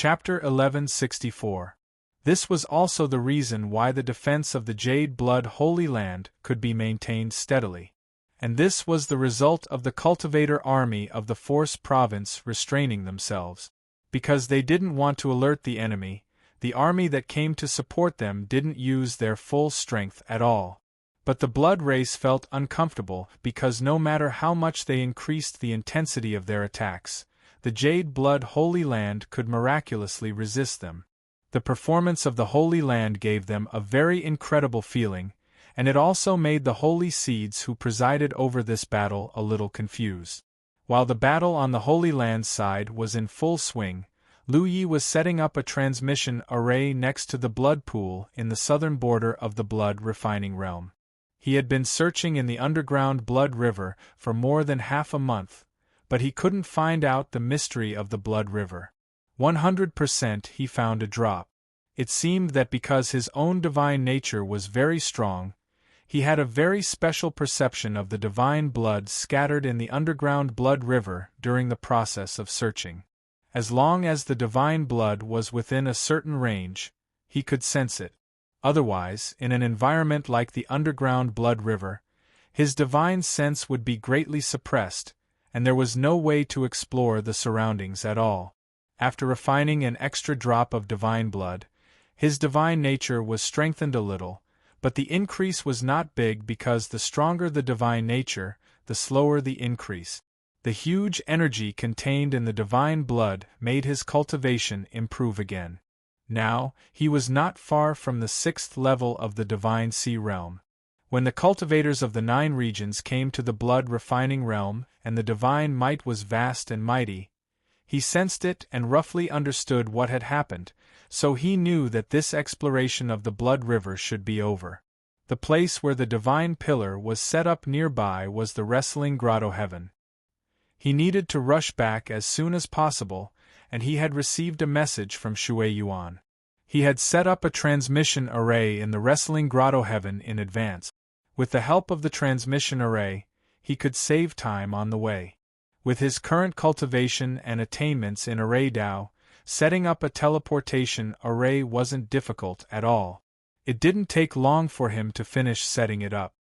Chapter 1164. This was also the reason why the defense of the Jade Blood Holy Land could be maintained steadily. And this was the result of the cultivator army of the Force Province restraining themselves. Because they didn't want to alert the enemy, the army that came to support them didn't use their full strength at all. But the Blood Race felt uncomfortable because no matter how much they increased the intensity of their attacks, the Jade Blood Holy Land could miraculously resist them. The performance of the Holy Land gave them a very incredible feeling, and it also made the Holy Seeds who presided over this battle a little confused. While the battle on the Holy Land side was in full swing, Lu Yi was setting up a transmission array next to the blood pool in the southern border of the blood refining realm. He had been searching in the underground blood river for more than half a month, but he couldn't find out the mystery of the blood river. 100% he found a drop. It seemed that because his own divine nature was very strong, he had a very special perception of the divine blood scattered in the underground blood river during the process of searching. As long as the divine blood was within a certain range, he could sense it. Otherwise, in an environment like the underground blood river, his divine sense would be greatly suppressed, and there was no way to explore the surroundings at all. After refining an extra drop of divine blood, his divine nature was strengthened a little, but the increase was not big because the stronger the divine nature, the slower the increase. The huge energy contained in the divine blood made his cultivation improve again. Now, he was not far from the 6th level of the Divine Sea Realm. When the cultivators of the 9 regions came to the blood refining realm and the divine might was vast and mighty, he sensed it and roughly understood what had happened, so he knew that this exploration of the blood river should be over. The place where the divine pillar was set up nearby was the wrestling grotto heaven. He needed to rush back as soon as possible, and he had received a message from Shui Yuan. He had set up a transmission array in the wrestling grotto heaven in advance. With the help of the transmission array, he could save time on the way. With his current cultivation and attainments in array Dao, setting up a teleportation array wasn't difficult at all. It didn't take long for him to finish setting it up.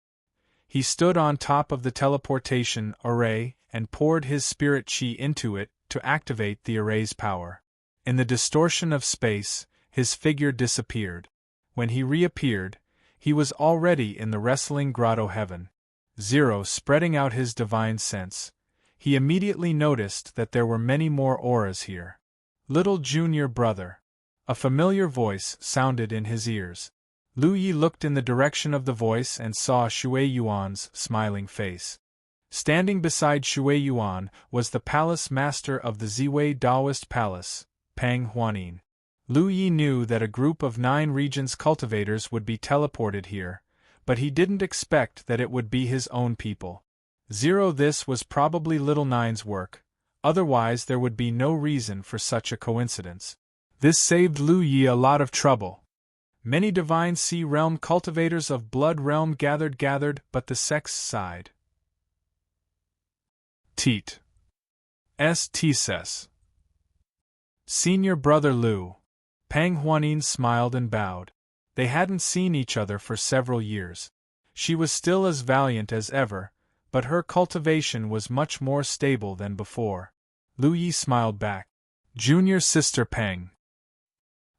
He stood on top of the teleportation array and poured his spirit chi into it to activate the array's power. In the distortion of space, his figure disappeared. When he reappeared, he was already in the wrestling grotto heaven. Zero spreading out his divine sense. He immediately noticed that there were many more auras here. Little junior brother. A familiar voice sounded in his ears. Lu Yi looked in the direction of the voice and saw Shui Yuan's smiling face. Standing beside Shui Yuan was the palace master of the Ziwei Taoist Palace, Pang Huanin. Lu Yi knew that a group of 9 regions cultivators would be teleported here, but he didn't expect that it would be his own people. This was probably Little Nine's work, otherwise there would be no reason for such a coincidence. This saved Lu Yi a lot of trouble. Many Divine Sea Realm cultivators of Blood Realm gathered, but the sex side. Teat. Ses. Senior brother Lu. Pang Huanin smiled and bowed. They hadn't seen each other for several years. She was still as valiant as ever, but her cultivation was much more stable than before. Lu Yi smiled back. Junior sister Pang.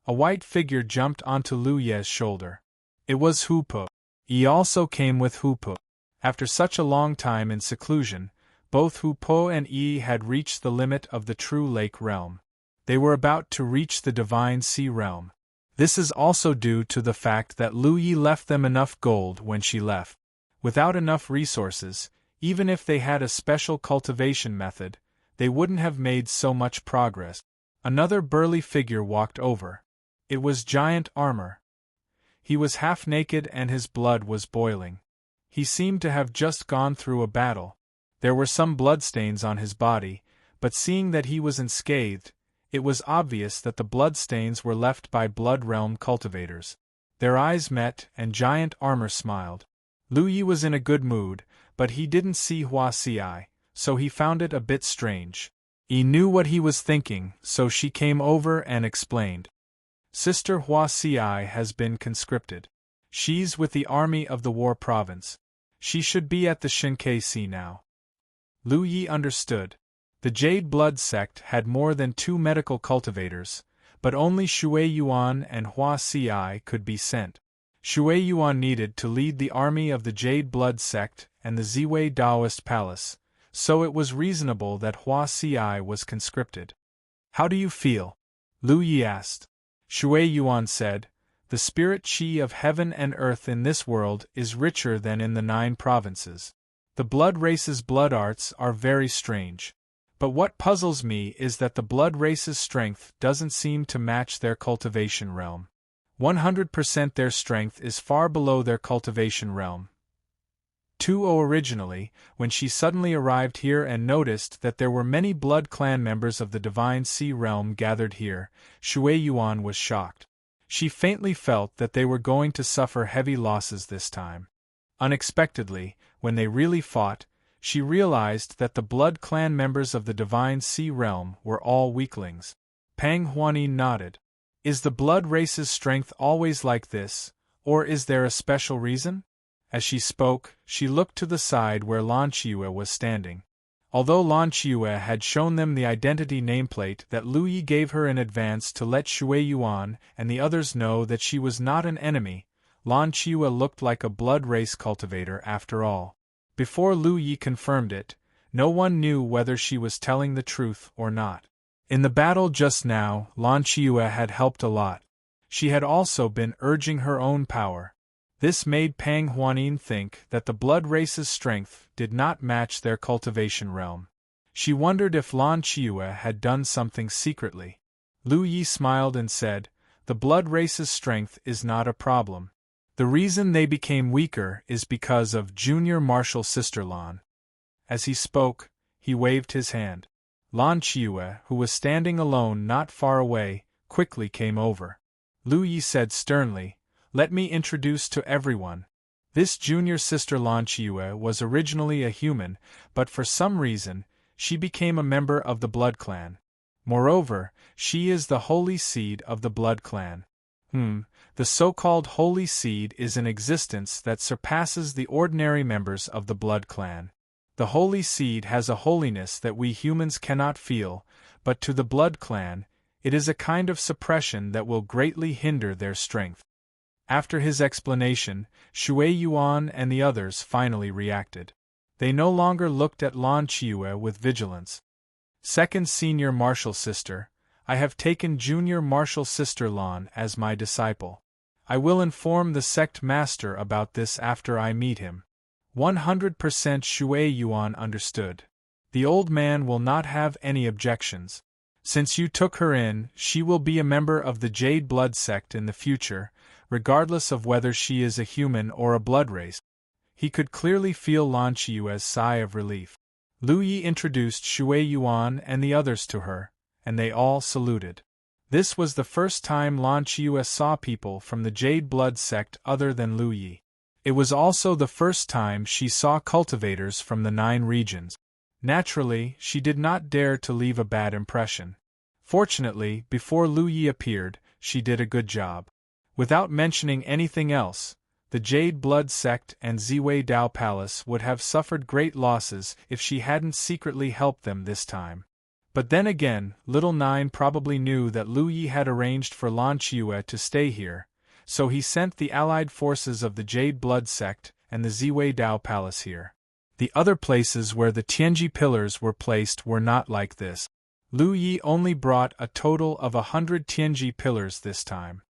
A white figure jumped onto Lu Ye's shoulder. It was Hu Po. He also came with Hu Po. After such a long time in seclusion, both Hu Po and Yi had reached the limit of the true lake realm. They were about to reach the divine sea realm. This is also due to the fact that Lu Yi left them enough gold when she left. Without enough resources, even if they had a special cultivation method, they wouldn't have made so much progress. Another burly figure walked over. It was Giant Armor. He was half naked and his blood was boiling. He seemed to have just gone through a battle. There were some bloodstains on his body, but seeing that he was unscathed, it was obvious that the bloodstains were left by Blood Realm cultivators. Their eyes met and Giant Armor smiled. Lu Yi was in a good mood, but he didn't see Hua Ci, so he found it a bit strange. He knew what he was thinking, so she came over and explained. Sister Hua Si has been conscripted. She's with the army of the War Province. She should be at the Shinkei Sea now. Lu Yi understood. The Jade Blood sect had more than 2 medical cultivators, but only Shui Yuan and Hua Si could be sent. Shui Yuan needed to lead the army of the Jade Blood sect and the Ziwei Taoist palace, so it was reasonable that Hua Si was conscripted. How do you feel? Lu Yi asked. Shui Yuan said, the spirit qi of heaven and earth in this world is richer than in the 9 provinces. The blood race's blood arts are very strange. But what puzzles me is that the blood race's strength doesn't seem to match their cultivation realm. 100% their strength is far below their cultivation realm. 2-0 originally, when she suddenly arrived here and noticed that there were many blood clan members of the Divine Sea realm gathered here, Shui Yuan was shocked. She faintly felt that they were going to suffer heavy losses this time. Unexpectedly, when they really fought, she realized that the blood clan members of the Divine Sea realm were all weaklings. Pang Huanin nodded. Is the blood race's strength always like this, or is there a special reason? As she spoke, she looked to the side where Lan Qiue was standing. Although Lan Qiue had shown them the identity nameplate that Lu Yi gave her in advance to let Shui Yuan and the others know that she was not an enemy, Lan Qiue looked like a blood race cultivator after all. Before Lu Yi confirmed it, no one knew whether she was telling the truth or not. In the battle just now, Lan Qiue had helped a lot. She had also been urging her own power. This made Pang Huanin think that the blood race's strength did not match their cultivation realm. She wondered if Lan Qiue had done something secretly. Lu Yi smiled and said, the blood race's strength is not a problem. The reason they became weaker is because of Junior Martial Sister Lan. As he spoke, he waved his hand. Lan Qiue, who was standing alone not far away, quickly came over. Lu Yi said sternly, let me introduce to everyone. This junior sister Lan Qiue was originally a human, but for some reason, she became a member of the Blood Clan. Moreover, she is the holy seed of the Blood Clan. The so-called holy seed is an existence that surpasses the ordinary members of the Blood Clan. The holy seed has a holiness that we humans cannot feel, but to the Blood Clan, it is a kind of suppression that will greatly hinder their strength. After his explanation, Shui Yuan and the others finally reacted. They no longer looked at Lan Qiue with vigilance. Second Senior Martial Sister, I have taken Junior Martial Sister Lan as my disciple. I will inform the sect master about this after I meet him. 100% Shui Yuan understood. The old man will not have any objections. Since you took her in, she will be a member of the Jade Blood sect in the future, regardless of whether she is a human or a blood race. He could clearly feel Lan Qiue's sigh of relief. Lu Yi introduced Shui Yuan and the others to her, and they all saluted. This was the first time Lan Qiue saw people from the Jade Blood sect other than Lu Yi. It was also the first time she saw cultivators from the 9 regions. Naturally, she did not dare to leave a bad impression. Fortunately, before Lu Yi appeared, she did a good job. Without mentioning anything else, the Jade Blood sect and Ziwei Dao Palace would have suffered great losses if she hadn't secretly helped them this time. But then again, Little Nine probably knew that Lu Yi had arranged for Lan Qiue to stay here, so he sent the allied forces of the Jade Blood sect and the Ziwei Dao Palace here. The other places where the Tianji pillars were placed were not like this. Lu Yi only brought a total of 100 Tianji pillars this time.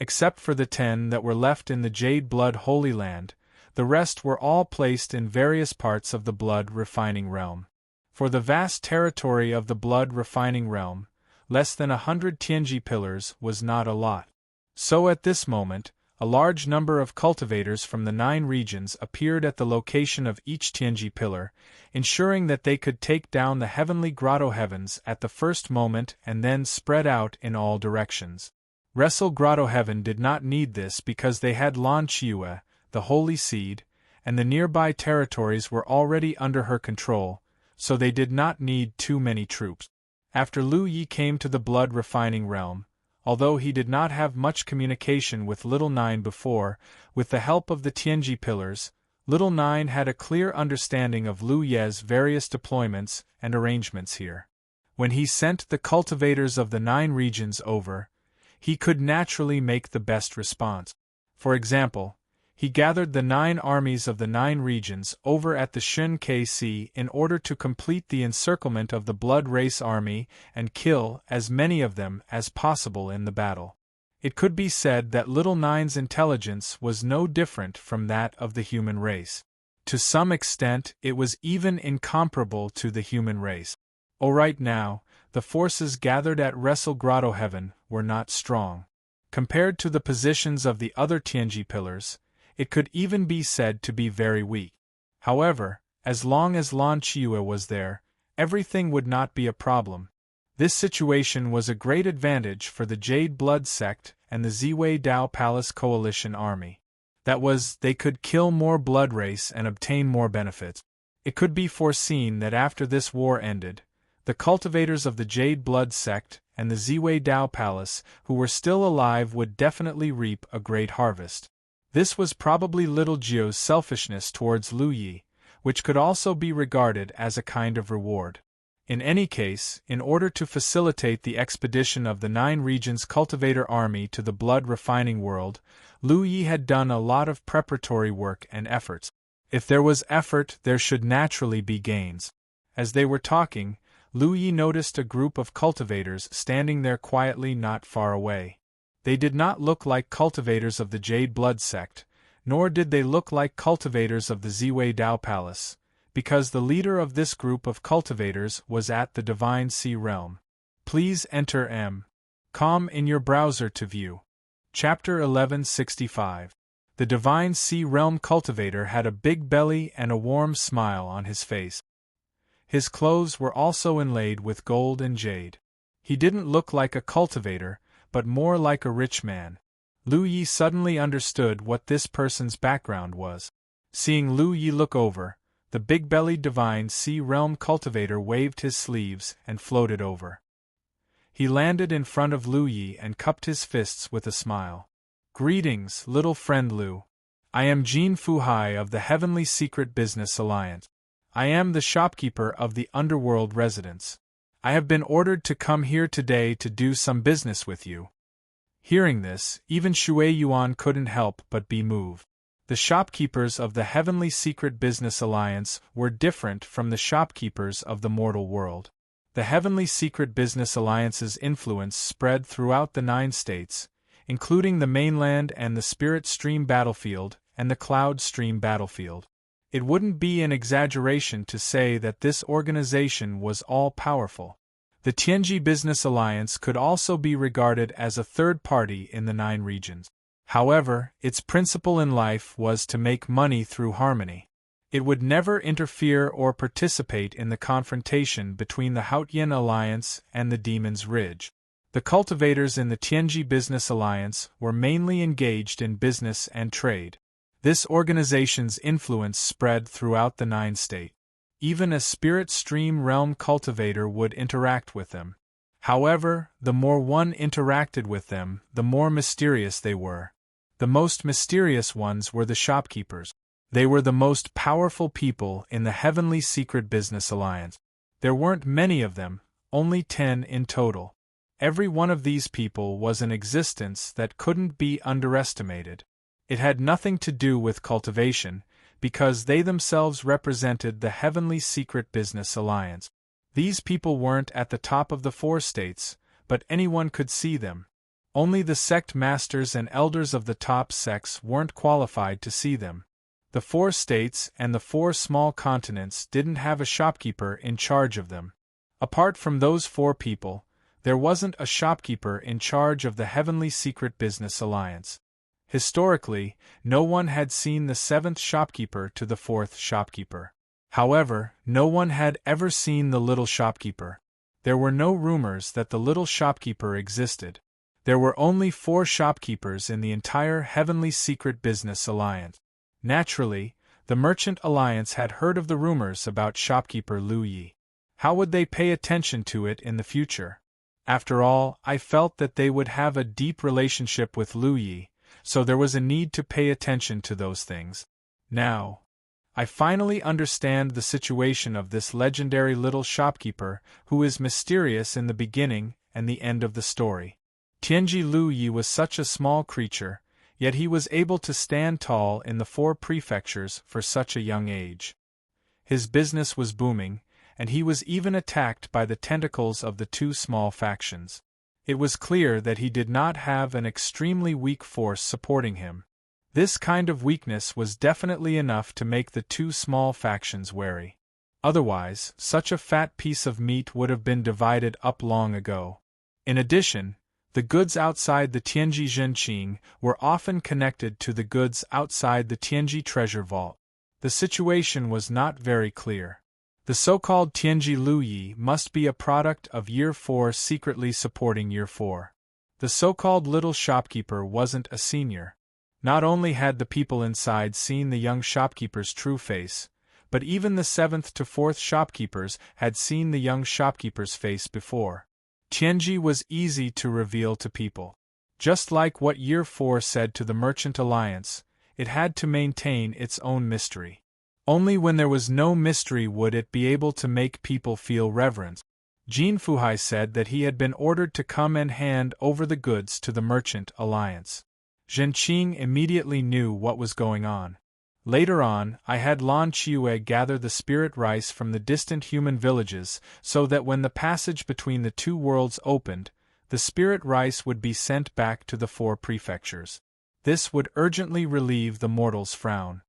Except for the 10 that were left in the Jade Blood Holy Land, the rest were all placed in various parts of the blood refining realm. For the vast territory of the blood refining realm, less than 100 Tianji pillars was not a lot. So at this moment, a large number of cultivators from the 9 regions appeared at the location of each Tianji pillar, ensuring that they could take down the heavenly grotto heavens at the first moment and then spread out in all directions. Wrestle Grotto Heaven did not need this because they had Lan Qiue, the holy seed, and the nearby territories were already under her control, so they did not need too many troops. After Lu Yi came to the blood refining realm, although he did not have much communication with Little Nine before, with the help of the Tianji pillars, Little Nine had a clear understanding of Lu Ye's various deployments and arrangements here. When he sent the cultivators of the 9 regions over, he could naturally make the best response. For example, he gathered the 9 armies of the 9 regions over at the Shun KC in order to complete the encirclement of the Blood Race army and kill as many of them as possible in the battle. It could be said that Little Nine's intelligence was no different from that of the human race. To some extent, it was even incomparable to the human race. Right now, the forces gathered at Wrestle Grotto Heaven were not strong. Compared to the positions of the other Tianji pillars, it could even be said to be very weak. However, as long as Lan Chiue was there, everything would not be a problem. This situation was a great advantage for the Jade Blood sect and the Ziwei Dao Palace Coalition army. That was, they could kill more blood race and obtain more benefits. It could be foreseen that after this war ended, the cultivators of the Jade Blood sect and the Ziwei Dao Palace who were still alive would definitely reap a great harvest. This was probably Little Jio's selfishness towards Lu Yi, which could also be regarded as a kind of reward. In any case, in order to facilitate the expedition of the 9 regions cultivator army to the blood refining world, Lu Yi had done a lot of preparatory work and efforts. If there was effort, there should naturally be gains. As they were talking, Lu Yi noticed a group of cultivators standing there quietly not far away. They did not look like cultivators of the Jade Blood sect, nor did they look like cultivators of the Ziwei Dao Palace, because the leader of this group of cultivators was at the Divine Sea Realm. Please enter com in your browser to view. Chapter 1165. The Divine Sea Realm cultivator had a big belly and a warm smile on his face. His clothes were also inlaid with gold and jade. He didn't look like a cultivator, but more like a rich man. Lu Yi suddenly understood what this person's background was. Seeing Lu Yi look over, the big-bellied Divine Sea Realm cultivator waved his sleeves and floated over. He landed in front of Lu Yi and cupped his fists with a smile. Greetings, little friend Lu. I am Jin Fuhai of the Heavenly Secret Business Alliance. I am the shopkeeper of the Underworld residence. I have been ordered to come here today to do some business with you. Hearing this, even Shui Yuan couldn't help but be moved. The shopkeepers of the Heavenly Secret Business Alliance were different from the shopkeepers of the mortal world. The Heavenly Secret Business Alliance's influence spread throughout the 9 states, including the mainland and the Spirit Stream battlefield and the Cloud Stream battlefield. It wouldn't be an exaggeration to say that this organization was all-powerful. The Tianji Business Alliance could also be regarded as a third party in the 9 regions. However, its principle in life was to make money through harmony. It would never interfere or participate in the confrontation between the Haotian Alliance and the Demon's Ridge. The cultivators in the Tianji Business Alliance were mainly engaged in business and trade. This organization's influence spread throughout the 9 states. Even a Spirit Stream Realm cultivator would interact with them. However, the more one interacted with them, the more mysterious they were. The most mysterious ones were the shopkeepers. They were the most powerful people in the Heavenly Secret Business Alliance. There weren't many of them, only 10 in total. Every one of these people was an existence that couldn't be underestimated. It had nothing to do with cultivation, because they themselves represented the Heavenly Secret Business Alliance. These people weren't at the top of the 4 states, but anyone could see them. Only the sect masters and elders of the top sects weren't qualified to see them. The 4 states and the 4 small continents didn't have a shopkeeper in charge of them. Apart from those 4 people, there wasn't a shopkeeper in charge of the Heavenly Secret Business Alliance. Historically, no one had seen the 7th shopkeeper to the 4th shopkeeper. However, no one had ever seen the little shopkeeper. There were no rumors that the little shopkeeper existed. There were only 4 shopkeepers in the entire Heavenly Secret Business Alliance. Naturally, the Merchant Alliance had heard of the rumors about shopkeeper Lu Yi. How would they pay attention to it in the future? After all, I felt that they would have a deep relationship with Lu Yi, so there was a need to pay attention to those things. Now, I finally understand the situation of this legendary little shopkeeper who is mysterious in the beginning and the end of the story. Tianji Lu Yi was such a small creature, yet he was able to stand tall in the 4 prefectures for such a young age. His business was booming, and he was even attacked by the tentacles of the 2 small factions. It was clear that he did not have an extremely weak force supporting him. This kind of weakness was definitely enough to make the 2 small factions wary. Otherwise, such a fat piece of meat would have been divided up long ago. In addition, the goods outside the Tianji Zhenqing were often connected to the goods outside the Tianji treasure vault. The situation was not very clear. The so-called Tianji Lu Yi must be a product of Year 4 secretly supporting Year 4. The so-called little shopkeeper wasn't a senior. Not only had the people inside seen the young shopkeeper's true face, but even the 7th to 4th shopkeepers had seen the young shopkeeper's face before. Tianji was easy to reveal to people. Just like what Year 4 said to the Merchant Alliance, it had to maintain its own mystery. Only when there was no mystery would it be able to make people feel reverence. Jin Fuhai said that he had been ordered to come and hand over the goods to the Merchant Alliance. Zhenqing immediately knew what was going on. Later on, I had Lan Qiue gather the spirit rice from the distant human villages so that when the passage between the 2 worlds opened, the spirit rice would be sent back to the 4 prefectures. This would urgently relieve the mortal's frown.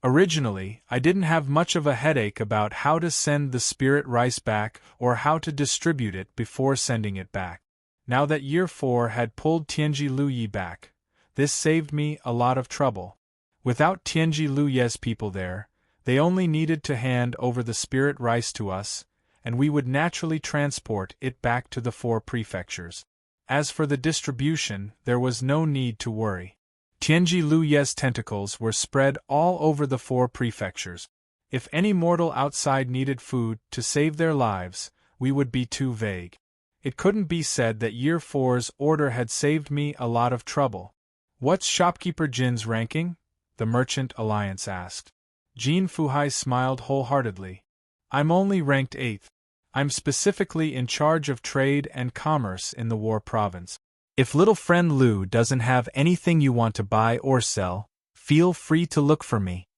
Originally, I didn't have much of a headache about how to send the spirit rice back or how to distribute it before sending it back. Now that Year 4 had pulled Tianji Lu Yi back, this saved me a lot of trouble. Without Tianji Lu Yi's people there, they only needed to hand over the spirit rice to us, and we would naturally transport it back to the 4 prefectures. As for the distribution, there was no need to worry. Tianji Lu Yi's tentacles were spread all over the 4 prefectures. If any mortal outside needed food to save their lives, we would be too vague. It couldn't be said that Year 4's order had saved me a lot of trouble. What's Shopkeeper Jin's ranking? The Merchant Alliance asked. Jin Fuhai smiled wholeheartedly. I'm only ranked 8th. I'm specifically in charge of trade and commerce in the War Province. If little friend Lu doesn't have anything you want to buy or sell, feel free to look for me.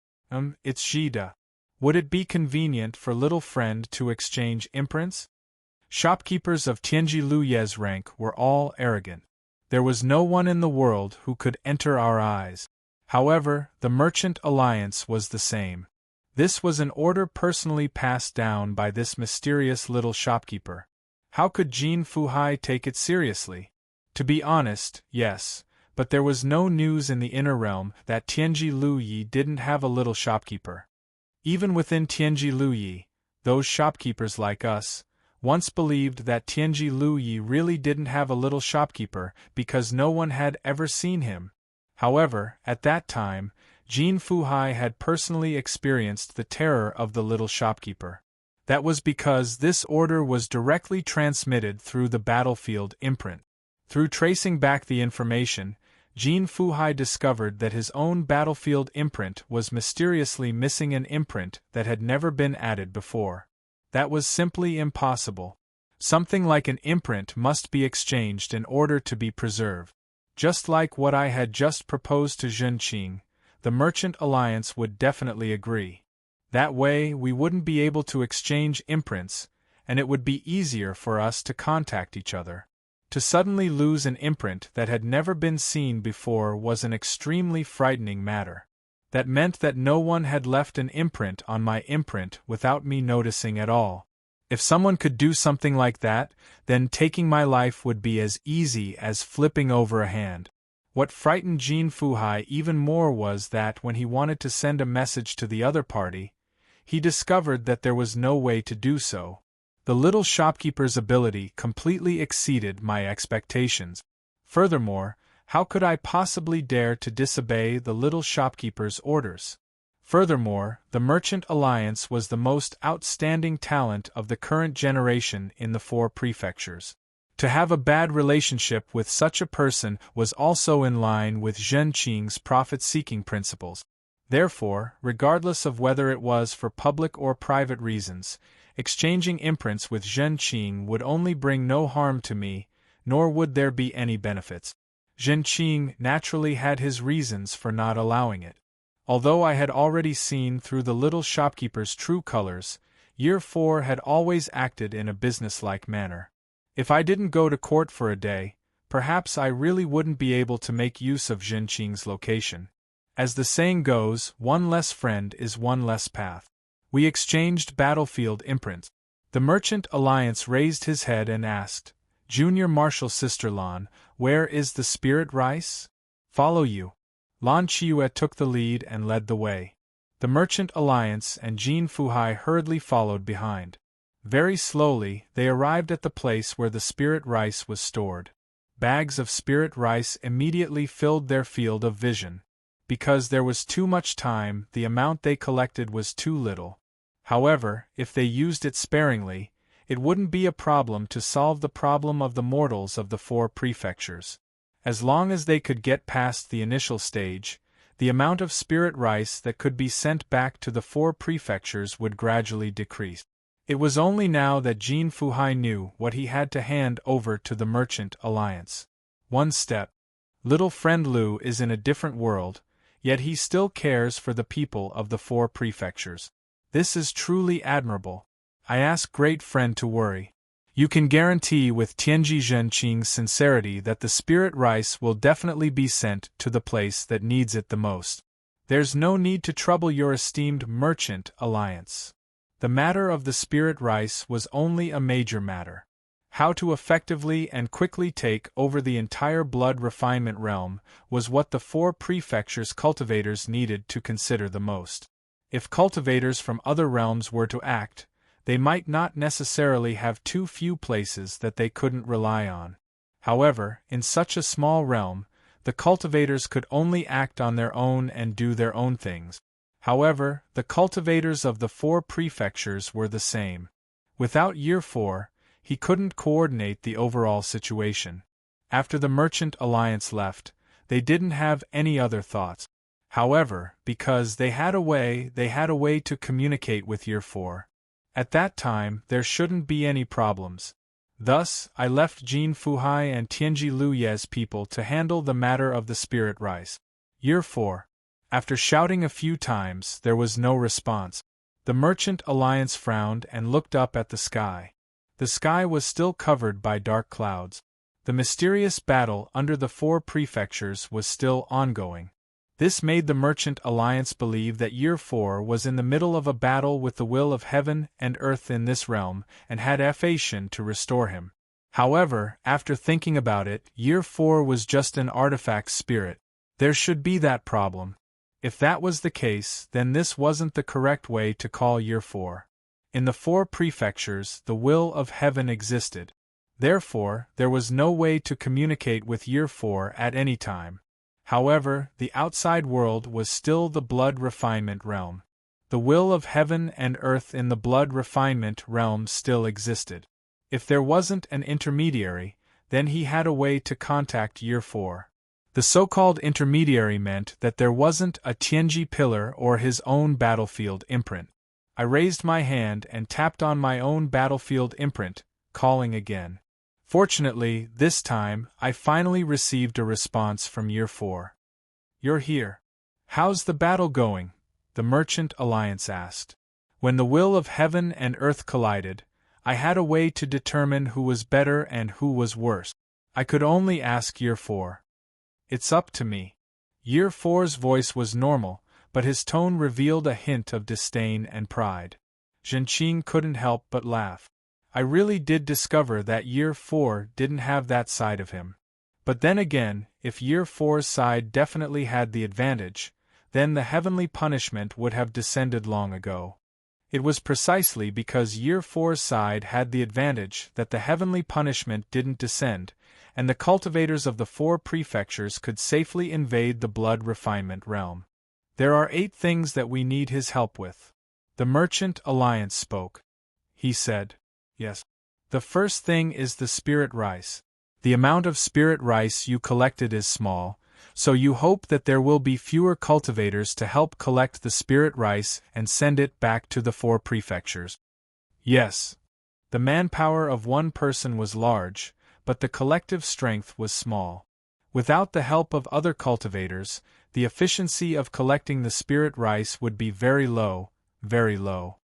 It's Jida. Would it be convenient for little friend to exchange imprints? Shopkeepers of Tianji Lu Yi's rank were all arrogant. There was no one in the world who could enter our eyes. However, the Merchant Alliance was the same. This was an order personally passed down by this mysterious little shopkeeper. How could Jin Fuhai take it seriously? To be honest, yes, but there was no news in the inner realm that Tianji Lu Yi didn't have a little shopkeeper. Even within Tianji Lu Yi, those shopkeepers like us, once believed that Tianji Lu Yi really didn't have a little shopkeeper because no one had ever seen him. However, at that time, Jin Fuhai had personally experienced the terror of the little shopkeeper. That was because this order was directly transmitted through the battlefield imprint. Through tracing back the information, Jin Fuhai discovered that his own battlefield imprint was mysteriously missing an imprint that had never been added before. That was simply impossible. Something like an imprint must be exchanged in order to be preserved. Just like what I had just proposed to Zhenqing, the Merchant Alliance would definitely agree. That way we wouldn't be able to exchange imprints, and it would be easier for us to contact each other. To suddenly lose an imprint that had never been seen before was an extremely frightening matter. That meant that no one had left an imprint on my imprint without me noticing at all. If someone could do something like that, then taking my life would be as easy as flipping over a hand. What frightened Jin Fuhai even more was that when he wanted to send a message to the other party, he discovered that there was no way to do so. The little shopkeeper's ability completely exceeded my expectations. Furthermore, how could I possibly dare to disobey the little shopkeeper's orders? Furthermore, the Merchant Alliance was the most outstanding talent of the current generation in the 4 prefectures. To have a bad relationship with such a person was also in line with Zhen Qing's profit-seeking principles. Therefore, regardless of whether it was for public or private reasons, exchanging imprints with Zhen Qing would only bring no harm to me, nor would there be any benefits. Zhen Qing naturally had his reasons for not allowing it. Although I had already seen through the little shopkeeper's true colors, Year 4 had always acted in a businesslike manner. If I didn't go to court for a day, perhaps I really wouldn't be able to make use of Zhen Qing's location. As the saying goes, one less friend is one less path. We exchanged battlefield imprints. The Merchant Alliance raised his head and asked, "Junior Marshal Sister Lan, where is the spirit rice?" "Follow you." Lan Qiue took the lead and led the way. The Merchant Alliance and Jin Fuhai hurriedly followed behind. Very slowly, they arrived at the place where the spirit rice was stored. Bags of spirit rice immediately filled their field of vision. Because there was too much time, the amount they collected was too little. However, if they used it sparingly, it wouldn't be a problem to solve the problem of the mortals of the 4 prefectures. As long as they could get past the initial stage, the amount of spirit rice that could be sent back to the 4 prefectures would gradually decrease. It was only now that Jin Fuhai knew what he had to hand over to the Merchant Alliance. One step. Little friend Lu is in a different world, yet he still cares for the people of the 4 prefectures. This is truly admirable. I ask great friend to worry. You can guarantee with Tianji Zhen Qing's sincerity that the spirit rice will definitely be sent to the place that needs it the most. There's no need to trouble your esteemed Merchant Alliance. The matter of the spirit rice was only a major matter. How to effectively and quickly take over the entire blood refinement realm was what the 4 prefectures' cultivators needed to consider the most. If cultivators from other realms were to act, they might not necessarily have too few places that they couldn't rely on. However, in such a small realm, the cultivators could only act on their own and do their own things. However, the cultivators of the 4 prefectures were the same. Without Year 4, he couldn't coordinate the overall situation. After the Merchant Alliance left, they didn't have any other thoughts. However, because they had a way to communicate with Year 4. At that time, there shouldn't be any problems. Thus, I left Jin Fuhai and Tianji Luye's people to handle the matter of the spirit rice. Year 4. After shouting a few times, there was no response. The Merchant Alliance frowned and looked up at the sky. The sky was still covered by dark clouds. The mysterious battle under the 4 prefectures was still ongoing. This made the Merchant Alliance believe that Year 4 was in the middle of a battle with the will of heaven and earth in this realm, and had affation to restore him. However, after thinking about it, Year 4 was just an artifact spirit. There should be that problem. If that was the case, then this wasn't the correct way to call Year 4. In the 4 prefectures, the will of heaven existed. Therefore, there was no way to communicate with Year 4 at any time. However, the outside world was still the blood refinement realm. The will of heaven and earth in the blood refinement realm still existed. If there wasn't an intermediary, then he had a way to contact Year 4. The so-called intermediary meant that there wasn't a Tianji pillar or his own battlefield imprint. I raised my hand and tapped on my own battlefield imprint, calling again. Fortunately, this time, I finally received a response from Year 4. "You're here. How's the battle going?" the Merchant Alliance asked. When the will of heaven and earth collided, I had a way to determine who was better and who was worse. I could only ask Year 4. "It's up to me." Year 4's voice was normal, but his tone revealed a hint of disdain and pride. Zhen Qing couldn't help but laugh. I really did discover that Year 4 didn't have that side of him. But then again, if Year 4's side definitely had the advantage, then the heavenly punishment would have descended long ago. It was precisely because Year 4's side had the advantage that the heavenly punishment didn't descend, and the cultivators of the 4 prefectures could safely invade the blood refinement realm. There are 8 things that we need his help with. The Merchant Alliance spoke. He said, "Yes. The first thing is the spirit rice. The amount of spirit rice you collected is small, so you hope that there will be fewer cultivators to help collect the spirit rice and send it back to the 4 prefectures." Yes. The manpower of one person was large, but the collective strength was small. Without the help of other cultivators, the efficiency of collecting the spirit rice would be very low, very low.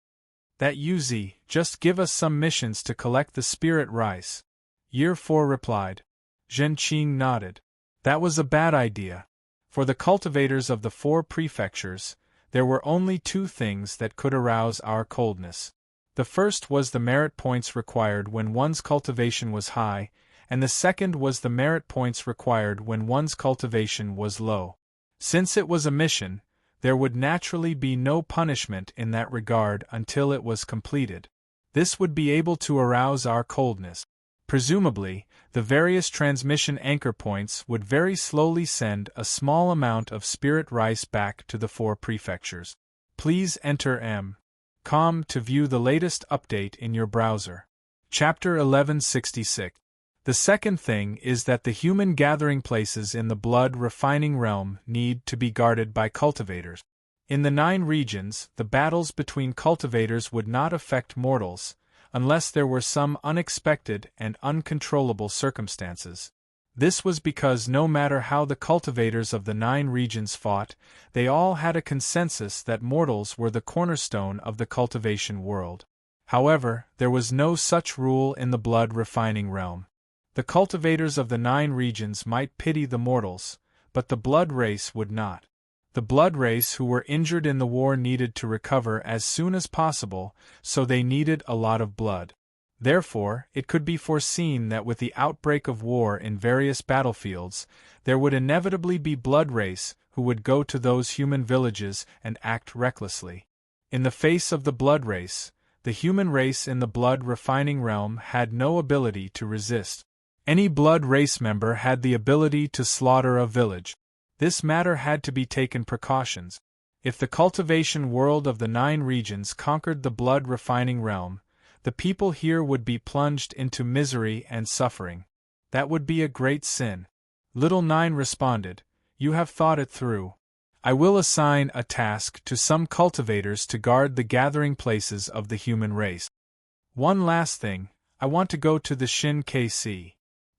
That Yuzi, just give us some missions to collect the spirit rice. Year 4 replied. Zhen Qing nodded. That was a bad idea. For the cultivators of the 4 prefectures, there were only 2 things that could arouse our coldness. The first was the merit points required when one's cultivation was high, and the second was the merit points required when one's cultivation was low. Since it was a mission, there would naturally be no punishment in that regard until it was completed. This would be able to arouse our coldness. Presumably, the various transmission anchor points would very slowly send a small amount of spirit rice back to the 4 prefectures. Please enter m.com to view the latest update in your browser. Chapter 1166. The second thing is that the human gathering places in the blood refining realm need to be guarded by cultivators. In the 9 regions, the battles between cultivators would not affect mortals, unless there were some unexpected and uncontrollable circumstances. This was because no matter how the cultivators of the 9 regions fought, they all had a consensus that mortals were the cornerstone of the cultivation world. However, there was no such rule in the blood refining realm. The cultivators of the 9 regions might pity the mortals, but the blood race would not. The blood race who were injured in the war needed to recover as soon as possible, so they needed a lot of blood. Therefore, it could be foreseen that with the outbreak of war in various battlefields, there would inevitably be blood race who would go to those human villages and act recklessly. In the face of the blood race, the human race in the blood refining realm had no ability to resist. Any blood race member had the ability to slaughter a village. This matter had to be taken precautions. If the cultivation world of the 9 regions conquered the blood refining realm, the people here would be plunged into misery and suffering. That would be a great sin. Little 9 responded, "You have thought it through. I will assign a task to some cultivators to guard the gathering places of the human race. One last thing, I want to go to the Shin KC."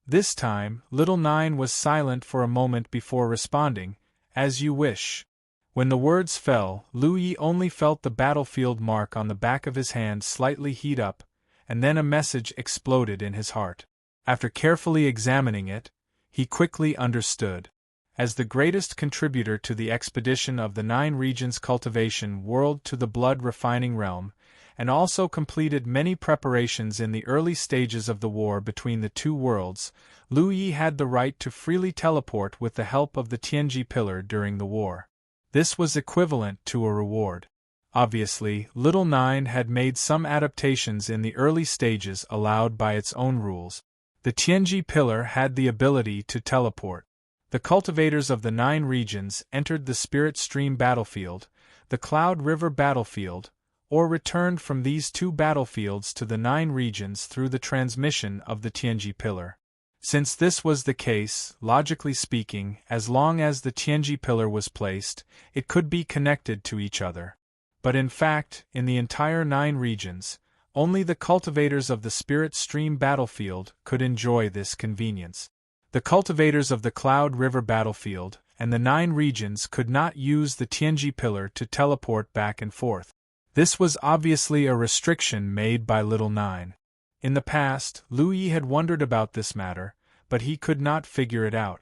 This time, Little 9 was silent for a moment before responding, "As you wish." When the words fell, Lu Yi only felt the battlefield mark on the back of his hand slightly heat up, and then a message exploded in his heart. After carefully examining it, he quickly understood. As the greatest contributor to the expedition of the 9 regions cultivation world to the blood refining realm, and also completed many preparations in the early stages of the war between the 2 worlds, Lu Yi had the right to freely teleport with the help of the Tianji Pillar during the war. This was equivalent to a reward. Obviously, Little 9 had made some adaptations in the early stages allowed by its own rules. The Tianji Pillar had the ability to teleport. The cultivators of the 9 regions entered the Spirit Stream battlefield, the Cloud River battlefield, or returned from these 2 battlefields to the 9 regions through the transmission of the Tianji Pillar. Since this was the case, logically speaking, as long as the Tianji Pillar was placed, it could be connected to each other. But in fact, in the entire 9 regions, only the cultivators of the Spirit Stream battlefield could enjoy this convenience. The cultivators of the Cloud River battlefield and the 9 regions could not use the Tianji Pillar to teleport back and forth. This was obviously a restriction made by Little 9. In the past, Lu Yi had wondered about this matter, but he could not figure it out.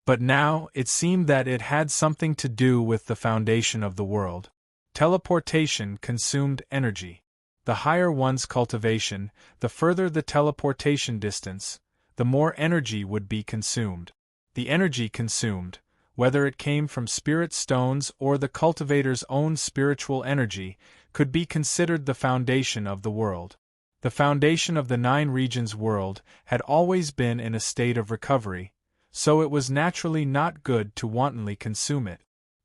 But now, it seemed that it had something to do with the foundation of the world. Teleportation consumed energy. The higher one's cultivation, the further the teleportation distance, the more energy would be consumed. The energy consumed, whether it came from spirit stones or the cultivator's own spiritual energy, could be considered the foundation of the world. The foundation of the 9 regions world had always been in a state of recovery, so it was naturally not good to wantonly consume it.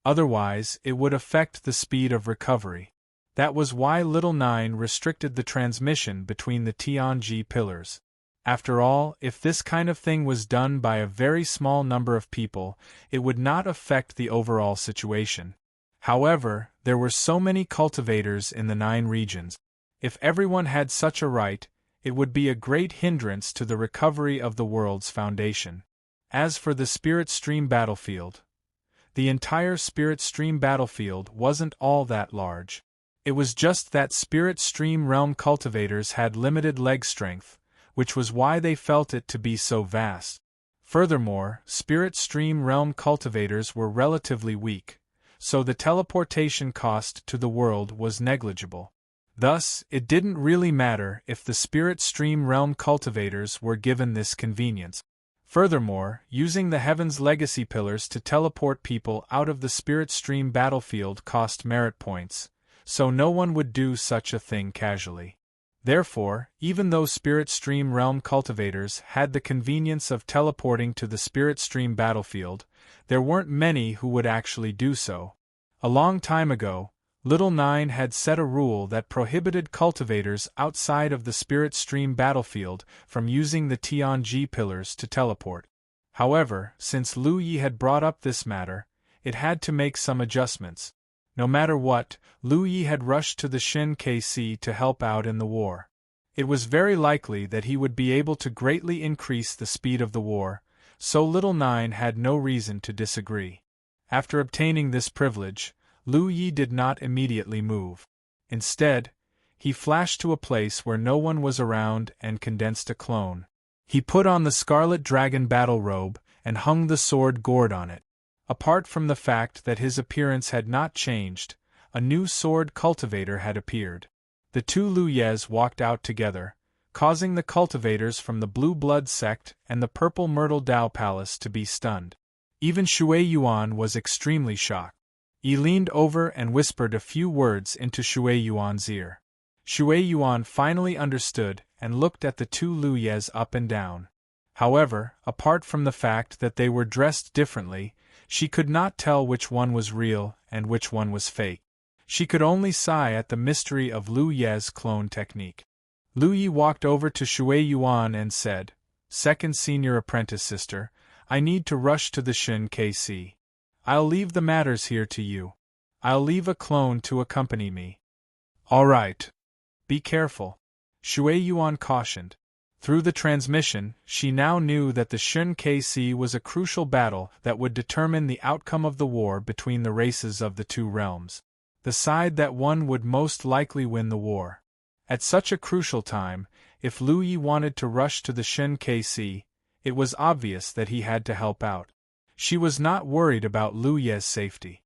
Otherwise, it would affect the speed of recovery. That was why Little Nine restricted the transmission between the Tianji pillars. After all, if this kind of thing was done by a very small number of people, it would not affect the overall situation. However, there were so many cultivators in the 9 regions. If everyone had such a right, it would be a great hindrance to the recovery of the world's foundation. As for the Spirit Stream battlefield, the entire Spirit Stream battlefield wasn't all that large. It was just that Spirit Stream realm cultivators had limited leg strength, which was why they felt it to be so vast. Furthermore, Spirit Stream realm cultivators were relatively weak, so the teleportation cost to the world was negligible. Thus, it didn't really matter if the Spirit Stream realm cultivators were given this convenience. Furthermore, using the Heaven's Legacy pillars to teleport people out of the Spirit Stream battlefield cost merit points, so no one would do such a thing casually. Therefore, even though Spirit Stream realm cultivators had the convenience of teleporting to the Spirit Stream battlefield, there weren't many who would actually do so. A long time ago, Little Nine had set a rule that prohibited cultivators outside of the Spirit Stream battlefield from using the Tianji pillars to teleport. However, since Lu Yi had brought up this matter, it had to make some adjustments. No matter what, Lu Yi had rushed to the Shin KC to help out in the war. It was very likely that he would be able to greatly increase the speed of the war, so Little Nine had no reason to disagree. After obtaining this privilege, Lu Yi did not immediately move. Instead, he flashed to a place where no one was around and condensed a clone. He put on the Scarlet Dragon battle robe and hung the sword gourd on it. Apart from the fact that his appearance had not changed, a new sword cultivator had appeared. The 2 Lu Yes walked out together, causing the cultivators from the Blue Blood sect and the Purple Myrtle Dao Palace to be stunned. Even Shui Yuan was extremely shocked. He leaned over and whispered a few words into Shui Yuan's ear. Shui Yuan finally understood and looked at the 2 Lu Yes up and down. However, apart from the fact that they were dressed differently, she could not tell which one was real and which one was fake. She could only sigh at the mystery of Lu Ye's clone technique. Lu Yi walked over to Shui Yuan and said, "Second senior apprentice sister, I need to rush to the Shin KC. I'll leave the matters here to you. I'll leave a clone to accompany me." "All right. Be careful," Shui Yuan cautioned. Through the transmission, she now knew that the Shin KC was a crucial battle that would determine the outcome of the war between the races of the 2 realms. The side that won would most likely win the war. At such a crucial time, if Lu Yi wanted to rush to the Shin KC, it was obvious that he had to help out. She was not worried about Lu Ye's safety.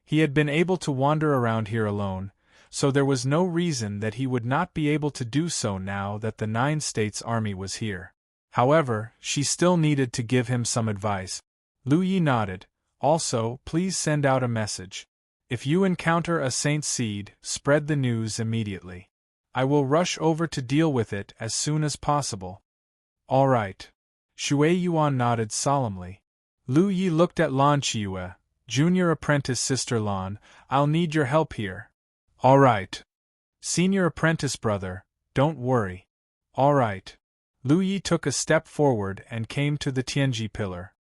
He had been able to wander around here alone, so there was no reason that he would not be able to do so now that the 9 States Army was here. However, she still needed to give him some advice. Lu Yi nodded. "Also, please send out a message. If you encounter a Saint Seed, spread the news immediately. I will rush over to deal with it as soon as possible." "All right." Shui Yuan nodded solemnly. Lu Yi looked at Lan Qiue. "Junior apprentice sister Lan, I'll need your help here." "All right." "Senior apprentice brother, don't worry." "All right." Lu Yi took a step forward and came to the Tianji pillar.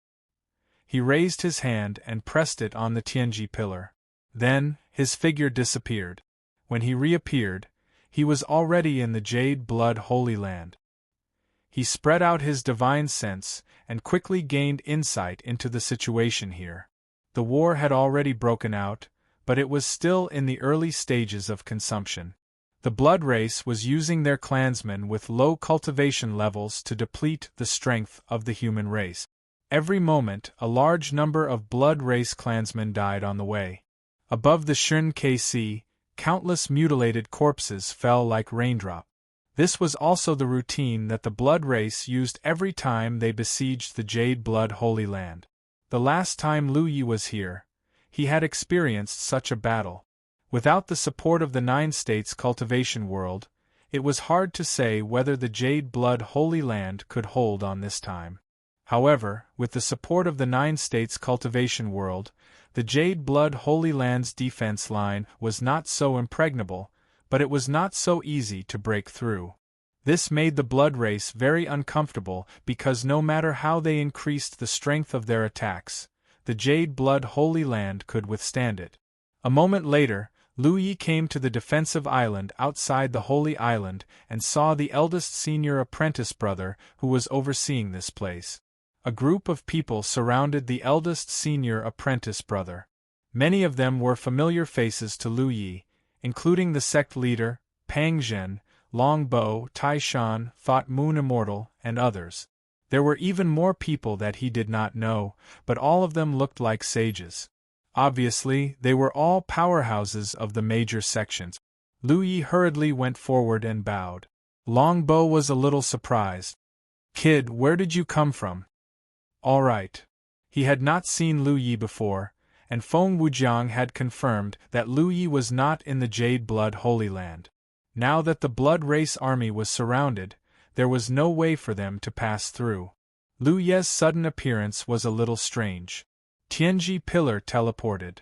He raised his hand and pressed it on the Tianji pillar. Then, his figure disappeared. When he reappeared, he was already in the Jade Blood Holy Land. He spread out his divine sense and quickly gained insight into the situation here. The war had already broken out, but it was still in the early stages of consumption. The blood race was using their clansmen with low cultivation levels to deplete the strength of the human race. Every moment, a large number of blood race clansmen died on the way. Above the Shin KC, countless mutilated corpses fell like raindrops. This was also the routine that the blood race used every time they besieged the Jade Blood Holy Land. The last time Lu Yi was here, he had experienced such a battle. Without the support of the 9 States cultivation world, it was hard to say whether the Jade Blood Holy Land could hold on this time. However, with the support of the 9 states cultivation world, the Jade Blood Holy Land's defense line was not so impregnable, but it was not so easy to break through. This made the blood race very uncomfortable because no matter how they increased the strength of their attacks, the Jade Blood Holy Land could withstand it. A moment later, Lu Yi came to the defensive island outside the Holy Island and saw the eldest senior apprentice brother who was overseeing this place. A group of people surrounded the eldest senior apprentice brother. Many of them were familiar faces to Lu Yi, including the sect leader, Pang Zhen, Long Bo, Tai Shan, Thought Moon Immortal, and others. There were even more people that he did not know, but all of them looked like sages. Obviously, they were all powerhouses of the major sections. Lu Yi hurriedly went forward and bowed. Long Bo was a little surprised. "Kid, where did you come from?" "All right." He had not seen Lu Yi before, and Feng Wujiang had confirmed that Lu Yi was not in the Jade Blood Holy Land. Now that the Blood Race army was surrounded, there was no way for them to pass through. Lu Ye's sudden appearance was a little strange. Tianji Pillar teleported.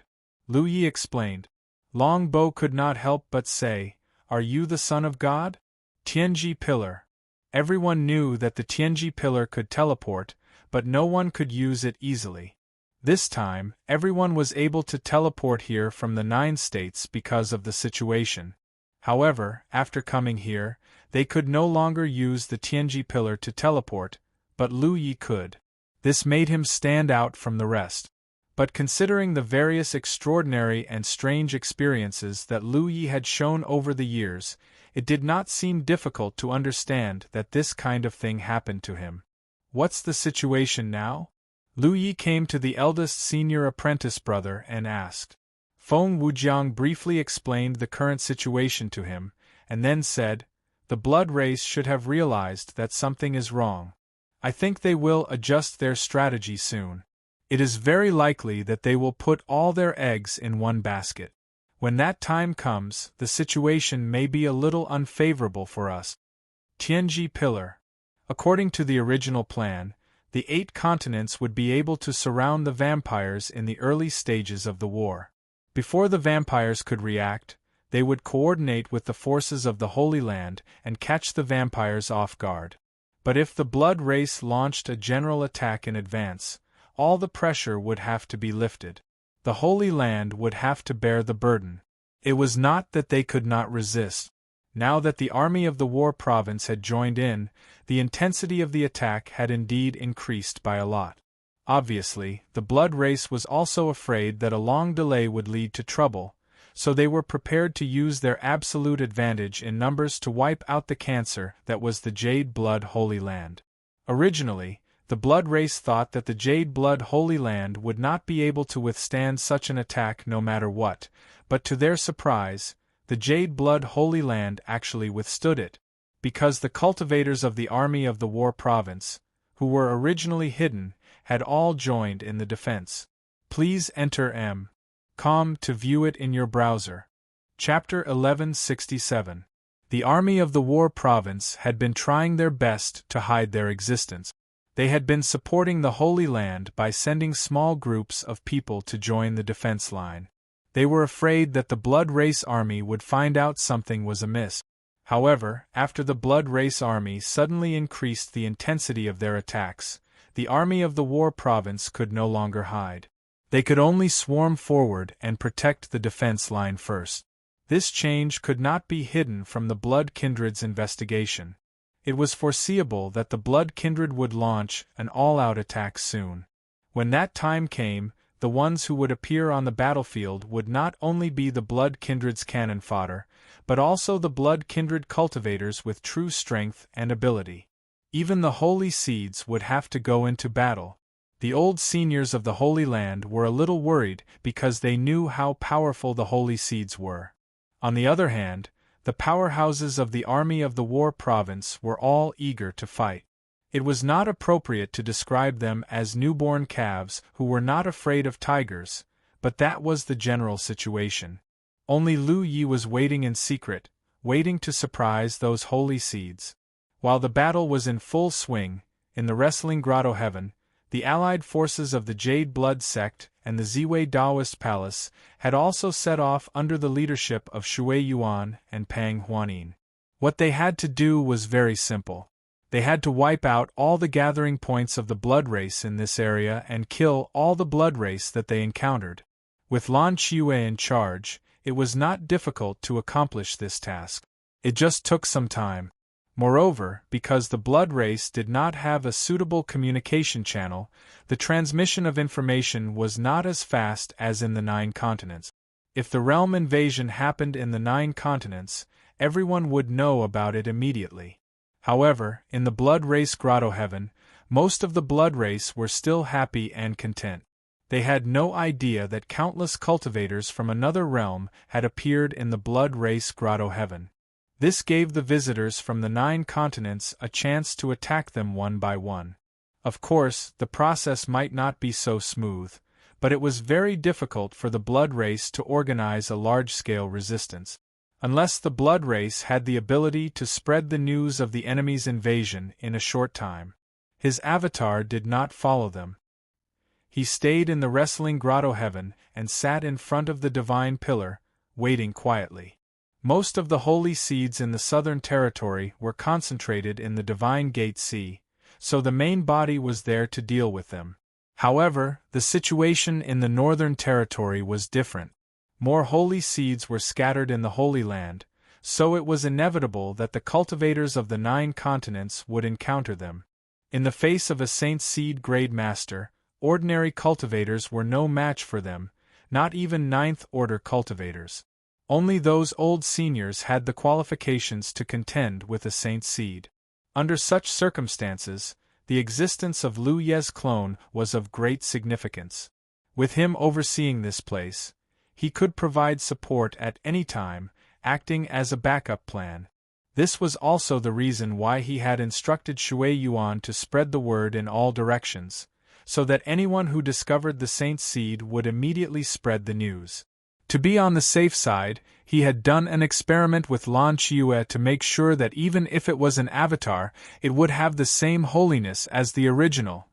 Lu Yi explained. Long Bo could not help but say, "Are you the son of God?" Tianji Pillar. Everyone knew that the Tianji Pillar could teleport, but no one could use it easily. This time, everyone was able to teleport here from the 9 states because of the situation. However, after coming here, they could no longer use the Tianji Pillar to teleport, but Lu Yi could. This made him stand out from the rest. But considering the various extraordinary and strange experiences that Lu Yi had shown over the years, it did not seem difficult to understand that this kind of thing happened to him. What's the situation now? Lu Yi came to the eldest senior apprentice brother and asked. Feng Wujiang briefly explained the current situation to him, and then said, "The blood race should have realized that something is wrong. I think they will adjust their strategy soon. It is very likely that they will put all their eggs in one basket. When that time comes, the situation may be a little unfavorable for us." Tianji Pillar. According to the original plan, the 8 continents would be able to surround the vampires in the early stages of the war. Before the vampires could react, they would coordinate with the forces of the Holy Land and catch the vampires off guard. But if the blood race launched a general attack in advance, all the pressure would have to be lifted. The Holy Land would have to bear the burden. It was not that they could not resist. Now that the army of the war province had joined in, the intensity of the attack had indeed increased by a lot. Obviously, the blood race was also afraid that a long delay would lead to trouble, so they were prepared to use their absolute advantage in numbers to wipe out the cancer that was the Jade Blood Holy Land. Originally, the blood race thought that the Jade Blood Holy Land would not be able to withstand such an attack no matter what, but to their surprise, the Jade Blood Holy Land actually withstood it, because the cultivators of the army of the war province, who were originally hidden, had all joined in the defense. Please enter M.com to view it in your browser. Chapter 1167. The army of the war province had been trying their best to hide their existence. They had been supporting the Holy Land by sending small groups of people to join the defense line. They were afraid that the Blood Race army would find out something was amiss. However, after the Blood Race army suddenly increased the intensity of their attacks, the army of the war province could no longer hide. They could only swarm forward and protect the defense line first. This change could not be hidden from the Blood Kindred's investigation. It was foreseeable that the Blood Kindred would launch an all-out attack soon. When that time came, the ones who would appear on the battlefield would not only be the Blood Kindred's cannon fodder, but also the Blood Kindred cultivators with true strength and ability. Even the Holy Seeds would have to go into battle. The old seniors of the Holy Land were a little worried because they knew how powerful the Holy Seeds were. On the other hand, the powerhouses of the army of the war province were all eager to fight. It was not appropriate to describe them as newborn calves who were not afraid of tigers, but that was the general situation. Only Lu Yi was waiting in secret, waiting to surprise those Holy Seeds. While the battle was in full swing, in the wrestling grotto heaven, The allied forces of the Jade Blood sect and the Ziwei Daoist Palace had also set off under the leadership of Shui Yuan and Pang Huanin. What they had to do was very simple. They had to wipe out all the gathering points of the blood race in this area and kill all the blood race that they encountered. With Lan Qiwei in charge, it was not difficult to accomplish this task. It just took some time. Moreover, because the blood race did not have a suitable communication channel, the transmission of information was not as fast as in the 9 continents. If the realm invasion happened in the 9 continents, everyone would know about it immediately. However, in the blood race grotto heaven, most of the blood race were still happy and content. They had no idea that countless cultivators from another realm had appeared in the blood race grotto heaven. This gave the visitors from the 9 continents a chance to attack them one by one. Of course, the process might not be so smooth, but it was very difficult for the blood race to organize a large-scale resistance. Unless the blood race had the ability to spread the news of the enemy's invasion in a short time. His avatar did not follow them. He stayed in the wrestling grotto heaven and sat in front of the divine pillar, waiting quietly. Most of the holy seeds in the southern territory were concentrated in the Divine Gate Sea, so the main body was there to deal with them. However, the situation in the northern territory was different. More holy seeds were scattered in the Holy Land, so it was inevitable that the cultivators of the 9 continents would encounter them. In the face of a Saint Seed Grade Master, ordinary cultivators were no match for them, not even 9th-order cultivators. Only those old seniors had the qualifications to contend with a Saint Seed. Under such circumstances, the existence of Lu Ye's clone was of great significance. With him overseeing this place, he could provide support at any time, acting as a backup plan. This was also the reason why he had instructed Shui Yuan to spread the word in all directions, so that anyone who discovered the Saint Seed would immediately spread the news. To be on the safe side, he had done an experiment with Lan Qiwei to make sure that even if it was an avatar, it would have the same holiness as the original.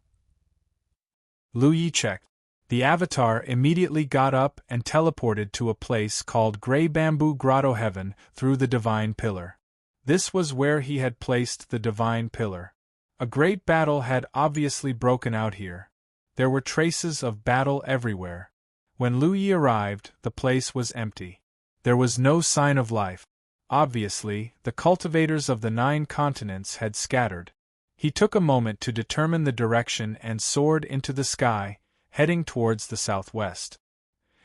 Lu Yi checked. The avatar immediately got up and teleported to a place called Grey Bamboo Grotto Heaven through the Divine Pillar. This was where he had placed the Divine Pillar. A great battle had obviously broken out here. There were traces of battle everywhere. When Lu Yi arrived, the place was empty. There was no sign of life. Obviously, the cultivators of the 9 continents had scattered. He took a moment to determine the direction and soared into the sky, heading towards the southwest.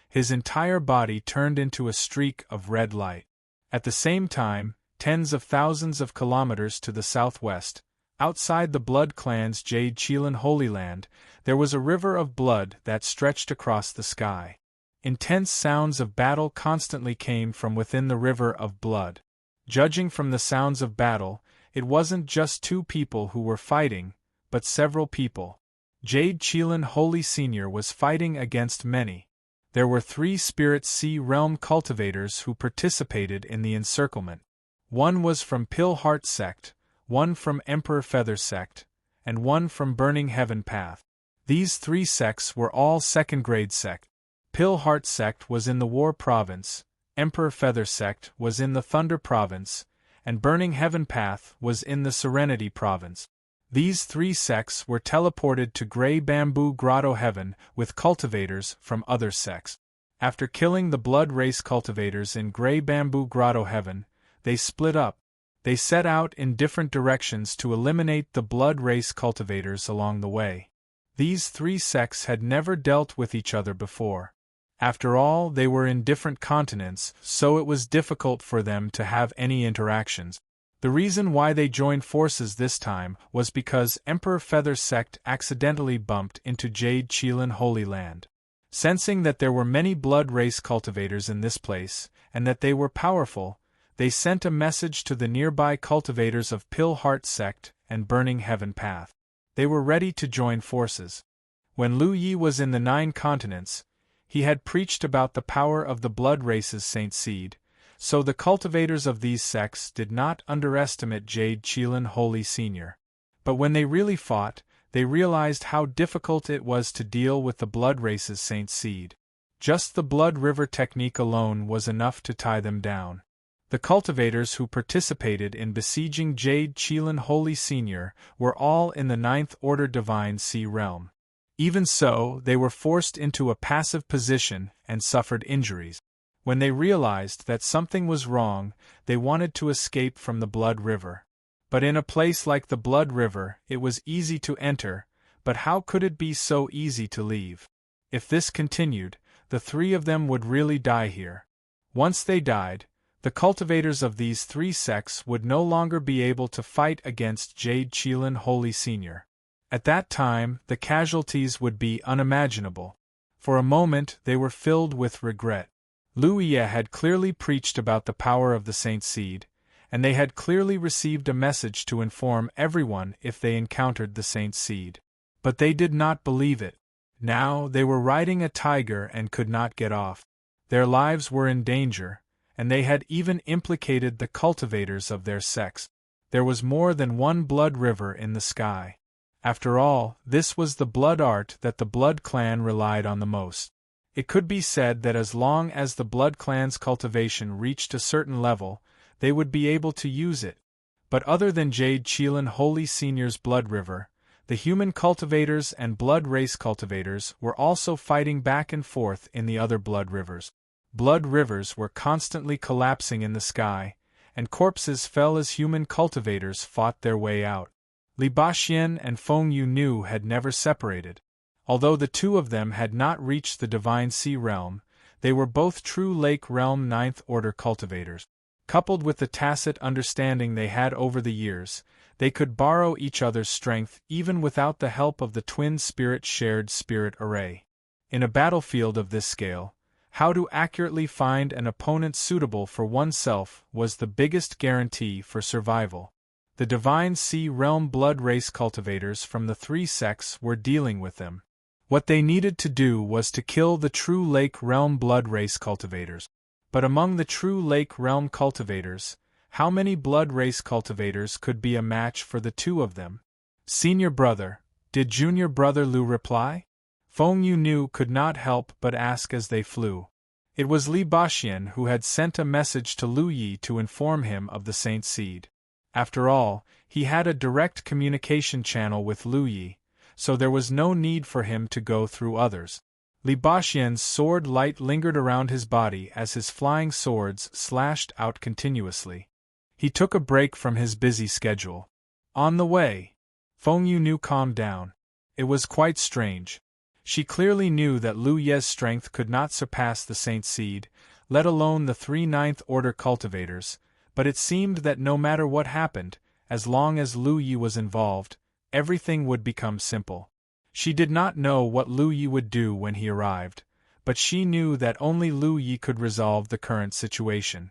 His entire body turned into a streak of red light. At the same time, tens of thousands of kilometers to the southwest, outside the Blood Clan's Jade Qilin Holy Land, there was a river of blood that stretched across the sky. Intense sounds of battle constantly came from within the river of blood. Judging from the sounds of battle, it wasn't just 2 people who were fighting, but several people. Jade Qilin Holy Senior was fighting against many. There were 3 Spirit Sea Realm cultivators who participated in the encirclement. One was from Pill Heart Sect, one from Emperor Feather Sect, and one from Burning Heaven Path. These 3 sects were all second-grade sect. Pill Heart Sect was in the War Province, Emperor Feather Sect was in the Thunder Province, and Burning Heaven Path was in the Serenity Province. These 3 sects were teleported to Grey Bamboo Grotto Heaven with cultivators from other sects. After killing the Blood Race cultivators in Grey Bamboo Grotto Heaven, they split up. They set out in different directions to eliminate the Blood Race cultivators along the way. These 3 sects had never dealt with each other before. After all, they were in different continents, so it was difficult for them to have any interactions. The reason why they joined forces this time was because Emperor Feather Sect accidentally bumped into Jade Qilin Holy Land. Sensing that there were many Blood Race cultivators in this place, and that they were powerful, they sent a message to the nearby cultivators of Pill Heart Sect and Burning Heaven Path. They were ready to join forces. When Lu Yi was in the 9 continents, he had preached about the power of the Blood Race's Saint Seed, so the cultivators of these sects did not underestimate Jade Qilin Holy Senior. But when they really fought, they realized how difficult it was to deal with the blood race's saint seed. Just the blood river technique alone was enough to tie them down. The cultivators who participated in besieging Jade Qilin Holy Senior were all in the Ninth Order Divine Sea realm. Even so, they were forced into a passive position and suffered injuries. When they realized that something was wrong, they wanted to escape from the blood river. But in a place like the blood river, it was easy to enter, but how could it be so easy to leave? If this continued, the three of them would really die here. Once they died, the cultivators of these three sects would no longer be able to fight against Jade Qilin Holy Senior. At that time, the casualties would be unimaginable. For a moment, they were filled with regret. Lu Ye had clearly preached about the power of the Saint Seed, and they had clearly received a message to inform everyone if they encountered the Saint Seed. But they did not believe it. Now they were riding a tiger and could not get off. Their lives were in danger, and they had even implicated the cultivators of their sects. There was more than one blood river in the sky. After all, this was the blood art that the Blood Clan relied on the most. It could be said that as long as the Blood Clan's cultivation reached a certain level, they would be able to use it. But other than Jade Qilin Holy Senior's blood river, the human cultivators and blood race cultivators were also fighting back and forth in the other blood rivers. Blood rivers were constantly collapsing in the sky, and corpses fell as human cultivators fought their way out. Li Baxin and Feng Yunu had never separated. Although the two of them had not reached the Divine Sea realm, they were both true Lake Realm Ninth Order cultivators. Coupled with the tacit understanding they had over the years, they could borrow each other's strength even without the help of the twin spirit shared spirit array. In a battlefield of this scale, how to accurately find an opponent suitable for oneself was the biggest guarantee for survival. The Divine Sea Realm blood race cultivators from the three sects were dealing with them. What they needed to do was to kill the true Lake Realm blood race cultivators. But among the true Lake Realm cultivators, how many blood race cultivators could be a match for the two of them? Senior brother, did junior brother Lu reply? Feng Yunu could not help but ask as they flew. It was Li Baxin who had sent a message to Lu Yi to inform him of the Saint Seed. After all, he had a direct communication channel with Lu Yi, so there was no need for him to go through others. Li Baxin's sword light lingered around his body as his flying swords slashed out continuously. He took a break from his busy schedule. On the way, Feng Yunu calmed down. It was quite strange. She clearly knew that Lu Ye's strength could not surpass the Saint Seed, let alone the three Ninth Order cultivators, but it seemed that no matter what happened, as long as Lu Yi was involved, everything would become simple. She did not know what Lu Yi would do when he arrived, but she knew that only Lu Yi could resolve the current situation.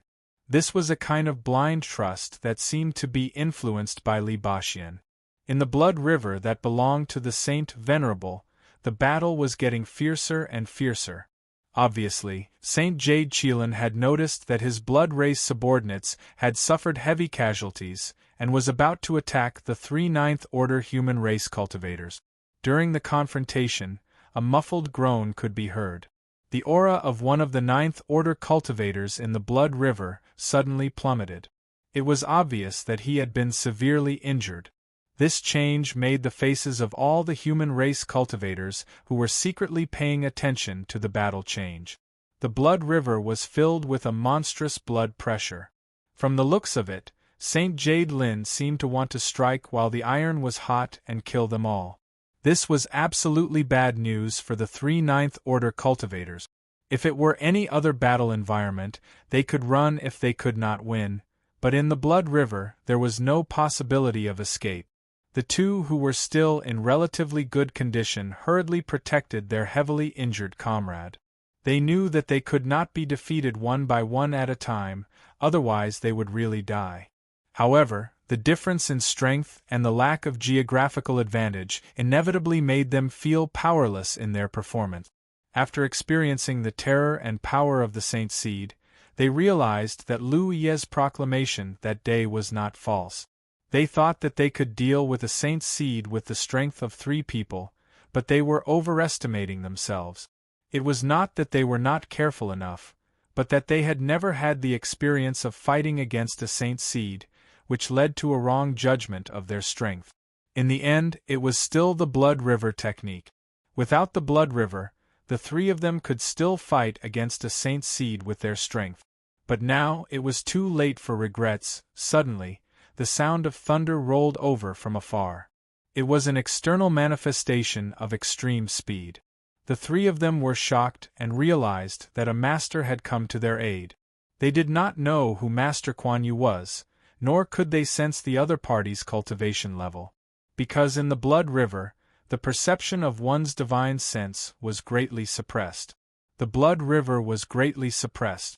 This was a kind of blind trust that seemed to be influenced by Li Baxin. In the blood river that belonged to the Saint Venerable, the battle was getting fiercer and fiercer. Obviously, Saint Jade Qilin had noticed that his blood race subordinates had suffered heavy casualties, and was about to attack the three Ninth Order human race cultivators. During the confrontation, a muffled groan could be heard. The aura of one of the Ninth Order cultivators in the blood river suddenly plummeted. It was obvious that he had been severely injured. This change made the faces of all the human race cultivators who were secretly paying attention to the battle change. The blood river was filled with a monstrous blood pressure. From the looks of it, Saint Jade Lin seemed to want to strike while the iron was hot and kill them all. This was absolutely bad news for the three Ninth Order cultivators. If it were any other battle environment, they could run if they could not win, but in the blood river there was no possibility of escape. The two who were still in relatively good condition hurriedly protected their heavily injured comrade. They knew that they could not be defeated one by one at a time, otherwise they would really die. However, the difference in strength and the lack of geographical advantage inevitably made them feel powerless in their performance. After experiencing the terror and power of the Saint Seed, they realized that Lu Ye's proclamation that day was not false. They thought that they could deal with a saint's seed with the strength of 3 people, but they were overestimating themselves. It was not that they were not careful enough, but that they had never had the experience of fighting against a saint's seed, which led to a wrong judgment of their strength. In the end, it was still the blood river technique. Without the blood river, the 3 of them could still fight against a saint's seed with their strength. But now it was too late for regrets. Suddenly, the sound of thunder rolled over from afar. It was an external manifestation of extreme speed. The 3 of them were shocked and realized that a master had come to their aid. They did not know who Master Kuan Yu was, nor could they sense the other party's cultivation level. Because in the blood river, the perception of one's divine sense was greatly suppressed. The blood river was greatly suppressed.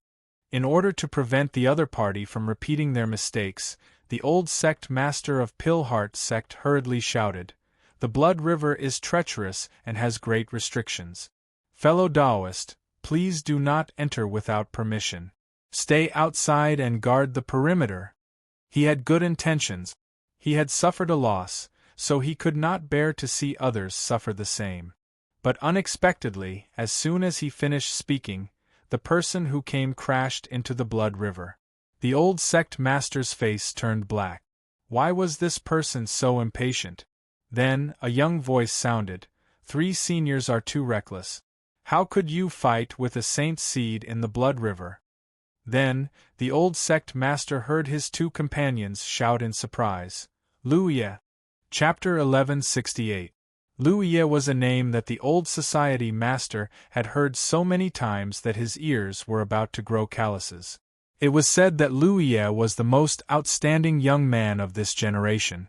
In order to prevent the other party from repeating their mistakes, the old sect master of Pillheart sect hurriedly shouted, "The blood river is treacherous and has great restrictions. Fellow Taoist, please do not enter without permission. Stay outside and guard the perimeter." He had good intentions. He had suffered a loss, so he could not bear to see others suffer the same. But unexpectedly, as soon as he finished speaking, the person who came crashed into the blood river. The old sect master's face turned black. Why was this person so impatient? Then, a young voice sounded, "3 seniors are too reckless. How could you fight with a saint's seed in the blood river?" Then, the old sect master heard his 2 companions shout in surprise, "Lu Ye!" Chapter 1168. Lu Ye was a name that the old society master had heard so many times that his ears were about to grow calluses. It was said that Lu Ye was the most outstanding young man of this generation.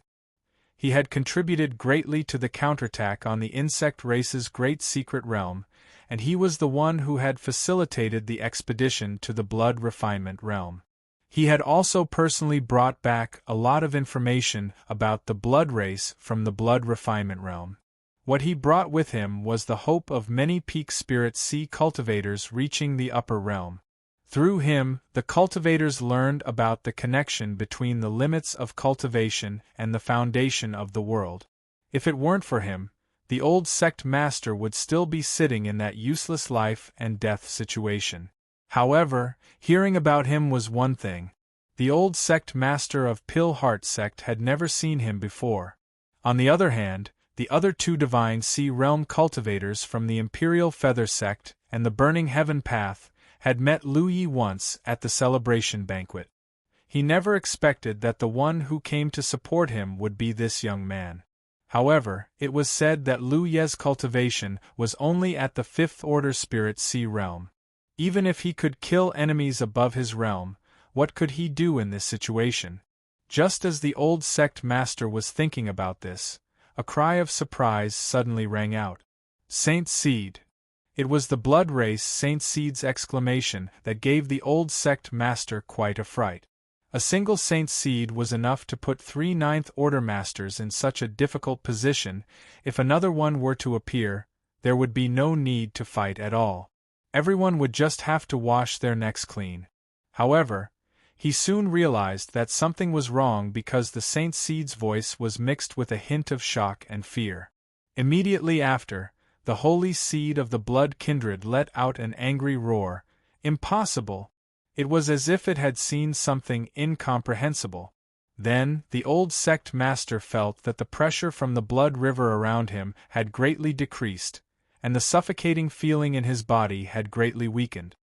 He had contributed greatly to the counterattack on the insect race's great secret realm, and he was the one who had facilitated the expedition to the blood refinement realm. He had also personally brought back a lot of information about the blood race from the blood refinement realm. What he brought with him was the hope of many peak spirit sea cultivators reaching the upper realm. Through him, the cultivators learned about the connection between the limits of cultivation and the foundation of the world. If it weren't for him, the old sect master would still be sitting in that useless life and death situation. However, hearing about him was one thing. The old sect master of Pillheart sect had never seen him before. On the other hand, the other 2 divine sea realm cultivators from the Imperial Feather sect and the Burning Heaven Path had met Lu Ye once at the celebration banquet. He never expected that the one who came to support him would be this young man. However, it was said that Lu Ye's cultivation was only at the 5th order spirit sea realm. Even if he could kill enemies above his realm, what could he do in this situation? Just as the old sect master was thinking about this, a cry of surprise suddenly rang out. "Saint Seed!" It was the blood race Saint Seed's exclamation that gave the old sect master quite a fright. A single Saint Seed was enough to put 3 ninth order masters in such a difficult position. If another one were to appear, there would be no need to fight at all. Everyone would just have to wash their necks clean. However, he soon realized that something was wrong because the Saint Seed's voice was mixed with a hint of shock and fear. Immediately after, the holy seed of the blood kindred let out an angry roar. Impossible! It was as if it had seen something incomprehensible. Then, the old sect master felt that the pressure from the blood river around him had greatly decreased, and the suffocating feeling in his body had greatly weakened.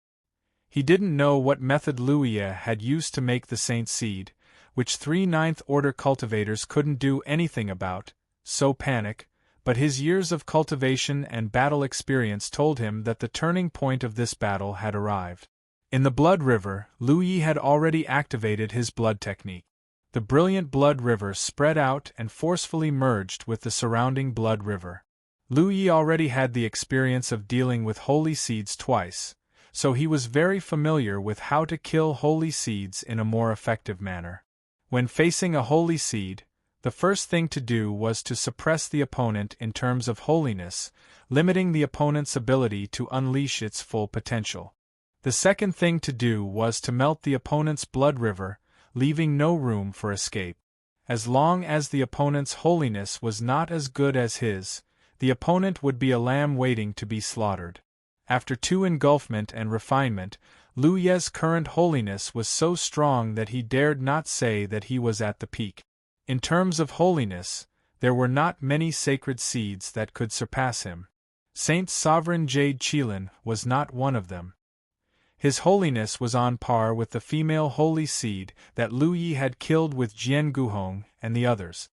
He didn't know what method Lu Ye had used to make the saint seed, which 3 ninth order cultivators couldn't do anything about, so panic, but his years of cultivation and battle experience told him that the turning point of this battle had arrived. In the blood river, Lu Ye had already activated his blood technique. The brilliant blood river spread out and forcefully merged with the surrounding blood river. Lu Ye already had the experience of dealing with holy seeds twice, so he was very familiar with how to kill holy seeds in a more effective manner. When facing a holy seed, the first thing to do was to suppress the opponent in terms of holiness, limiting the opponent's ability to unleash its full potential. The second thing to do was to melt the opponent's blood river, leaving no room for escape. As long as the opponent's holiness was not as good as his, the opponent would be a lamb waiting to be slaughtered. After 2 engulfment and refinement, Lu Ye's current holiness was so strong that he dared not say that he was at the peak. In terms of holiness, there were not many sacred seeds that could surpass him. Saint Sovereign Jade Qilin was not one of them. His holiness was on par with the female holy seed that Lu Yi had killed with Jian Guhong and the others.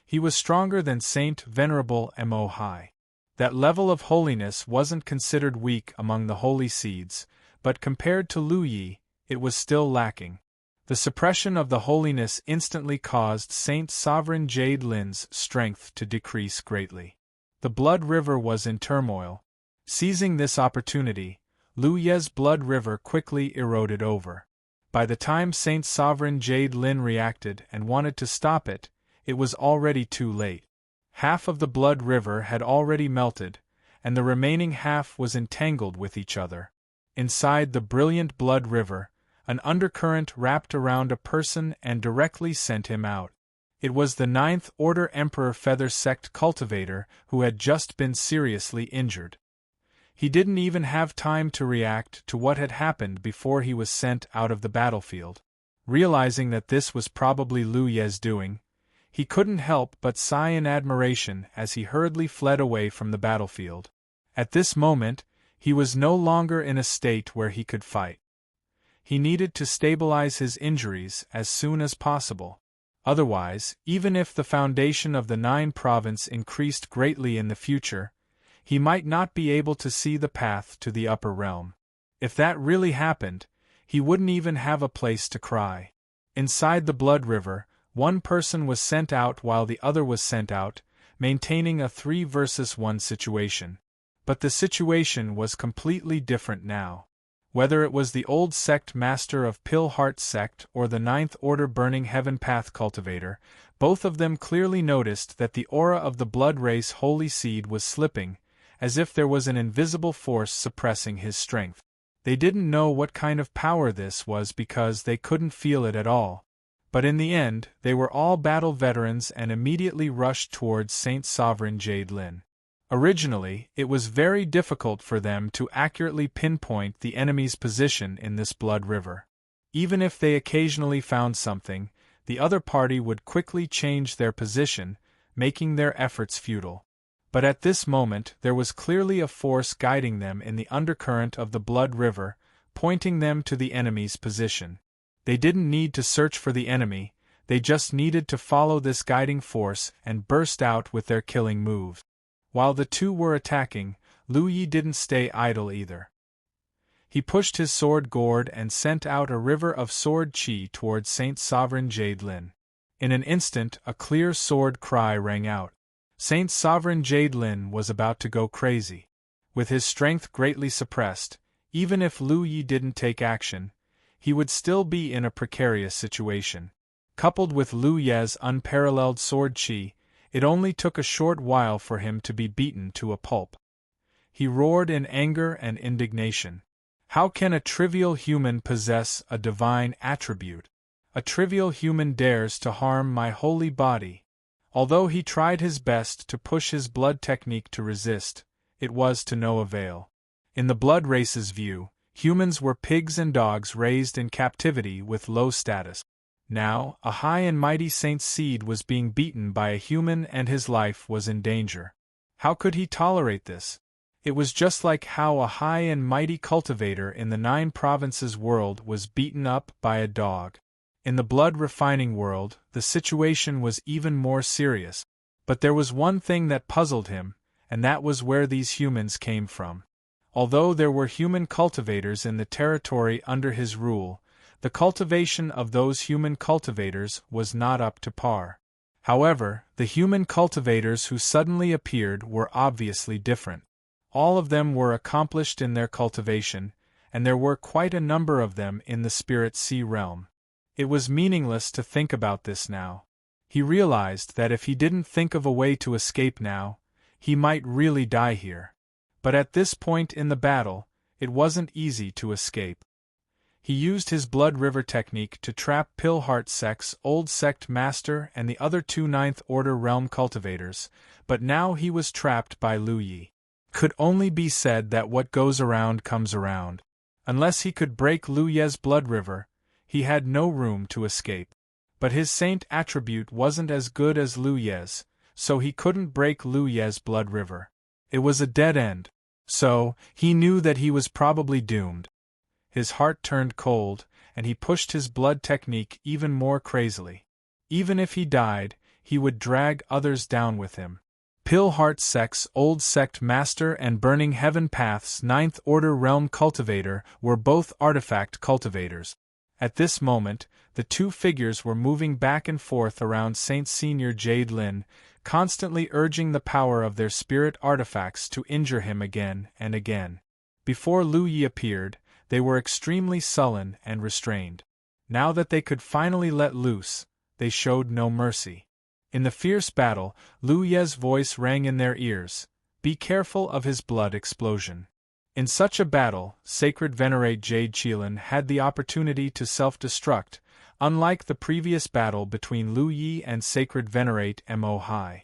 He was stronger than Saint Venerable Mo Hai. That level of holiness wasn't considered weak among the holy seeds, but compared to Lu Yi, it was still lacking. The suppression of the holiness instantly caused Saint Sovereign Jade Lin's strength to decrease greatly. The blood river was in turmoil. Seizing this opportunity, Lu Ye's blood river quickly eroded over. By the time Saint Sovereign Jade Lin reacted and wanted to stop it, it was already too late. Half of the blood river had already melted, and the remaining half was entangled with each other. Inside the brilliant blood river, an undercurrent wrapped around a person and directly sent him out. It was the 9th Order Emperor Feather Sect cultivator who had just been seriously injured. He didn't even have time to react to what had happened before he was sent out of the battlefield. Realizing that this was probably Lu Ye's doing, he couldn't help but sigh in admiration as he hurriedly fled away from the battlefield. At this moment, he was no longer in a state where he could fight. He needed to stabilize his injuries as soon as possible. Otherwise, even if the foundation of the 9 province increased greatly in the future, he might not be able to see the path to the upper realm. If that really happened, he wouldn't even have a place to cry. Inside the blood river, one person was sent out while the other was sent out, maintaining a 3 versus 1 situation. But the situation was completely different now. Whether it was the old sect master of Pill Heart sect or the 9th Order Burning Heaven Path cultivator, both of them clearly noticed that the aura of the blood race holy seed was slipping, as if there was an invisible force suppressing his strength. They didn't know what kind of power this was because they couldn't feel it at all. But in the end, they were all battle veterans and immediately rushed towards Saint Sovereign Jade Lin. Originally, it was very difficult for them to accurately pinpoint the enemy's position in this blood river. Even if they occasionally found something, the other party would quickly change their position, making their efforts futile. But at this moment there was clearly a force guiding them in the undercurrent of the blood river, pointing them to the enemy's position. They didn't need to search for the enemy, they just needed to follow this guiding force and burst out with their killing moves. While the two were attacking, Lu Yi didn't stay idle either. He pushed his sword gourd and sent out a river of sword qi towards Saint Sovereign Jade Lin. In an instant a clear sword cry rang out. Saint Sovereign Jade Lin was about to go crazy. With his strength greatly suppressed, even if Lu Yi didn't take action, he would still be in a precarious situation. Coupled with Lu Ye's unparalleled sword qi, it only took a short while for him to be beaten to a pulp. He roared in anger and indignation. How can a trivial human possess a divine attribute? A trivial human dares to harm my holy body. Although he tried his best to push his blood technique to resist, it was to no avail. In the blood race's view, humans were pigs and dogs raised in captivity with low status. Now, a high and mighty saint's seed was being beaten by a human and his life was in danger. How could he tolerate this? It was just like how a high and mighty cultivator in the 9 provinces world was beaten up by a dog. In the blood refining world, the situation was even more serious. But there was one thing that puzzled him, and that was where these humans came from. Although there were human cultivators in the territory under his rule, the cultivation of those human cultivators was not up to par. However, the human cultivators who suddenly appeared were obviously different. All of them were accomplished in their cultivation, and there were quite a number of them in the Spirit Sea realm. It was meaningless to think about this now. He realized that if he didn't think of a way to escape now, he might really die here. But at this point in the battle, it wasn't easy to escape. He used his Blood River technique to trap Pilhartsek's old sect master and the other two Ninth Order realm cultivators, but now he was trapped by Lu Yi. Could only be said that what goes around comes around. Unless he could break Lu Ye's Blood River, he had no room to escape. But his saint attribute wasn't as good as Lu Ye's, so he couldn't break Lu Ye's Blood River. It was a dead end. So, he knew that he was probably doomed. His heart turned cold, and he pushed his blood technique even more crazily. Even if he died, he would drag others down with him. Pilhartsek's old sect master and Burning Heaven Path's Ninth Order realm cultivator were both artifact cultivators. At this moment, the two figures were moving back and forth around Saint Senior Jade Lin, constantly urging the power of their spirit artifacts to injure him again and again. Before Lu Yi appeared, they were extremely sullen and restrained. Now that they could finally let loose, they showed no mercy. In the fierce battle, Lu Ye's voice rang in their ears, "Be careful of his blood explosion." In such a battle, Sacred Venerate Jade Qilin had the opportunity to self-destruct, unlike the previous battle between Lu Yi and Sacred Venerate Mo Hai.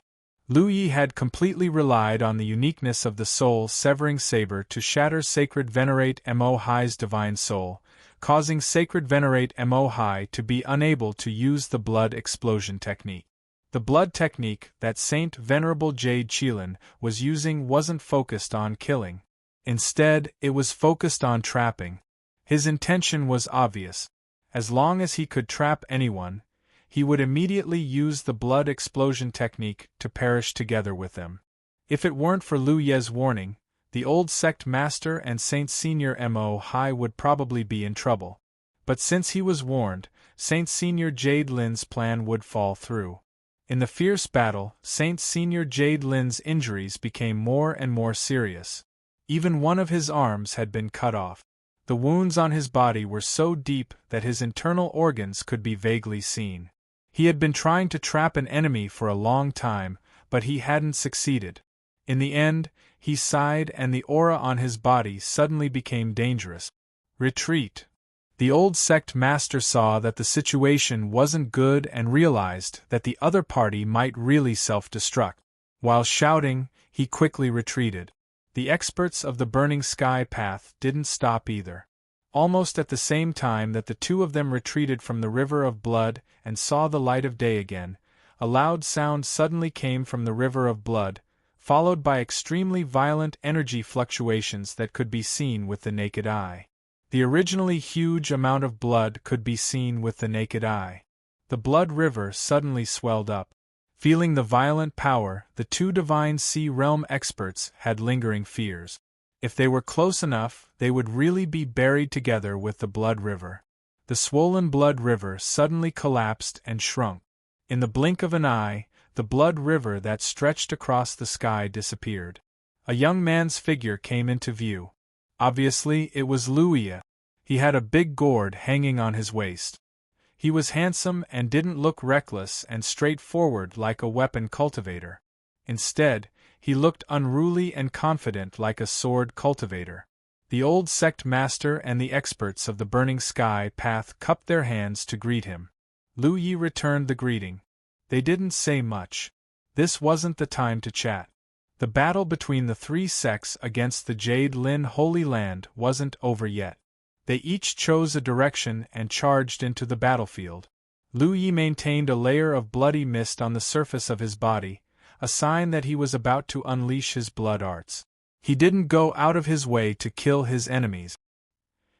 Lu Yi had completely relied on the uniqueness of the soul-severing saber to shatter Sacred Venerate Mo Hai's divine soul, causing Sacred Venerate Mo Hai to be unable to use the blood explosion technique. The blood technique that Saint Venerable Jade Qilin was using wasn't focused on killing. Instead, it was focused on trapping. His intention was obvious. As long as he could trap anyone, he would immediately use the blood explosion technique to perish together with them. If it weren't for Lu Ye's warning, the old sect master and Saint Senior Mo Hai would probably be in trouble. But since he was warned, Saint Senior Jade Lin's plan would fall through. In the fierce battle, Saint Senior Jade Lin's injuries became more and more serious. Even one of his arms had been cut off. The wounds on his body were so deep that his internal organs could be vaguely seen. He had been trying to trap an enemy for a long time, but he hadn't succeeded. In the end, he sighed and the aura on his body suddenly became dangerous. Retreat. The old sect master saw that the situation wasn't good and realized that the other party might really self-destruct. While shouting, he quickly retreated. The experts of the Burning Sky Path didn't stop either. Almost at the same time that the two of them retreated from the River of Blood and saw the light of day again, a loud sound suddenly came from the River of Blood, followed by extremely violent energy fluctuations that could be seen with the naked eye. The originally huge amount of blood could be seen with the naked eye. The blood river suddenly swelled up. Feeling the violent power, the two divine sea realm experts had lingering fears. If they were close enough, they would really be buried together with the blood river. The swollen blood river suddenly collapsed and shrunk. In the blink of an eye, the blood river that stretched across the sky disappeared. A young man's figure came into view. Obviously, it was Lu Yi. He had a big gourd hanging on his waist. He was handsome and didn't look reckless and straightforward like a weapon cultivator. Instead, he looked unruly and confident like a sword cultivator. The old sect master and the experts of the Burning Sky Path cupped their hands to greet him. Lu Yi returned the greeting. They didn't say much. This wasn't the time to chat. The battle between the three sects against the Jade Lin Holy Land wasn't over yet. They each chose a direction and charged into the battlefield. Lu Yi maintained a layer of bloody mist on the surface of his body, a sign that he was about to unleash his blood arts. He didn't go out of his way to kill his enemies.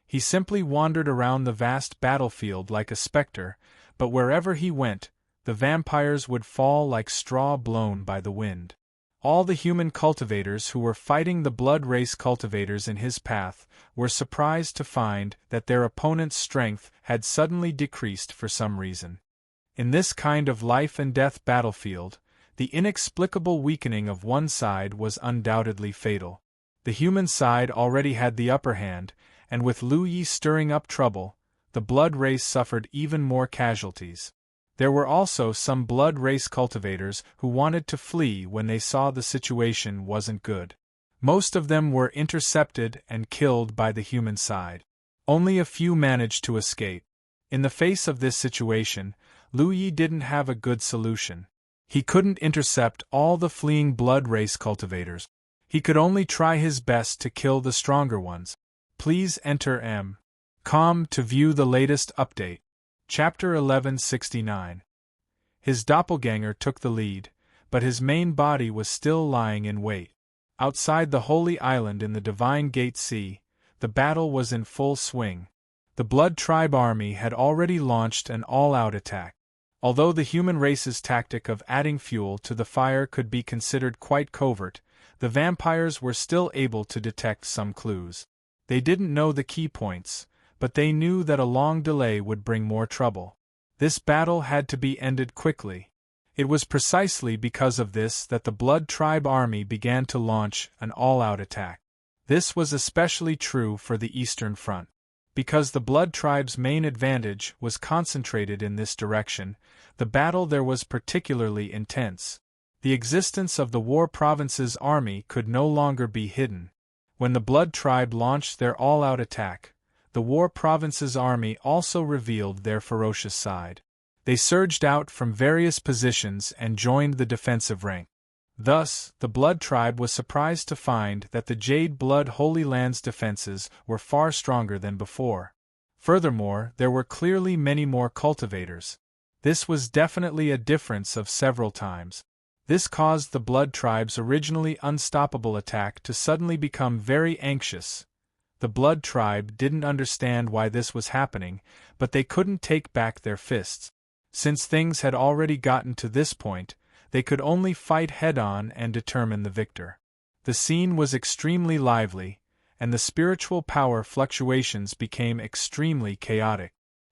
He simply wandered around the vast battlefield like a specter, but wherever he went, the vampires would fall like straw blown by the wind. All the human cultivators who were fighting the blood race cultivators in his path were surprised to find that their opponent's strength had suddenly decreased for some reason. In this kind of life-and-death battlefield, the inexplicable weakening of one side was undoubtedly fatal. The human side already had the upper hand, and with Lu Yi stirring up trouble, the blood race suffered even more casualties. There were also some blood race cultivators who wanted to flee when they saw the situation wasn't good. Most of them were intercepted and killed by the human side. Only a few managed to escape. In the face of this situation, Lu Yi didn't have a good solution. He couldn't intercept all the fleeing blood race cultivators. He could only try his best to kill the stronger ones. Please enter M.com to view the latest update. Chapter 1169. His doppelganger took the lead, but his main body was still lying in wait. Outside the Holy Island in the Divine Gate Sea, the battle was in full swing. The Blood Tribe army had already launched an all-out attack. Although the human race's tactic of adding fuel to the fire could be considered quite covert, the vampires were still able to detect some clues. They didn't know the key points, but they knew that a long delay would bring more trouble. This battle had to be ended quickly. It was precisely because of this that the Blood Tribe army began to launch an all-out attack. This was especially true for the Eastern Front. Because the Blood Tribe's main advantage was concentrated in this direction, the battle there was particularly intense. The existence of the War Province's army could no longer be hidden. When the Blood Tribe launched their all-out attack, the War Province's army also revealed their ferocious side. They surged out from various positions and joined the defensive rank. Thus, the Blood Tribe was surprised to find that the Jade Blood Holy Land's defenses were far stronger than before. Furthermore, there were clearly many more cultivators. This was definitely a difference of several times. This caused the Blood Tribe's originally unstoppable attack to suddenly become very anxious. The Blood Tribe didn't understand why this was happening, but they couldn't take back their fists. Since things had already gotten to this point, they could only fight head-on and determine the victor. The scene was extremely lively, and the spiritual power fluctuations became extremely chaotic.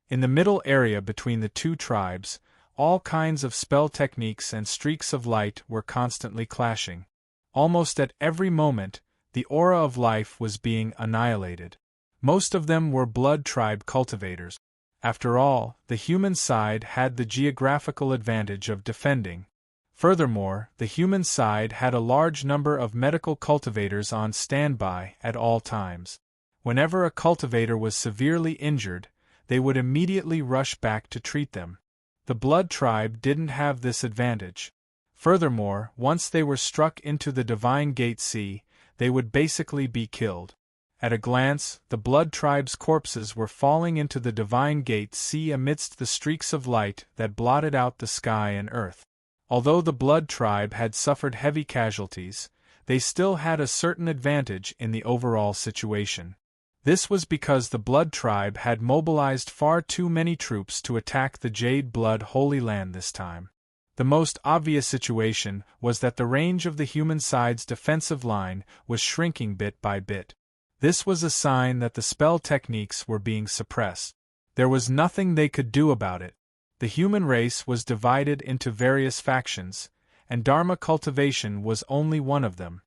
In the middle area between the two tribes, all kinds of spell techniques and streaks of light were constantly clashing. Almost at every moment, the aura of life was being annihilated. Most of them were Blood Tribe cultivators. After all, the human side had the geographical advantage of defending. Furthermore, the human side had a large number of medical cultivators on standby at all times. Whenever a cultivator was severely injured, they would immediately rush back to treat them. The Blood Tribe didn't have this advantage. Furthermore, once they were struck into the Divine Gate Sea, they would basically be killed. At a glance, the Blood Tribe's corpses were falling into the Divine Gate Sea amidst the streaks of light that blotted out the sky and earth. Although the Blood Tribe had suffered heavy casualties, they still had a certain advantage in the overall situation. This was because the Blood Tribe had mobilized far too many troops to attack the Jade Blood Holy Land this time. The most obvious situation was that the range of the human side's defensive line was shrinking bit by bit. This was a sign that the spell techniques were being suppressed. There was nothing they could do about it. The human race was divided into various factions, and Dharma cultivation was only one of them.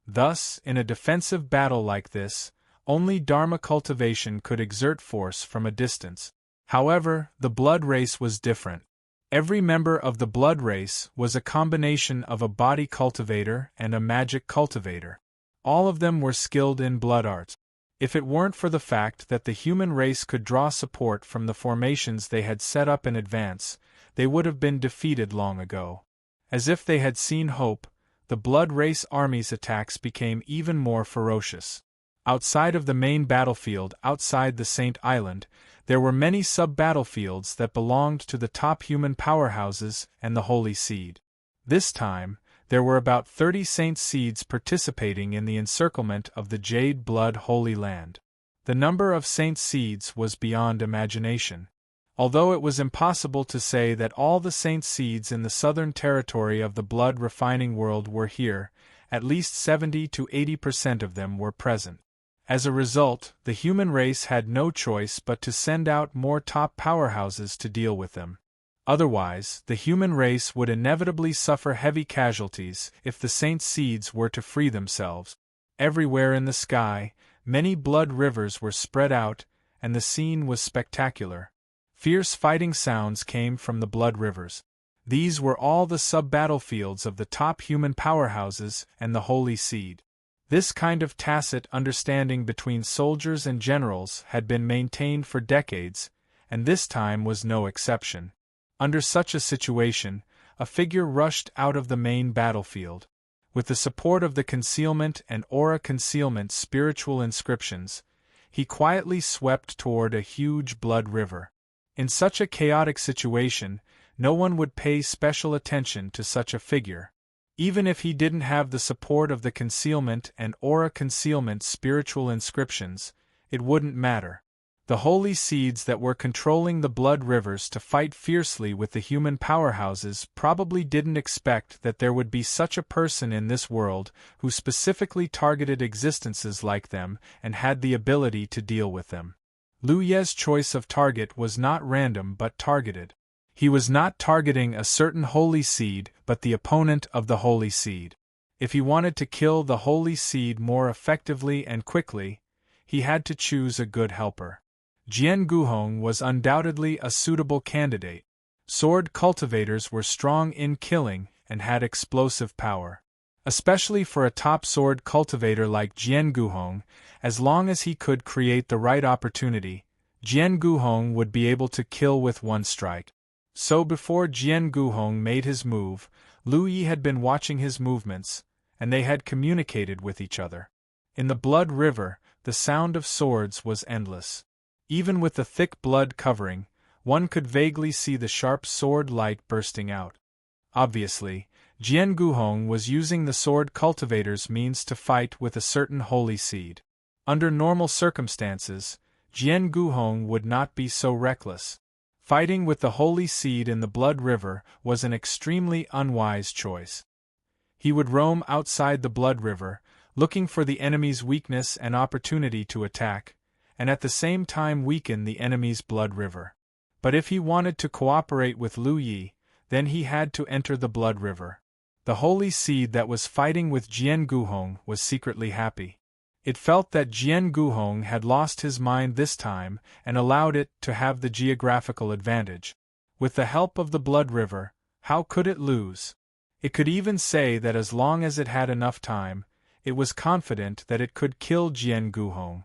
Thus, in a defensive battle like this, only Dharma cultivation could exert force from a distance. However, the blood race was different. Every member of the blood race was a combination of a body cultivator and a magic cultivator. All of them were skilled in blood arts. If it weren't for the fact that the human race could draw support from the formations they had set up in advance, they would have been defeated long ago. As if they had seen hope, the blood race army's attacks became even more ferocious. Outside of the main battlefield outside the Saint Island, there were many sub-battlefields that belonged to the top human powerhouses and the Holy Seed. This time, there were about 30 Saint Seeds participating in the encirclement of the Jade Blood Holy Land. The number of Saint Seeds was beyond imagination. Although it was impossible to say that all the Saint Seeds in the southern territory of the blood-refining world were here, at least 70 to 80% of them were present. As a result, the human race had no choice but to send out more top powerhouses to deal with them. Otherwise, the human race would inevitably suffer heavy casualties if the Saint Seeds were to free themselves. Everywhere in the sky, many blood rivers were spread out, and the scene was spectacular. Fierce fighting sounds came from the blood rivers. These were all the sub-battlefields of the top human powerhouses and the Holy Seed. This kind of tacit understanding between soldiers and generals had been maintained for decades, and this time was no exception. Under such a situation, a figure rushed out of the main battlefield. With the support of the concealment and aura concealment spiritual inscriptions, he quietly swept toward a huge blood river. In such a chaotic situation, no one would pay special attention to such a figure. Even if he didn't have the support of the concealment and aura concealment spiritual inscriptions, it wouldn't matter. The holy seeds that were controlling the blood rivers to fight fiercely with the human powerhouses probably didn't expect that there would be such a person in this world who specifically targeted existences like them and had the ability to deal with them. Lu Ye's choice of target was not random but targeted. He was not targeting a certain holy seed but the opponent of the holy seed. If he wanted to kill the holy seed more effectively and quickly, he had to choose a good helper. Jian Guhong was undoubtedly a suitable candidate. Sword cultivators were strong in killing and had explosive power. Especially for a top sword cultivator like Jian Guhong, as long as he could create the right opportunity, Jian Guhong would be able to kill with one strike. So before Jian Guhong made his move, Lu Yi had been watching his movements, and they had communicated with each other. In the blood river, the sound of swords was endless. Even with the thick blood covering, one could vaguely see the sharp sword light bursting out. Obviously, Jian Guhong was using the sword cultivator's means to fight with a certain holy seed. Under normal circumstances, Jian Guhong would not be so reckless. Fighting with the holy seed in the blood river was an extremely unwise choice. He would roam outside the blood river, looking for the enemy's weakness and opportunity to attack, and at the same time weaken the enemy's blood river. But if he wanted to cooperate with Lu Yi, then he had to enter the blood river. The holy seed that was fighting with Jian Guhong was secretly happy. It felt that Jian Guhong had lost his mind this time and allowed it to have the geographical advantage. With the help of the blood river, how could it lose? It could even say that as long as it had enough time, it was confident that it could kill Jian Guhong.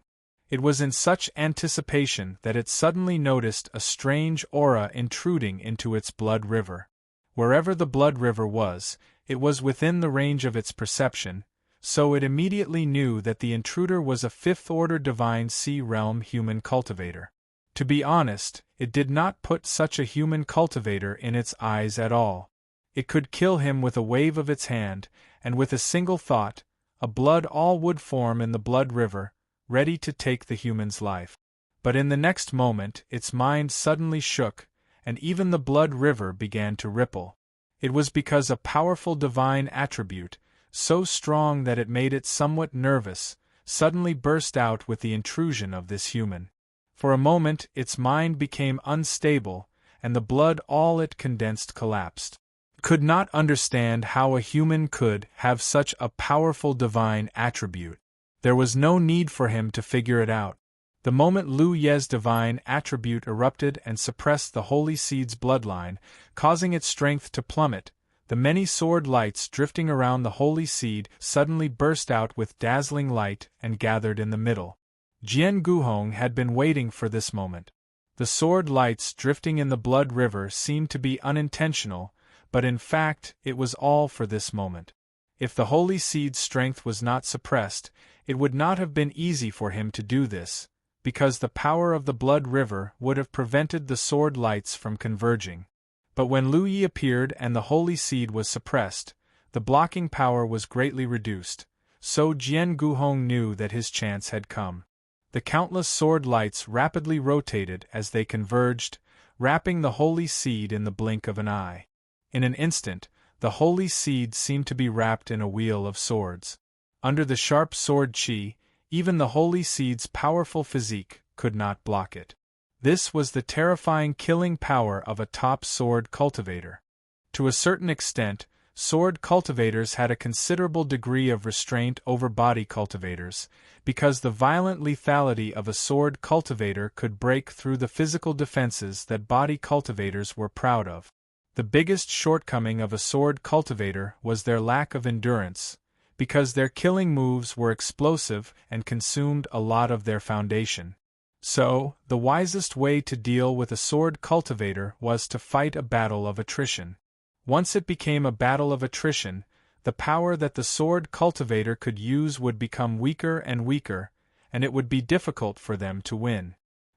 It was in such anticipation that it suddenly noticed a strange aura intruding into its blood river. Wherever the blood river was, it was within the range of its perception, so it immediately knew that the intruder was a fifth-order divine sea-realm human cultivator. To be honest, it did not put such a human cultivator in its eyes at all. It could kill him with a wave of its hand, and with a single thought, a blood all would form in the blood river, ready to take the human's life. But in the next moment its mind suddenly shook, and even the blood river began to ripple. It was because a powerful divine attribute, so strong that it made it somewhat nervous, suddenly burst out with the intrusion of this human. For a moment its mind became unstable, and the blood all it condensed collapsed. It could not understand how a human could have such a powerful divine attribute. There was no need for him to figure it out. The moment Lu Ye's divine attribute erupted and suppressed the holy seed's bloodline, causing its strength to plummet, the many sword lights drifting around the holy seed suddenly burst out with dazzling light and gathered in the middle. Jian Guhong had been waiting for this moment. The sword lights drifting in the blood river seemed to be unintentional, but in fact it was all for this moment. If the holy seed's strength was not suppressed, it would not have been easy for him to do this, because the power of the blood river would have prevented the sword lights from converging. But when Lu Yi appeared and the holy seed was suppressed, the blocking power was greatly reduced, so Jian Guhong knew that his chance had come. The countless sword lights rapidly rotated as they converged, wrapping the holy seed in the blink of an eye. In an instant, the holy seed seemed to be wrapped in a wheel of swords. Under the sharp sword chi, even the holy seed's powerful physique could not block it. This was the terrifying killing power of a top sword cultivator. To a certain extent, sword cultivators had a considerable degree of restraint over body cultivators, because the violent lethality of a sword cultivator could break through the physical defenses that body cultivators were proud of. The biggest shortcoming of a sword cultivator was their lack of endurance, because their killing moves were explosive and consumed a lot of their foundation. So, the wisest way to deal with a sword cultivator was to fight a battle of attrition. Once it became a battle of attrition, the power that the sword cultivator could use would become weaker and weaker, and it would be difficult for them to win.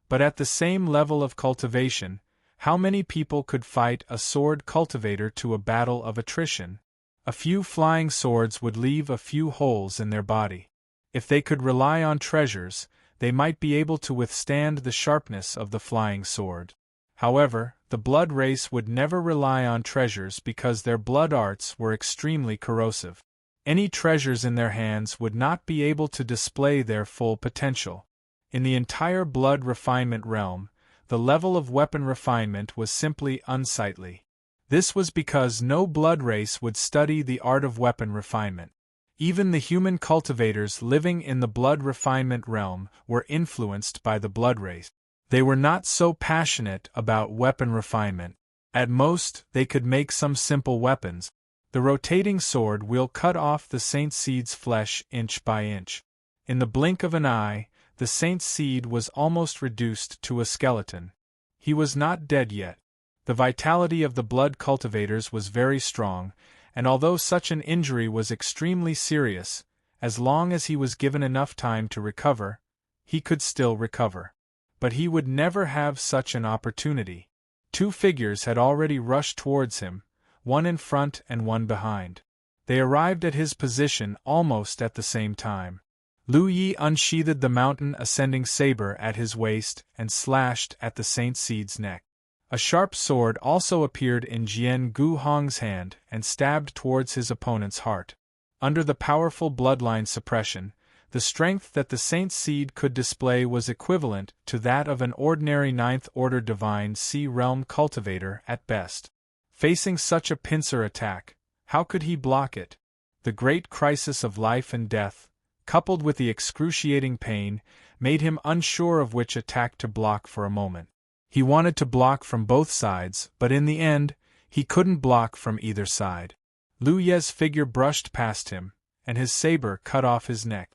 But at the same level of cultivation, how many people could fight a sword cultivator to a battle of attrition? A few flying swords would leave a few holes in their body. If they could rely on treasures, they might be able to withstand the sharpness of the flying sword. However, the blood race would never rely on treasures because their blood arts were extremely corrosive. Any treasures in their hands would not be able to display their full potential. In the entire blood refinement realm, the level of weapon refinement was simply unsightly. This was because no blood race would study the art of weapon refinement. Even the human cultivators living in the blood refinement realm were influenced by the blood race. They were not so passionate about weapon refinement. At most, they could make some simple weapons. The rotating sword will cut off the saint seed's flesh inch by inch. In the blink of an eye, the saint seed was almost reduced to a skeleton. He was not dead yet. The vitality of the blood cultivators was very strong, and although such an injury was extremely serious, as long as he was given enough time to recover, he could still recover. But he would never have such an opportunity. Two figures had already rushed towards him, one in front and one behind. They arrived at his position almost at the same time. Lu Yi unsheathed the mountain-ascending saber at his waist and slashed at the saint seed's neck. A sharp sword also appeared in Jian Gu Hong's hand and stabbed towards his opponent's heart. Under the powerful bloodline suppression, the strength that the saint seed could display was equivalent to that of an ordinary ninth-order divine sea-realm cultivator at best. Facing such a pincer attack, how could he block it? The great crisis of life and death, coupled with the excruciating pain, made him unsure of which attack to block for a moment. He wanted to block from both sides, but in the end, he couldn't block from either side. Lu Ye's figure brushed past him, and his saber cut off his neck.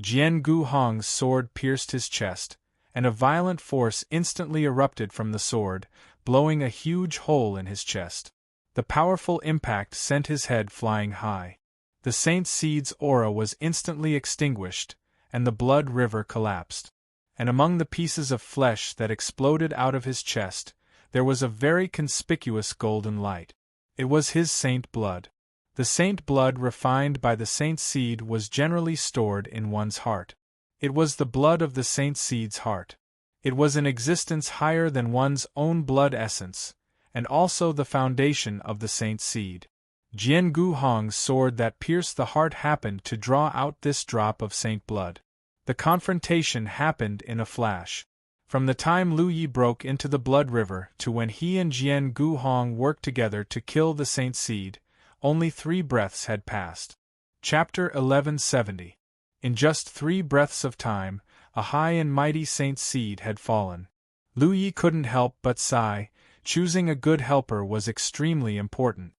Jian Gu Hong's sword pierced his chest, and a violent force instantly erupted from the sword, blowing a huge hole in his chest. The powerful impact sent his head flying high. The saint seed's aura was instantly extinguished, and the blood river collapsed. And among the pieces of flesh that exploded out of his chest, there was a very conspicuous golden light. It was his saint blood. The saint blood refined by the saint seed was generally stored in one's heart. It was the blood of the saint seed's heart. It was an existence higher than one's own blood essence, and also the foundation of the saint seed. Jian Gu Hong's sword that pierced the heart happened to draw out this drop of saint blood. The confrontation happened in a flash. From the time Lu Yi broke into the blood river to when he and Jian Gu Hong worked together to kill the saint seed, only 3 breaths had passed. Chapter 1170. In just 3 breaths of time, a high and mighty saint seed had fallen. Lu Yi couldn't help but sigh. Choosing a good helper was extremely important.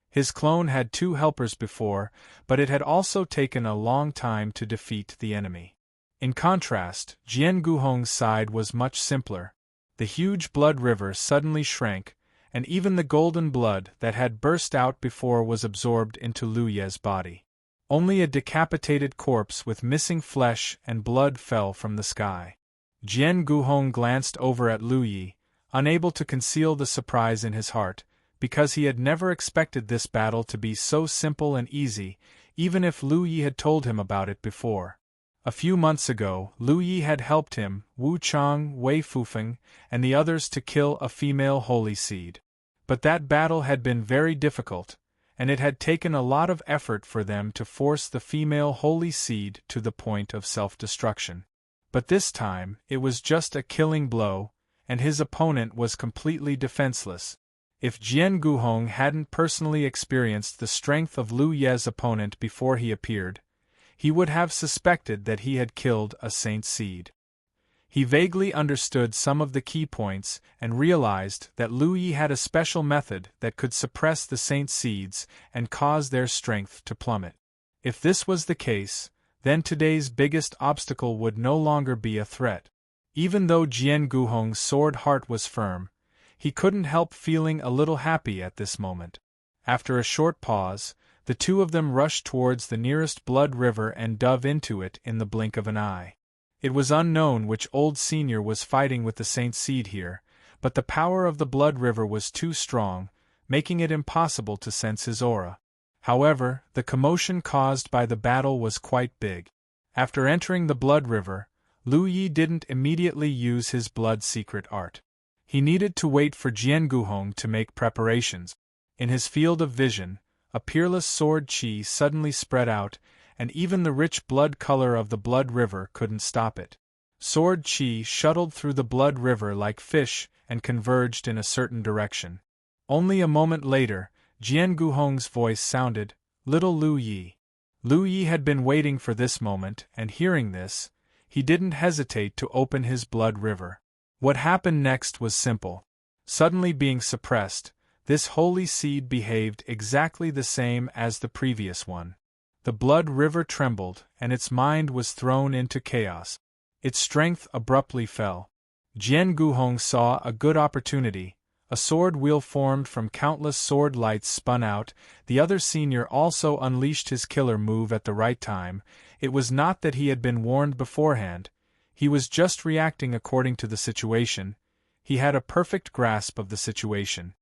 His clone had 2 helpers before, but it had also taken a long time to defeat the enemy. In contrast, Jian Gu Hong's side was much simpler. The huge blood river suddenly shrank, and even the golden blood that had burst out before was absorbed into Lu Ye's body. Only a decapitated corpse with missing flesh and blood fell from the sky. Jian Gu Hong glanced over at Lu Yi, unable to conceal the surprise in his heart, because he had never expected this battle to be so simple and easy, even if Lu Yi had told him about it before. A few months ago, Lu Yi had helped him, Wu Chang, Wei Fufeng, and the others to kill a female holy seed. But that battle had been very difficult, and it had taken a lot of effort for them to force the female holy seed to the point of self-destruction. But this time, it was just a killing blow, and his opponent was completely defenseless. If Jian Gu Hong hadn't personally experienced the strength of Lu Ye's opponent before he appeared, he would have suspected that he had killed a saint seed. He vaguely understood some of the key points and realized that Lu Yi had a special method that could suppress the saint seeds and cause their strength to plummet. If this was the case, then today's biggest obstacle would no longer be a threat. Even though Jian Guhong's sword heart was firm, he couldn't help feeling a little happy at this moment. After a short pause, the two of them rushed towards the nearest blood river and dove into it in the blink of an eye. It was unknown which old senior was fighting with the Saint Seed here, but the power of the blood river was too strong, making it impossible to sense his aura. However, the commotion caused by the battle was quite big. After entering the blood river, Lu Yi didn't immediately use his blood secret art. He needed to wait for Jian Guhong to make preparations. In his field of vision, a peerless sword qi suddenly spread out, and even the rich blood color of the blood river couldn't stop it. Sword qi shuttled through the blood river like fish and converged in a certain direction. Only a moment later, Jian Guhong's voice sounded, "Little Lu Yi." Lu Yi had been waiting for this moment, and hearing this, he didn't hesitate to open his blood river. What happened next was simple. Suddenly being suppressed, this holy seed behaved exactly the same as the previous one. The blood river trembled, and its mind was thrown into chaos. Its strength abruptly fell. Jian Guhong saw a good opportunity. A sword wheel formed from countless sword lights spun out. The other senior also unleashed his killer move at the right time. It was not that he had been warned beforehand. He was just reacting according to the situation. He had a perfect grasp of the situation.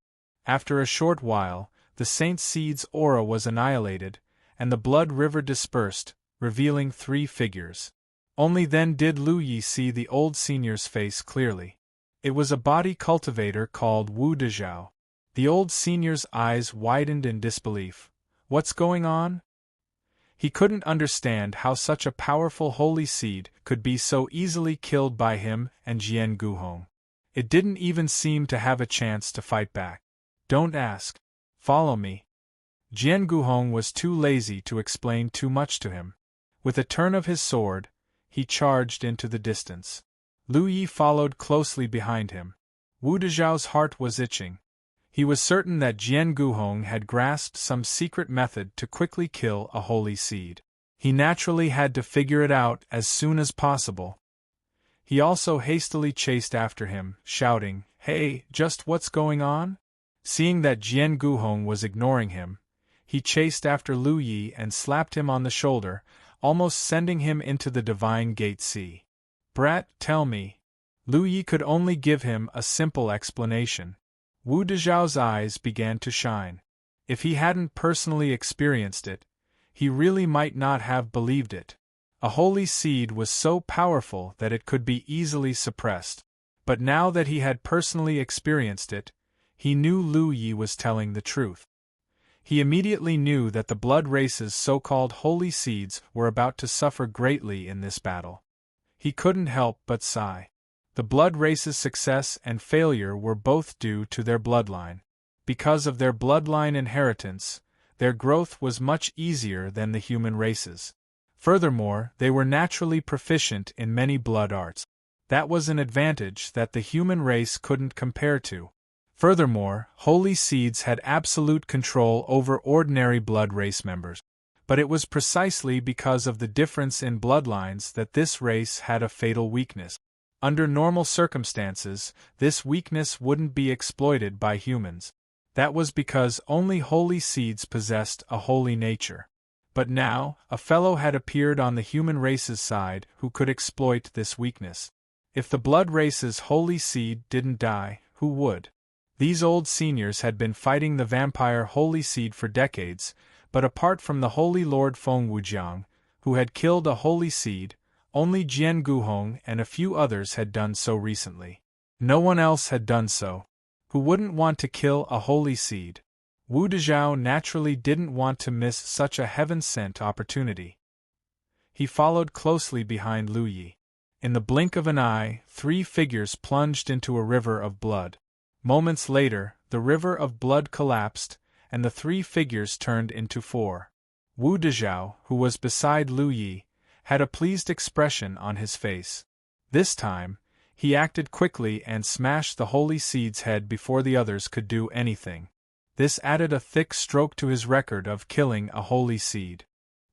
After a short while, the Saint Seed's aura was annihilated, and the blood river dispersed, revealing 3 figures. Only then did Lu Yi see the old senior's face clearly. It was a body cultivator called Wu Dezhao. The old senior's eyes widened in disbelief. What's going on? He couldn't understand how such a powerful holy seed could be so easily killed by him and Jian Guhong. It didn't even seem to have a chance to fight back. Don't ask. Follow me. Jian Guhong was too lazy to explain too much to him. With a turn of his sword, he charged into the distance. Lu Yi followed closely behind him. Wu Dezhao's heart was itching. He was certain that Jian Guhong had grasped some secret method to quickly kill a holy seed. He naturally had to figure it out as soon as possible. He also hastily chased after him, shouting, "Hey, just what's going on?" Seeing that Jian Guhong was ignoring him, he chased after Lu Yi and slapped him on the shoulder, almost sending him into the divine gate sea. "Brat, tell me." Lu Yi could only give him a simple explanation. Wu Dezhao's eyes began to shine. If he hadn't personally experienced it, he really might not have believed it. A holy seed was so powerful that it could be easily suppressed. But now that he had personally experienced it, he knew Lu Yi was telling the truth. He immediately knew that the blood race's so-called holy seeds were about to suffer greatly in this battle. He couldn't help but sigh. The blood race's success and failure were both due to their bloodline. Because of their bloodline inheritance, their growth was much easier than the human race's. Furthermore, they were naturally proficient in many blood arts. That was an advantage that the human race couldn't compare to. Furthermore, holy seeds had absolute control over ordinary blood race members. But it was precisely because of the difference in bloodlines that this race had a fatal weakness. Under normal circumstances, this weakness wouldn't be exploited by humans. That was because only holy seeds possessed a holy nature. But now, a fellow had appeared on the human race's side who could exploit this weakness. If the blood race's holy seed didn't die, who would? These old seniors had been fighting the vampire holy seed for decades, but apart from the holy lord Feng Wujiang, who had killed a holy seed, only Jian Guhong and a few others had done so recently. No one else had done so. Who wouldn't want to kill a holy seed? Wu Dezhao naturally didn't want to miss such a heaven-sent opportunity. He followed closely behind Lu Yi. In the blink of an eye, 3 figures plunged into a river of blood. Moments later, the river of blood collapsed, and the 3 figures turned into 4. Wu Dezhao, who was beside Lu Yi, had a pleased expression on his face. This time, he acted quickly and smashed the holy seed's head before the others could do anything. This added a thick stroke to his record of killing a holy seed.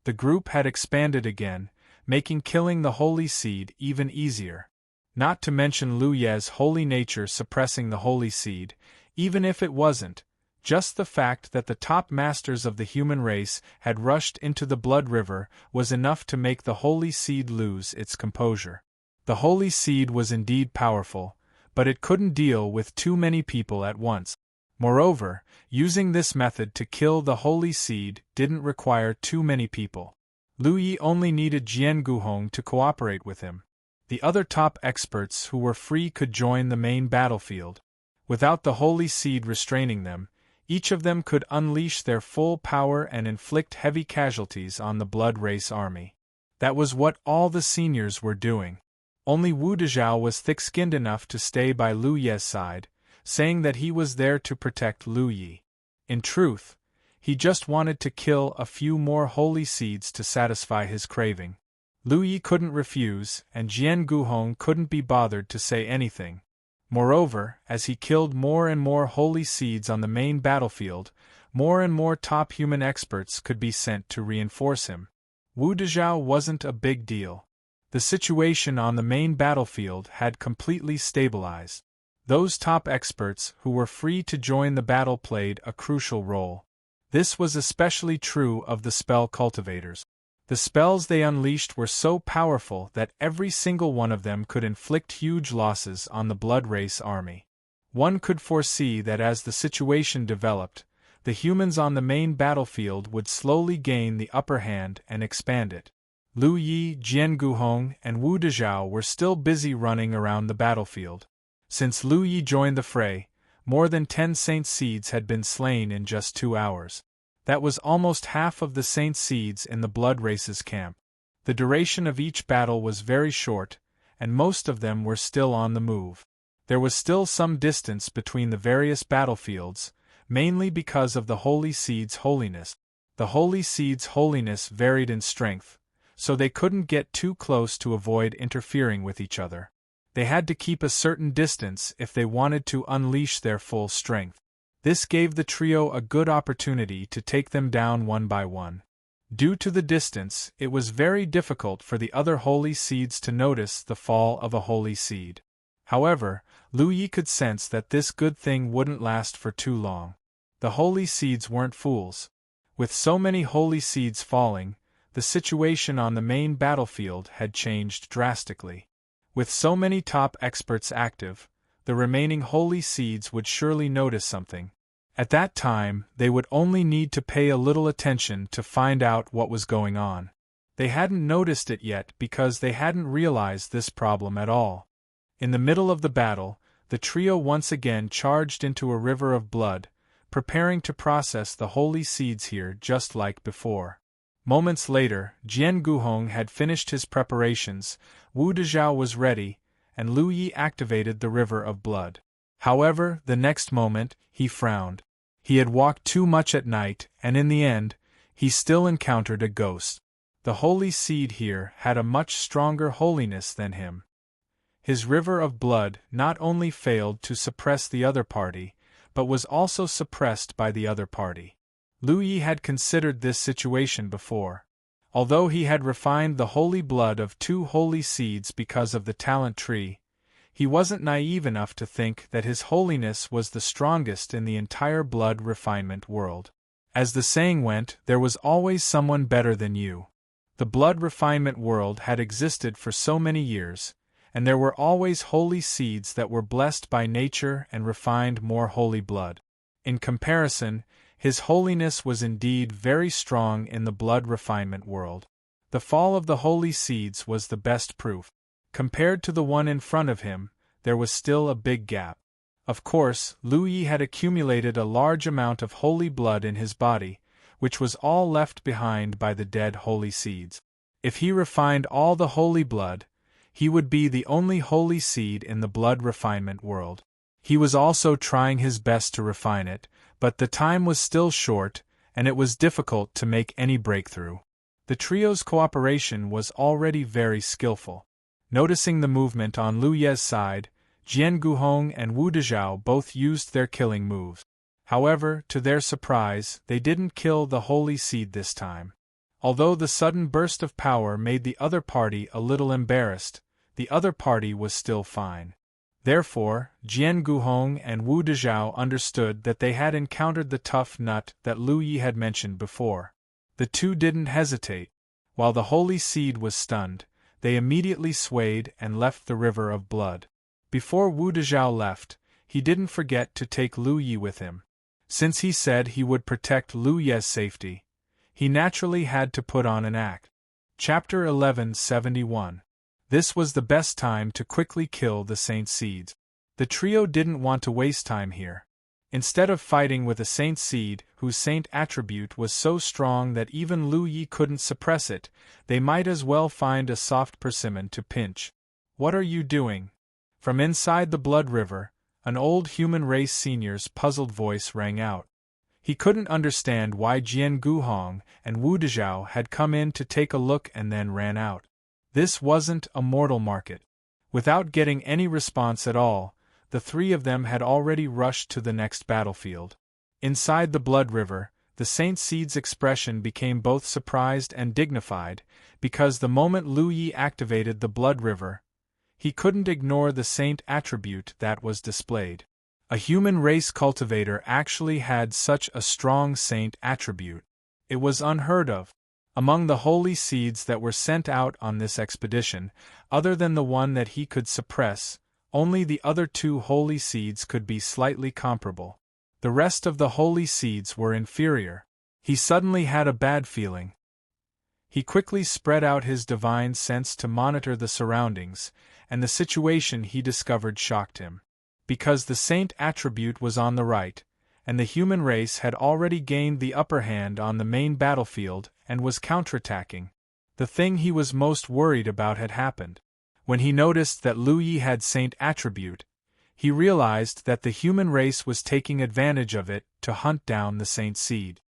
The group had expanded again, making killing the holy seed even easier. Not to mention Lu Ye's holy nature suppressing the holy seed, even if it wasn't. Just the fact that the top masters of the human race had rushed into the blood river was enough to make the holy seed lose its composure. The holy seed was indeed powerful, but it couldn't deal with too many people at once. Moreover, using this method to kill the holy seed didn't require too many people. Lu Yi only needed Jian Guhong to cooperate with him. The other top experts who were free could join the main battlefield. Without the holy seed restraining them, each of them could unleash their full power and inflict heavy casualties on the blood race army. That was what all the seniors were doing. Only Wu Dezhao was thick-skinned enough to stay by Lu Ye's side, saying that he was there to protect Lu Yi. In truth, he just wanted to kill a few more holy seeds to satisfy his craving. Lu Yi couldn't refuse, and Jian Guhong couldn't be bothered to say anything. Moreover, as he killed more and more holy seeds on the main battlefield, more and more top human experts could be sent to reinforce him. Wu Dezhao wasn't a big deal. The situation on the main battlefield had completely stabilized. Those top experts who were free to join the battle played a crucial role. This was especially true of the spell cultivators. The spells they unleashed were so powerful that every single one of them could inflict huge losses on the blood race army. One could foresee that as the situation developed, the humans on the main battlefield would slowly gain the upper hand and expand it. Lu Yi, Jian Guhong, and Wu Dezhao were still busy running around the battlefield. Since Lu Yi joined the fray, more than 10 saint seeds had been slain in just 2 hours. That was almost half of the saint seeds in the blood race's camp. The duration of each battle was very short, and most of them were still on the move. There was still some distance between the various battlefields, mainly because of the holy seed's holiness. The holy seed's holiness varied in strength, so they couldn't get too close to avoid interfering with each other. They had to keep a certain distance if they wanted to unleash their full strength. This gave the trio a good opportunity to take them down one by one. Due to the distance, it was very difficult for the other holy seeds to notice the fall of a holy seed. However, Lu Yi could sense that this good thing wouldn't last for too long. The holy seeds weren't fools. With so many holy seeds falling, the situation on the main battlefield had changed drastically. With so many top experts active, the remaining holy seeds would surely notice something. At that time, they would only need to pay a little attention to find out what was going on. They hadn't noticed it yet because they hadn't realized this problem at all. In the middle of the battle, the trio once again charged into a river of blood, preparing to process the holy seeds here just like before. Moments later, Jian Guhong had finished his preparations, Wu Dezhao was ready, and Lu Yi activated the river of blood. However, the next moment, he frowned. He had walked too much at night, and in the end, he still encountered a ghost. The holy seed here had a much stronger holiness than him. His river of blood not only failed to suppress the other party, but was also suppressed by the other party. Lu Yi had considered this situation before. Although he had refined the holy blood of 2 holy seeds because of the talent tree, he wasn't naive enough to think that his holiness was the strongest in the entire blood refinement world. As the saying went, there was always someone better than you. The blood refinement world had existed for so many years, and there were always holy seeds that were blessed by nature and refined more holy blood. In comparison, his holiness was indeed very strong in the blood refinement world. The fall of the holy seeds was the best proof. Compared to the one in front of him, there was still a big gap. Of course, Lu Yi had accumulated a large amount of holy blood in his body, which was all left behind by the dead holy seeds. If he refined all the holy blood, he would be the only holy seed in the blood refinement world. He was also trying his best to refine it, but the time was still short, and it was difficult to make any breakthrough. The trio's cooperation was already very skillful. Noticing the movement on Lu Ye's side, Jian Guhong and Wu Dezhao both used their killing moves. However, to their surprise, they didn't kill the holy seed this time. Although the sudden burst of power made the other party a little embarrassed, the other party was still fine. Therefore, Jian Guhong and Wu Dezhao understood that they had encountered the tough nut that Lu Yi had mentioned before. The two didn't hesitate. While the holy seed was stunned, they immediately swayed and left the river of blood. Before Wu Dezhao left, he didn't forget to take Lu Yi with him. Since he said he would protect Lu Ye's safety, he naturally had to put on an act. Chapter 1171. This was the best time to quickly kill the saint seeds. The trio didn't want to waste time here. Instead of fighting with a saint seed whose saint attribute was so strong that even Lu Yi couldn't suppress it, they might as well find a soft persimmon to pinch. "What are you doing?" From inside the blood river, an old human race senior's puzzled voice rang out. He couldn't understand why Jian Guhong and Wu Dezhao had come in to take a look and then ran out. This wasn't a mortal market. Without getting any response at all, the three of them had already rushed to the next battlefield. Inside the blood river, the saint seed's expression became both surprised and dignified, because the moment Lu Yi activated the blood river, he couldn't ignore the saint attribute that was displayed. A human race cultivator actually had such a strong saint attribute. It was unheard of. Among the holy seeds that were sent out on this expedition, other than the one that he could suppress, only the other two holy seeds could be slightly comparable. The rest of the holy seeds were inferior. He suddenly had a bad feeling. He quickly spread out his divine sense to monitor the surroundings, and the situation he discovered shocked him. Because the saint attribute was on the right, and the human race had already gained the upper hand on the main battlefield and was counterattacking, the thing he was most worried about had happened. When he noticed that Lu Yi had saint attribute, he realized that the human race was taking advantage of it to hunt down the saint seed.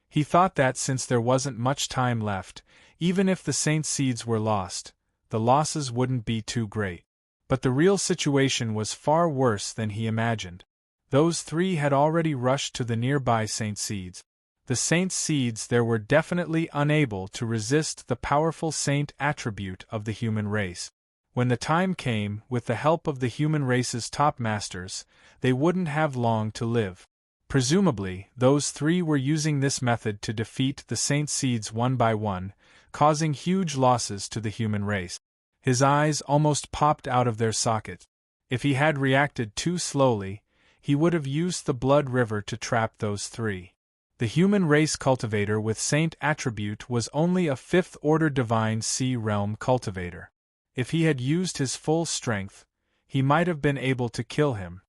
He thought that since there wasn't much time left, even if the saint seeds were lost, the losses wouldn't be too great. But the real situation was far worse than he imagined. Those three had already rushed to the nearby saint seeds. The saint seeds there were definitely unable to resist the powerful saint attribute of the human race. When the time came, with the help of the human race's top masters, they wouldn't have long to live. Presumably, those three were using this method to defeat the saint seeds one by one, causing huge losses to the human race. His eyes almost popped out of their sockets. If he had reacted too slowly, he would have used the blood river to trap those three. The human race cultivator with saint attribute was only a fifth-order divine sea realm cultivator. If he had used his full strength, he might have been able to kill him.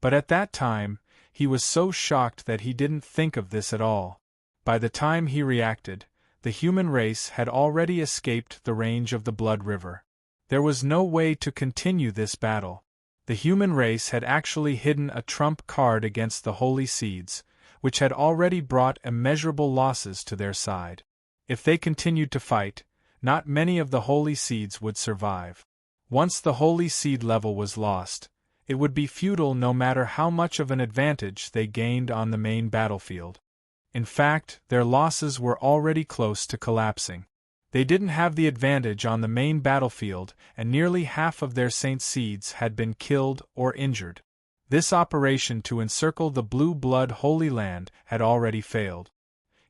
But at that time, he was so shocked that he didn't think of this at all. By the time he reacted, the human race had already escaped the range of the blood river. There was no way to continue this battle. The human race had actually hidden a trump card against the holy seeds, which had already brought immeasurable losses to their side. If they continued to fight, not many of the holy seeds would survive. Once the holy seed level was lost, it would be futile no matter how much of an advantage they gained on the main battlefield. In fact, their losses were already close to collapsing. They didn't have the advantage on the main battlefield, and nearly half of their saint seeds had been killed or injured. This operation to encircle the blue blood holy land had already failed.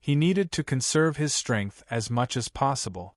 He needed to conserve his strength as much as possible.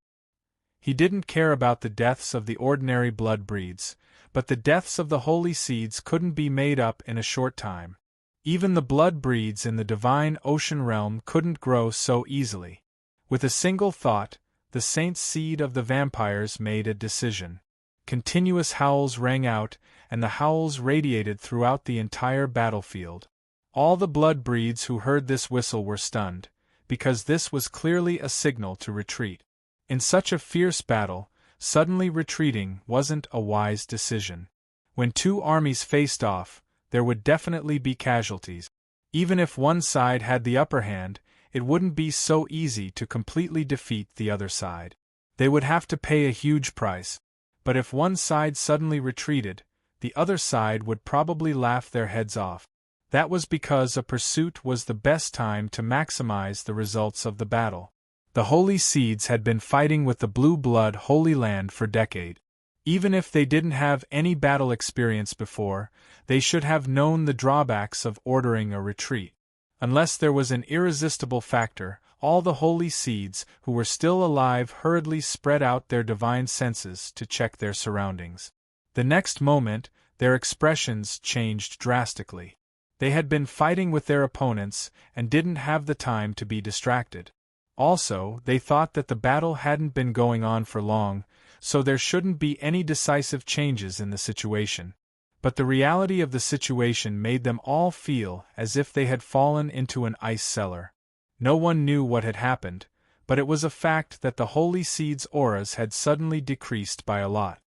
He didn't care about the deaths of the ordinary blood breeds, but the deaths of the holy seeds couldn't be made up in a short time. Even the blood breeds in the divine ocean realm couldn't grow so easily. With a single thought, the saint seed of the vampires made a decision. Continuous howls rang out, and the howls radiated throughout the entire battlefield. All the blood breeds who heard this whistle were stunned, because this was clearly a signal to retreat. In such a fierce battle, suddenly retreating wasn't a wise decision. When two armies faced off, there would definitely be casualties. Even if one side had the upper hand, it wouldn't be so easy to completely defeat the other side. They would have to pay a huge price. But if one side suddenly retreated, the other side would probably laugh their heads off. That was because a pursuit was the best time to maximize the results of the battle. The Holy Seeds had been fighting with the Blue Blood Holy Land for decades. Even if they didn't have any battle experience before, they should have known the drawbacks of ordering a retreat. Unless there was an irresistible factor, all the Holy Seeds who were still alive hurriedly spread out their divine senses to check their surroundings. The next moment, their expressions changed drastically. They had been fighting with their opponents and didn't have the time to be distracted. Also, they thought that the battle hadn't been going on for long, so there shouldn't be any decisive changes in the situation. But the reality of the situation made them all feel as if they had fallen into an ice cellar. No one knew what had happened, but it was a fact that the Holy Seeds' auras had suddenly decreased by a lot.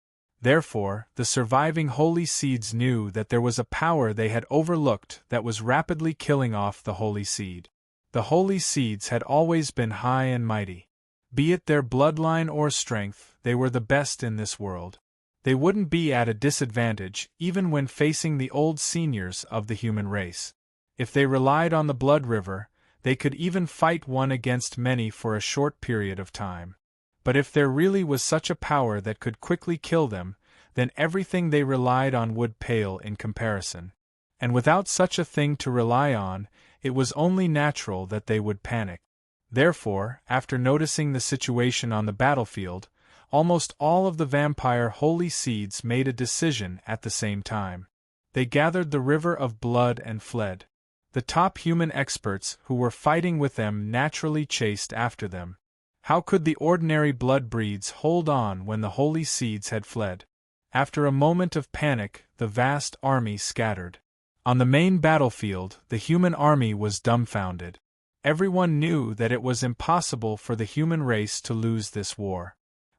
Therefore, the surviving Holy Seeds knew that there was a power they had overlooked that was rapidly killing off the Holy Seed. The Holy Seeds had always been high and mighty. Be it their bloodline or strength, they were the best in this world. They wouldn't be at a disadvantage even when facing the old seniors of the human race. If they relied on the blood river, they could even fight one against many for a short period of time. But if there really was such a power that could quickly kill them, then everything they relied on would pale in comparison. And without such a thing to rely on, it was only natural that they would panic. Therefore, after noticing the situation on the battlefield, almost all of the vampire Holy Seeds made a decision at the same time. They gathered the river of blood and fled. The top human experts who were fighting with them naturally chased after them. How could the ordinary blood breeds hold on when the Holy Seeds had fled? After a moment of panic, the vast army scattered. On the main battlefield, the human army was dumbfounded. Everyone knew that it was impossible for the human race to lose this war.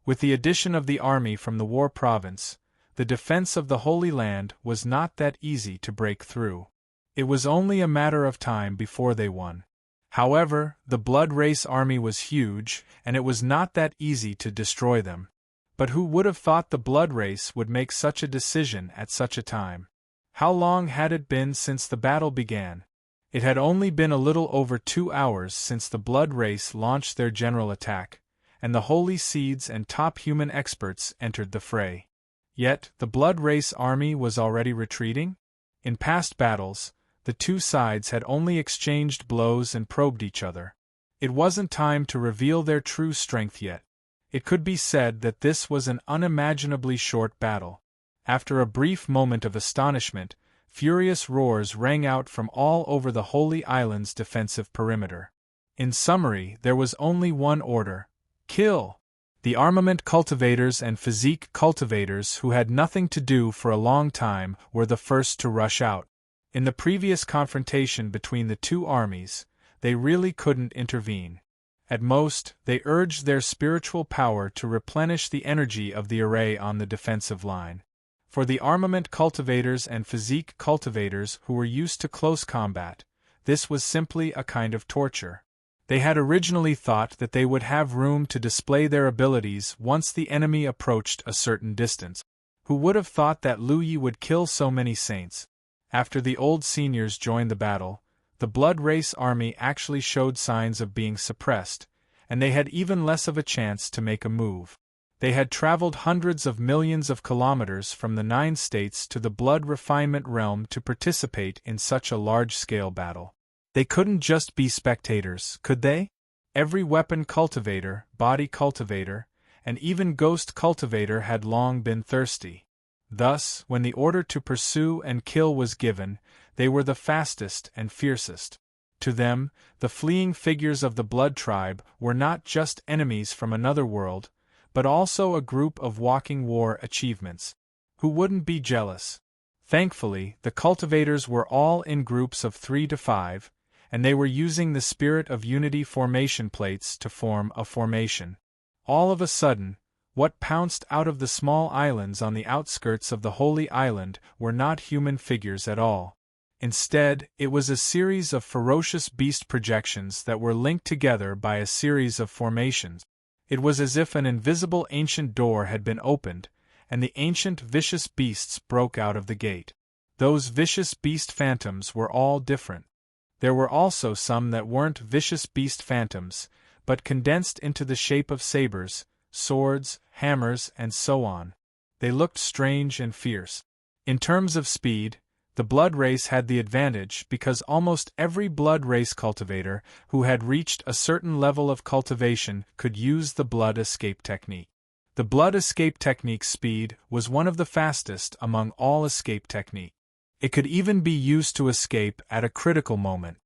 With the addition of the army from the war province, the defense of the Holy Land was not that easy to break through. It was only a matter of time before they won. However, the Blood Race army was huge, and it was not that easy to destroy them. But who would have thought the Blood Race would make such a decision at such a time? How long had it been since the battle began? It had only been a little over 2 hours since the Blood Race launched their general attack, and the Holy Seeds and top human experts entered the fray. Yet, the Blood Race army was already retreating? In past battles, the two sides had only exchanged blows and probed each other. It wasn't time to reveal their true strength yet. It could be said that this was an unimaginably short battle. After a brief moment of astonishment, furious roars rang out from all over the Holy Island's defensive perimeter. In summary, there was only one order: kill! The armament cultivators and physique cultivators who had nothing to do for a long time were the first to rush out. In the previous confrontation between the two armies, they really couldn't intervene. At most, they urged their spiritual power to replenish the energy of the array on the defensive line. For the armament cultivators and physique cultivators who were used to close combat, this was simply a kind of torture. They had originally thought that they would have room to display their abilities once the enemy approached a certain distance. Who would have thought that Luyi would kill so many saints? After the old seniors joined the battle, the Blood Race army actually showed signs of being suppressed, and they had even less of a chance to make a move. They had traveled hundreds of millions of kilometers from the 9 states to the blood refinement realm to participate in such a large-scale battle. They couldn't just be spectators, could they? Every weapon cultivator, body cultivator, and even ghost cultivator had long been thirsty. Thus, when the order to pursue and kill was given, they were the fastest and fiercest. To them, the fleeing figures of the Blood Tribe were not just enemies from another world, but also a group of walking war achievements. Who wouldn't be jealous? Thankfully, the cultivators were all in groups of 3 to 5, and they were using the Spirit of Unity formation plates to form a formation. All of a sudden, what pounced out of the small islands on the outskirts of the Holy Island were not human figures at all. Instead, it was a series of ferocious beast projections that were linked together by a series of formations. It was as if an invisible ancient door had been opened, and the ancient vicious beasts broke out of the gate. Those vicious beast phantoms were all different. There were also some that weren't vicious beast phantoms, but condensed into the shape of sabers, swords, hammers, and so on. They looked strange and fierce. In terms of speed, the blood race had the advantage because almost every blood race cultivator who had reached a certain level of cultivation could use the blood escape technique. The blood escape technique's speed was one of the fastest among all escape techniques. It could even be used to escape at a critical moment.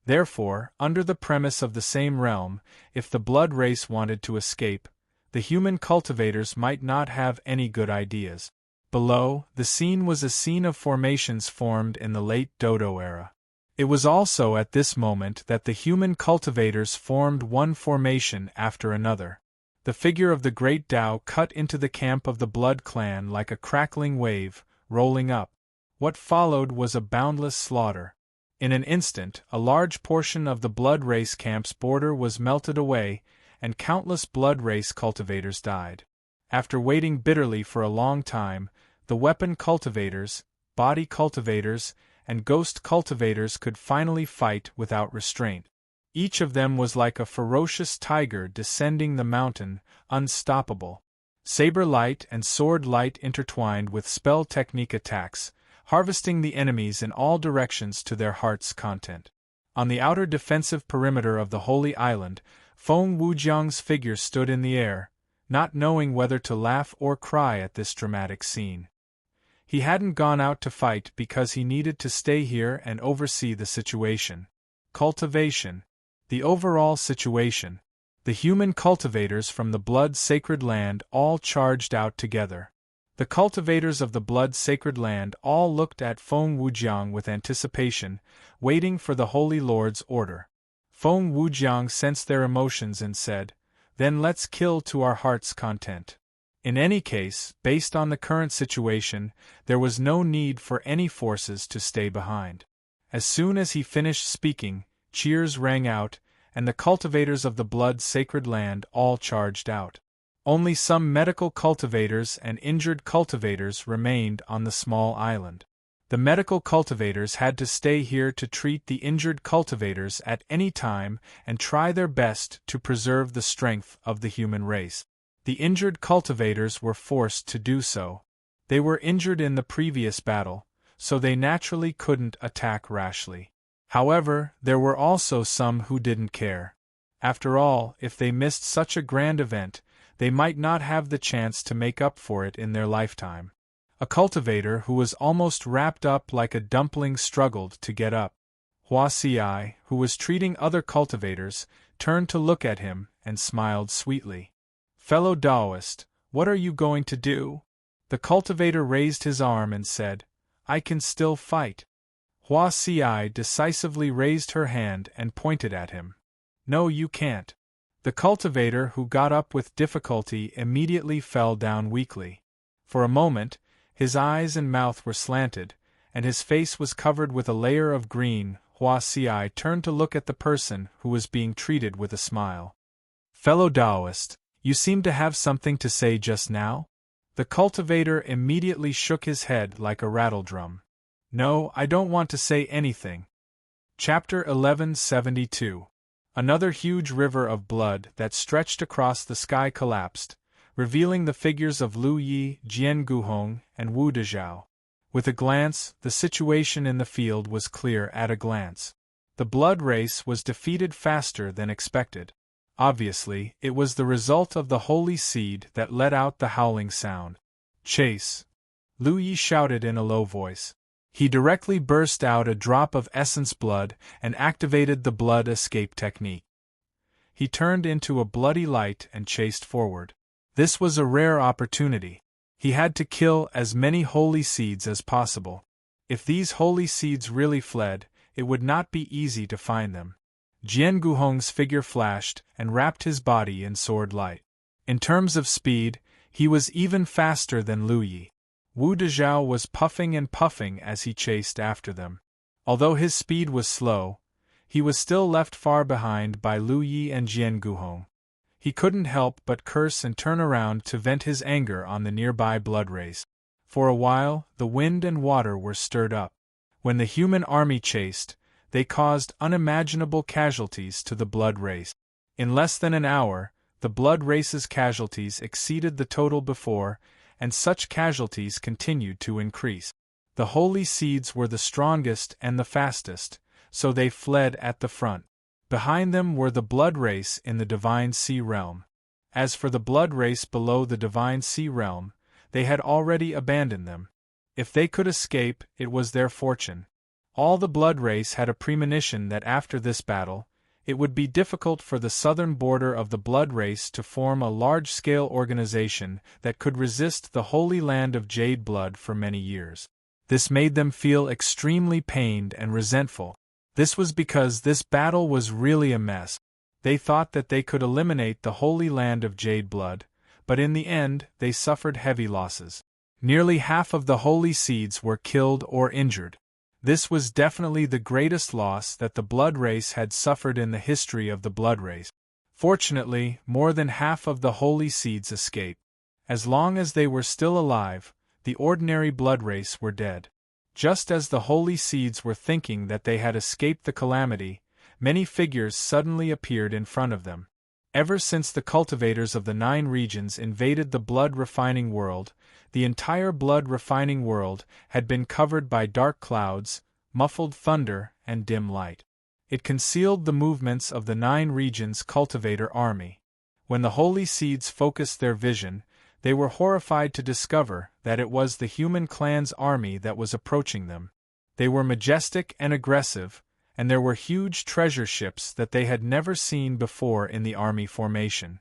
Therefore, under the premise of the same realm, if the blood race wanted to escape, the human cultivators might not have any good ideas. Below, the scene was a scene of formations formed in the late Dodo era. It was also at this moment that the human cultivators formed one formation after another. The figure of the great Tao cut into the camp of the Blood Clan like a crackling wave, rolling up. What followed was a boundless slaughter. In an instant, a large portion of the blood race camp's border was melted away, and countless blood race cultivators died. After waiting bitterly for a long time, the weapon cultivators, body cultivators, and ghost cultivators could finally fight without restraint. Each of them was like a ferocious tiger descending the mountain, unstoppable. Saber light and sword light intertwined with spell technique attacks, harvesting the enemies in all directions to their heart's content. On the outer defensive perimeter of the Holy Island, Feng Wujiang's figure stood in the air, not knowing whether to laugh or cry at this dramatic scene. He hadn't gone out to fight because he needed to stay here and oversee the situation. Cultivation. The overall situation. The human cultivators from the blood sacred land all charged out together. The cultivators of the blood sacred land all looked at Feng Wujiang with anticipation, waiting for the Holy Lord's order. Feng Wujiang sensed their emotions and said, "Then let's kill to our heart's content." In any case, based on the current situation, there was no need for any forces to stay behind. As soon as he finished speaking, cheers rang out, and the cultivators of the blood sacred land all charged out. Only some medical cultivators and injured cultivators remained on the small island. The medical cultivators had to stay here to treat the injured cultivators at any time and try their best to preserve the strength of the human race. The injured cultivators were forced to do so. They were injured in the previous battle, so they naturally couldn't attack rashly. However, there were also some who didn't care. After all, if they missed such a grand event, they might not have the chance to make up for it in their lifetime. A cultivator who was almost wrapped up like a dumpling struggled to get up. Hua Xiai, who was treating other cultivators, turned to look at him and smiled sweetly. "Fellow Taoist, what are you going to do?" The cultivator raised his arm and said, "I can still fight." Hua Xiai decisively raised her hand and pointed at him. "No, you can't." The cultivator, who got up with difficulty, immediately fell down weakly. For a moment, his eyes and mouth were slanted, and his face was covered with a layer of green. Hua Xiai turned to look at the person who was being treated with a smile. "Fellow Taoist, you seem to have something to say just now?" The cultivator immediately shook his head like a rattledrum. "No, I don't want to say anything." Chapter 1172. Another huge river of blood that stretched across the sky collapsed, revealing the figures of Lu Yi, Jian Guhong, and Wu Dezhao. With a glance, the situation in the field was clear at a glance. The blood race was defeated faster than expected. Obviously, it was the result of the holy seed that let out the howling sound. "Chase!" Lu Yi shouted in a low voice. He directly burst out a drop of essence blood and activated the blood escape technique. He turned into a bloody light and chased forward. This was a rare opportunity. He had to kill as many holy seeds as possible. If these holy seeds really fled, it would not be easy to find them. Jian Guhong's figure flashed and wrapped his body in sword light. In terms of speed, he was even faster than Lu Yi. Wu Dezhao was puffing and puffing as he chased after them. Although his speed was slow, he was still left far behind by Lu Yi and Jian Guhong. He couldn't help but curse and turn around to vent his anger on the nearby blood race. For a while, the wind and water were stirred up. When the human army chased, they caused unimaginable casualties to the blood race. In less than an hour, the blood race's casualties exceeded the total before, and such casualties continued to increase. The holy seeds were the strongest and the fastest, so they fled at the front. Behind them were the blood race in the divine sea realm. As for the blood race below the divine sea realm, they had already abandoned them. If they could escape, it was their fortune. All the blood race had a premonition that after this battle, it would be difficult for the southern border of the blood race to form a large-scale organization that could resist the holy land of jade blood for many years. This made them feel extremely pained and resentful. This was because this battle was really a mess. They thought that they could eliminate the holy land of jade blood, but in the end they suffered heavy losses. Nearly half of the holy seeds were killed or injured. This was definitely the greatest loss that the blood race had suffered in the history of the blood race. Fortunately, more than half of the holy seeds escaped. As long as they were still alive, the ordinary blood race were dead. Just as the holy seeds were thinking that they had escaped the calamity, many figures suddenly appeared in front of them. Ever since the cultivators of the 9 regions invaded the blood-refining world, the entire blood-refining world had been covered by dark clouds, muffled thunder, and dim light. It concealed the movements of the 9 regions' cultivator army. When the holy seeds focused their vision, they were horrified to discover that it was the human clan's army that was approaching them. They were majestic and aggressive, and there were huge treasure ships that they had never seen before in the army formation.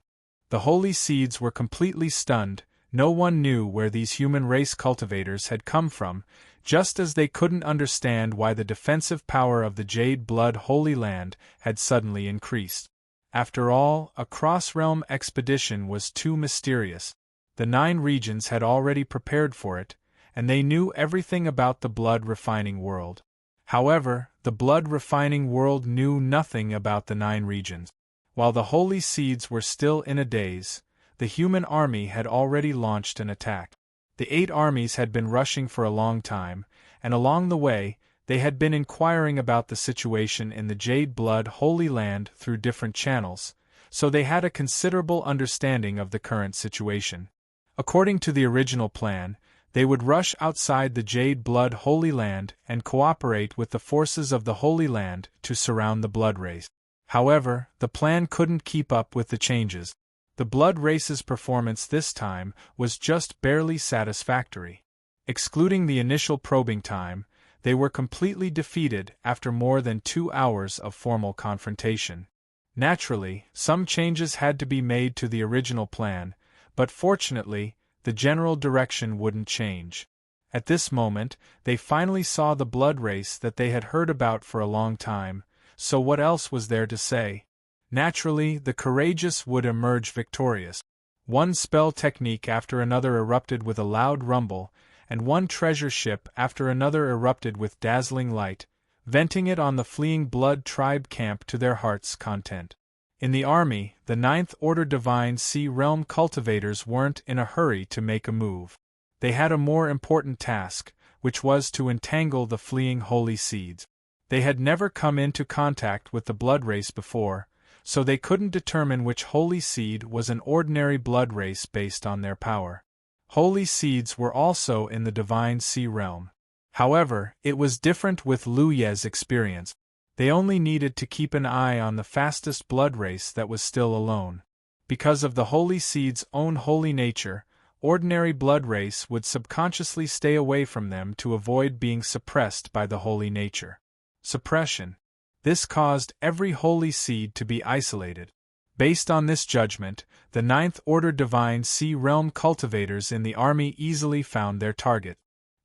The holy seeds were completely stunned. No one knew where these human race cultivators had come from, just as they couldn't understand why the defensive power of the Jade Blood Holy Land had suddenly increased. After all, a cross-realm expedition was too mysterious. The 9 regions had already prepared for it, and they knew everything about the blood-refining world. However, the blood-refining world knew nothing about the 9 regions. While the holy seeds were still in a daze, the human army had already launched an attack. The 8 armies had been rushing for a long time, and along the way, they had been inquiring about the situation in the Jade Blood Holy Land through different channels, so they had a considerable understanding of the current situation. According to the original plan, they would rush outside the Jade Blood Holy Land and cooperate with the forces of the Holy Land to surround the blood race. However, the plan couldn't keep up with the changes. The blood race's performance this time was just barely satisfactory. Excluding the initial probing time, they were completely defeated after more than 2 hours of formal confrontation. Naturally, some changes had to be made to the original plan, but fortunately, the general direction wouldn't change. At this moment, they finally saw the blood race that they had heard about for a long time, so what else was there to say? Naturally, the courageous would emerge victorious. One spell technique after another erupted with a loud rumble, and one treasure ship after another erupted with dazzling light, venting it on the fleeing blood tribe camp to their heart's content. In the army, the 9th Order Divine Sea Realm cultivators weren't in a hurry to make a move. They had a more important task, which was to entangle the fleeing holy seeds. They had never come into contact with the blood race before, so they couldn't determine which holy seed was an ordinary blood race based on their power. Holy seeds were also in the Divine Sea Realm. However, it was different with Lu Ye's experience. They only needed to keep an eye on the fastest blood race that was still alone. Because of the holy seed's own holy nature, ordinary blood race would subconsciously stay away from them to avoid being suppressed by the holy nature. Suppression. This caused every holy seed to be isolated. Based on this judgment, the 9th Order Divine Sea Realm cultivators in the army easily found their target.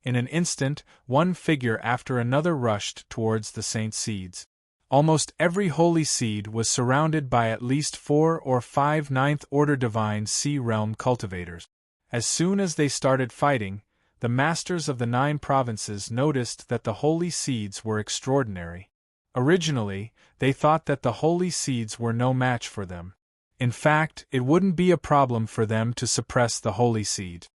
In an instant, one figure after another rushed towards the saint seeds. Almost every holy seed was surrounded by at least 4 or 5 9th Order Divine Sea Realm cultivators. As soon as they started fighting, the masters of the 9 provinces noticed that the holy seeds were extraordinary. Originally, they thought that the holy seeds were no match for them. In fact, it wouldn't be a problem for them to suppress the holy seed.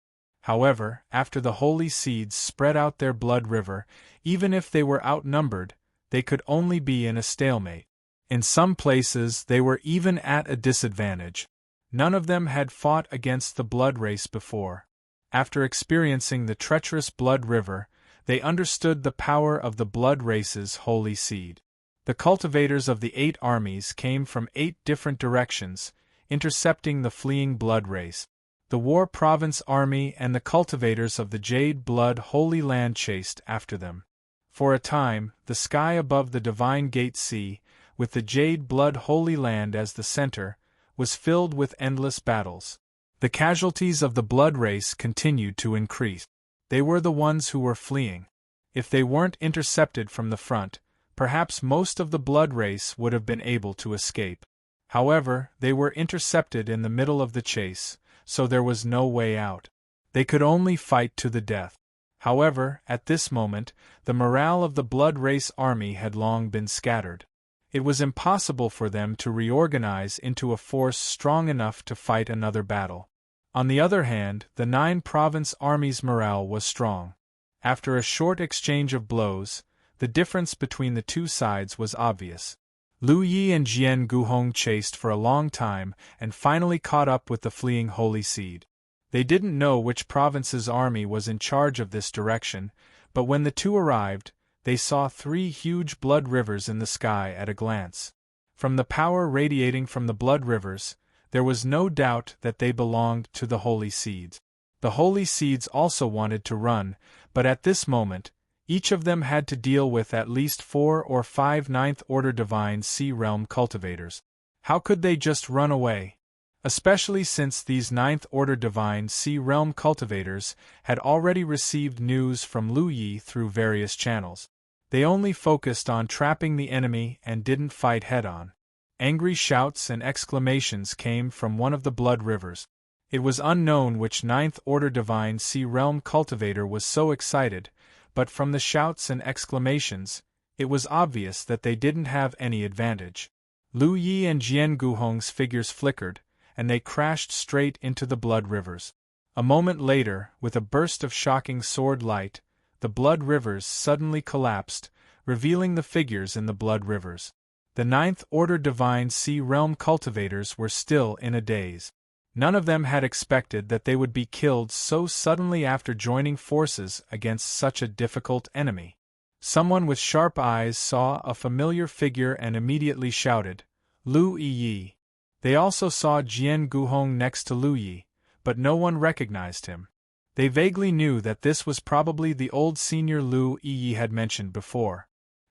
However, after the holy seeds spread out their blood river, even if they were outnumbered, they could only be in a stalemate. In some places they were even at a disadvantage. None of them had fought against the blood race before. After experiencing the treacherous blood river, they understood the power of the blood race's holy seed. The cultivators of the 8 armies came from 8 different directions, intercepting the fleeing blood race. The War Province army and the cultivators of the Jade Blood Holy Land chased after them. For a time, the sky above the Divine Gate Sea, with the Jade Blood Holy Land as the center, was filled with endless battles. The casualties of the blood race continued to increase. They were the ones who were fleeing. If they weren't intercepted from the front, perhaps most of the blood race would have been able to escape. However, they were intercepted in the middle of the chase, so there was no way out. They could only fight to the death. However, at this moment, the morale of the blood race army had long been scattered. It was impossible for them to reorganize into a force strong enough to fight another battle. On the other hand, the 9 province armies' morale was strong. After a short exchange of blows, the difference between the two sides was obvious. Lu Yi and Jian Guhong chased for a long time and finally caught up with the fleeing Holy Seed. They didn't know which province's army was in charge of this direction, but when the two arrived, they saw 3 huge blood rivers in the sky at a glance. From the power radiating from the blood rivers, there was no doubt that they belonged to the Holy Seeds. The Holy Seeds also wanted to run, but at this moment, each of them had to deal with at least 4 or 5 ninth-order Divine Sea Realm cultivators. How could they just run away? Especially since these ninth-order Divine Sea Realm cultivators had already received news from Lu Yi through various channels. They only focused on trapping the enemy and didn't fight head-on. Angry shouts and exclamations came from one of the blood rivers. It was unknown which ninth-order Divine Sea Realm cultivator was so excited, but from the shouts and exclamations, it was obvious that they didn't have any advantage. Lu Yi and Jian Guhong's figures flickered, and they crashed straight into the blood rivers. A moment later, with a burst of shocking sword light, the blood rivers suddenly collapsed, revealing the figures in the blood rivers. The ninth-order Divine Sea Realm cultivators were still in a daze. None of them had expected that they would be killed so suddenly after joining forces against such a difficult enemy. Someone with sharp eyes saw a familiar figure and immediately shouted, "Lu Yi." They also saw Jian Guhong next to Lu Yi, but no one recognized him. They vaguely knew that this was probably the old senior Lu Yi had mentioned before.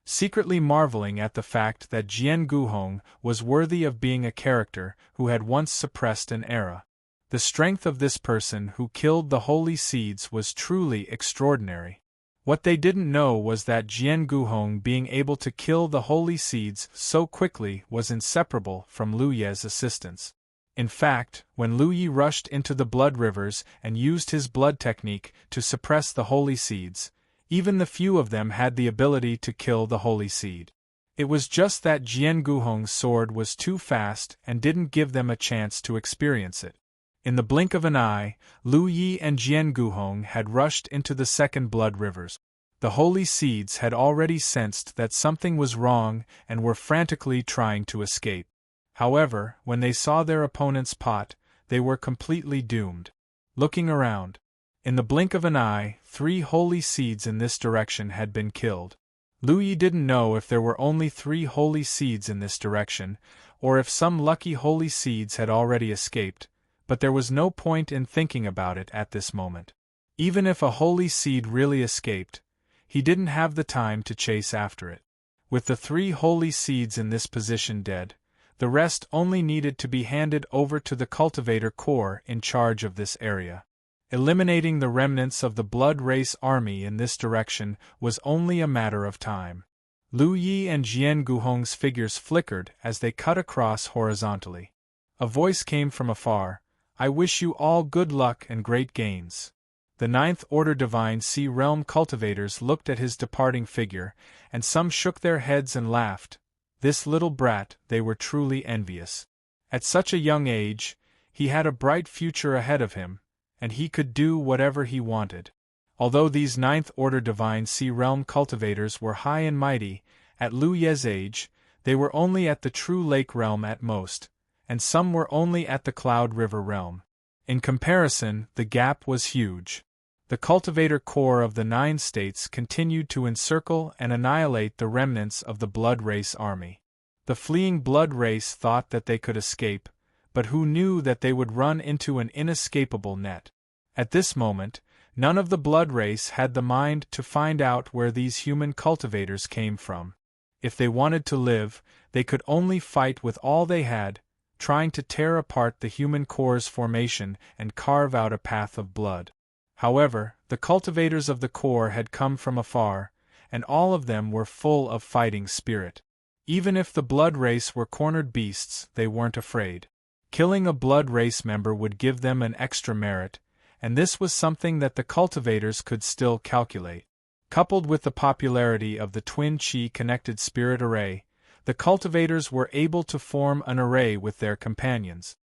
Secretly marveling at the fact that Jian Guhong was worthy of being a character who had once suppressed an era. The strength of this person who killed the holy seeds was truly extraordinary. What they didn't know was that Jian Guhong being able to kill the holy seeds so quickly was inseparable from Lu Ye's assistance. In fact, when Lu Yi rushed into the blood rivers and used his blood technique to suppress the holy seeds, even the few of them had the ability to kill the holy seed. It was just that Jian Guhong's sword was too fast and didn't give them a chance to experience it. In the blink of an eye, Lu Yi and Jian Guhong had rushed into the second blood rivers. The holy seeds had already sensed that something was wrong and were frantically trying to escape. However, when they saw their opponent's pot, they were completely doomed. Looking around, in the blink of an eye, 3 holy seeds in this direction had been killed. Lu Yi didn't know if there were only 3 holy seeds in this direction, or if some lucky holy seeds had already escaped, but there was no point in thinking about it at this moment. Even if a holy seed really escaped, he didn't have the time to chase after it. With the 3 holy seeds in this position dead, the rest only needed to be handed over to the cultivator corps in charge of this area. Eliminating the remnants of the blood race army in this direction was only a matter of time. Lu Yi and Jian Guhong's figures flickered as they cut across horizontally. A voice came from afar, "I wish you all good luck and great gains." The ninth-order Divine Sea Realm cultivators looked at his departing figure, and some shook their heads and laughed. This little brat, they were truly envious. At such a young age, he had a bright future ahead of him, and he could do whatever he wanted. Although these ninth-order Divine Sea Realm cultivators were high and mighty, at Lu Ye's age, They were only at the true lake realm at most, and some were only at the cloud river realm. In comparison, the gap was huge. The cultivator core of the 9 states continued to encircle and annihilate the remnants of the blood race army. The fleeing blood race thought that they could escape, but who knew that they would run into an inescapable net? At this moment, none of the blood race had the mind to find out where these human cultivators came from. If they wanted to live, they could only fight with all they had, trying to tear apart the human core's formation and carve out a path of blood. However, the cultivators of the core had come from afar, and all of them were full of fighting spirit. Even if the blood race were cornered beasts, they weren't afraid. Killing a blood race member would give them an extra merit, and this was something that the cultivators could still calculate. Coupled with the popularity of the twin chi-connected spirit array, the cultivators were able to form an array with their companions.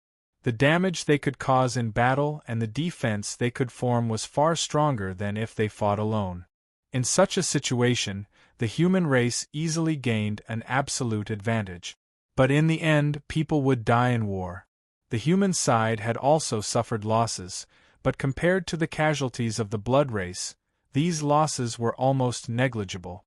The damage they could cause in battle and the defense they could form was far stronger than if they fought alone. In such a situation, the human race easily gained an absolute advantage. But in the end, people would die in war. The human side had also suffered losses, but compared to the casualties of the blood race, these losses were almost negligible.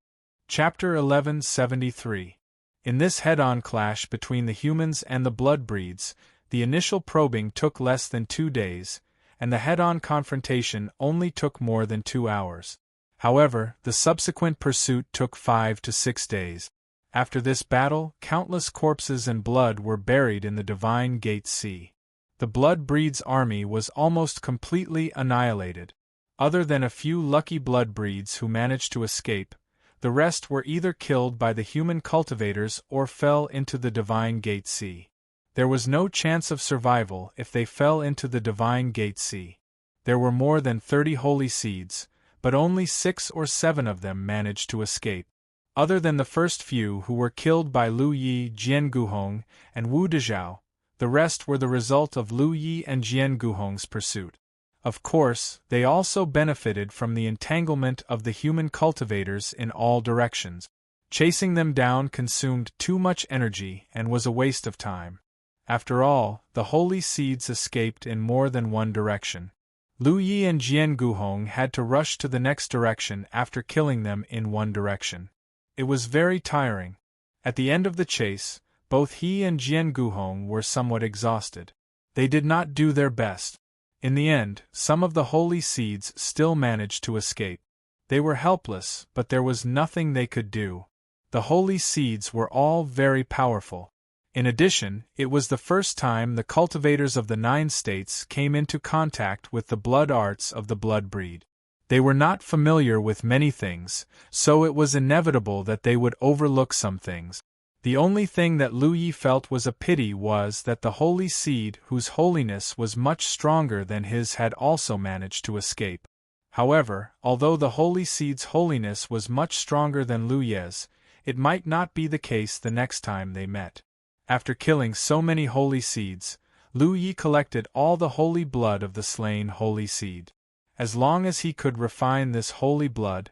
Chapter 1173. In this head-on clash between the humans and the blood breeds, the initial probing took less than 2 days, and the head-on confrontation only took more than 2 hours. However, the subsequent pursuit took 5 to 6 days. After this battle, countless corpses and blood were buried in the Divine Gate Sea. The blood breeds army was almost completely annihilated. Other than a few lucky blood breeds who managed to escape, the rest were either killed by the human cultivators or fell into the Divine Gate Sea. There was no chance of survival if they fell into the Divine Gate Sea. There were more than 30 holy seeds, but only 6 or 7 of them managed to escape. Other than the first few who were killed by Lu Yi, Jian Guhong, and Wu Dezhao, the rest were the result of Lu Yi and Jian Guhong's pursuit. Of course, they also benefited from the entanglement of the human cultivators in all directions. Chasing them down consumed too much energy and was a waste of time. After all, the holy seeds escaped in more than one direction. Lu Yi and Jian Guhong had to rush to the next direction after killing them in one direction. It was very tiring. At the end of the chase, both he and Jian Guhong were somewhat exhausted. They did not do their best. In the end, some of the holy seeds still managed to escape. They were helpless, but there was nothing they could do. The holy seeds were all very powerful. In addition, it was the first time the cultivators of the 9 states came into contact with the blood arts of the blood breed. They were not familiar with many things, so it was inevitable that they would overlook some things. The only thing that Lu Yi felt was a pity was that the holy seed whose holiness was much stronger than his had also managed to escape. However, although the holy seed's holiness was much stronger than Lu Yi's, it might not be the case the next time they met. After killing so many holy seeds, Lu Yi collected all the holy blood of the slain holy seed. As long as he could refine this holy blood,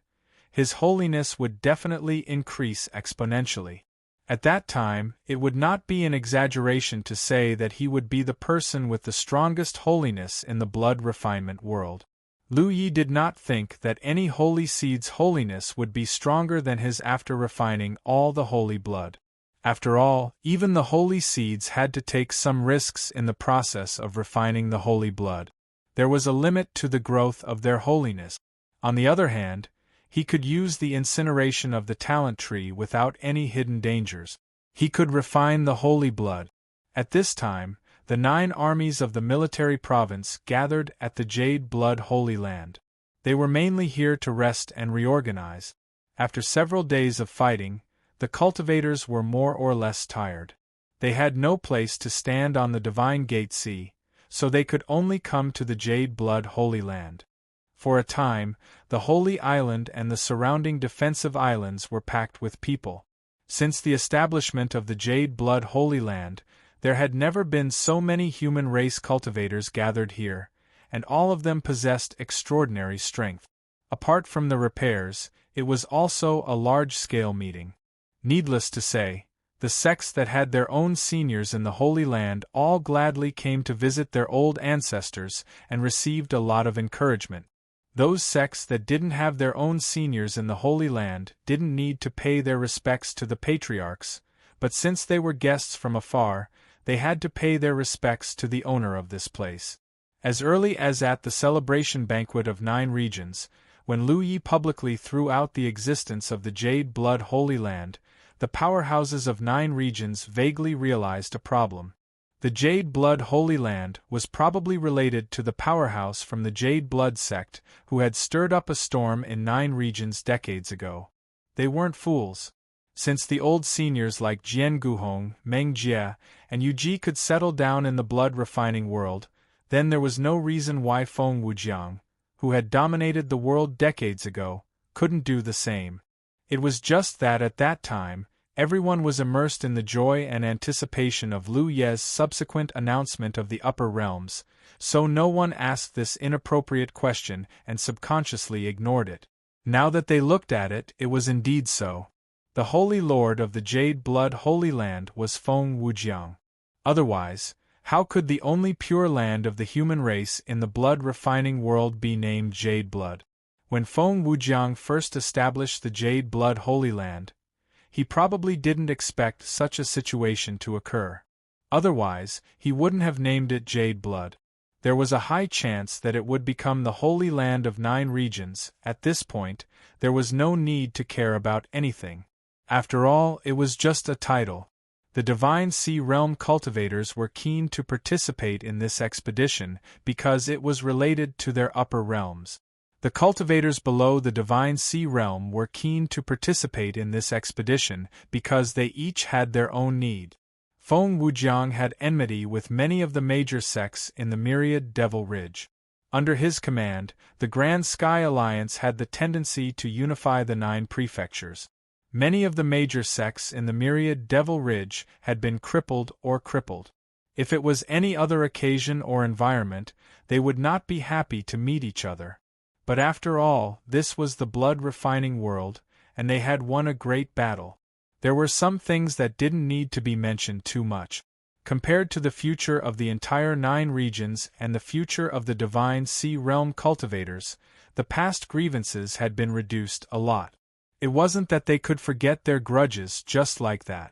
his holiness would definitely increase exponentially. At that time, it would not be an exaggeration to say that he would be the person with the strongest holiness in the blood refinement world. Lu Yi did not think that any holy seed's holiness would be stronger than his after refining all the holy blood. After all, even the holy seeds had to take some risks in the process of refining the holy blood. There was a limit to the growth of their holiness. On the other hand, he could use the incineration of the talent tree without any hidden dangers. He could refine the holy blood. At this time, the 9 armies of the military province gathered at the Jade Blood Holy Land. They were mainly here to rest and reorganize. After several days of fighting, the cultivators were more or less tired. They had no place to stand on the Divine Gate Sea, so they could only come to the Jade Blood Holy Land. For a time, the Holy Island and the surrounding defensive islands were packed with people. Since the establishment of the Jade Blood Holy Land, there had never been so many human race cultivators gathered here, and all of them possessed extraordinary strength. Apart from the repairs, it was also a large-scale meeting. Needless to say, The sects that had their own seniors in the Holy Land all gladly came to visit their old ancestors and received a lot of encouragement. Those sects that didn't have their own seniors in the Holy Land didn't need to pay their respects to the patriarchs, but since they were guests from afar, they had to pay their respects to the owner of this place. As early as at the celebration banquet of 9 regions, when Lu Yi publicly threw out the existence of the Jade Blood Holy Land, the powerhouses of 9 regions vaguely realized a problem. The Jade Blood Holy Land was probably related to the powerhouse from the Jade Blood sect who had stirred up a storm in 9 regions decades ago. They weren't fools. Since the old seniors like Jian Guhong, Meng Jie, and Yu Ji could settle down in the blood-refining world, then there was no reason why Feng Wujiang, who had dominated the world decades ago, couldn't do the same. It was just that at that time, everyone was immersed in the joy and anticipation of Lu Ye's subsequent announcement of the upper realms, so no one asked this inappropriate question and subconsciously ignored it. Now that they looked at it, it was indeed so. The Holy Lord of the Jade Blood Holy Land was Feng Wujiang. Otherwise, how could the only pure land of the human race in the blood-refining world be named Jade Blood? When Feng Wujiang first established the Jade Blood Holy Land, he probably didn't expect such a situation to occur. Otherwise, he wouldn't have named it Jade Blood. There was a high chance that it would become the Holy Land of 9 regions. At this point, there was no need to care about anything. After all, it was just a title. The Divine Sea Realm cultivators were keen to participate in this expedition because it was related to their upper realms. The cultivators below the Divine Sea Realm were keen to participate in this expedition because they each had their own need. Feng Wujiang had enmity with many of the major sects in the Myriad Devil Ridge. Under his command, the Grand Sky Alliance had the tendency to unify the 9 prefectures. Many of the major sects in the Myriad Devil Ridge had been crippled. If it was any other occasion or environment, they would not be happy to meet each other. But after all, this was the blood-refining world, and they had won a great battle. There were some things that didn't need to be mentioned too much. Compared to the future of the entire 9 regions and the future of the Divine Sea Realm cultivators, the past grievances had been reduced a lot. It wasn't that they could forget their grudges just like that.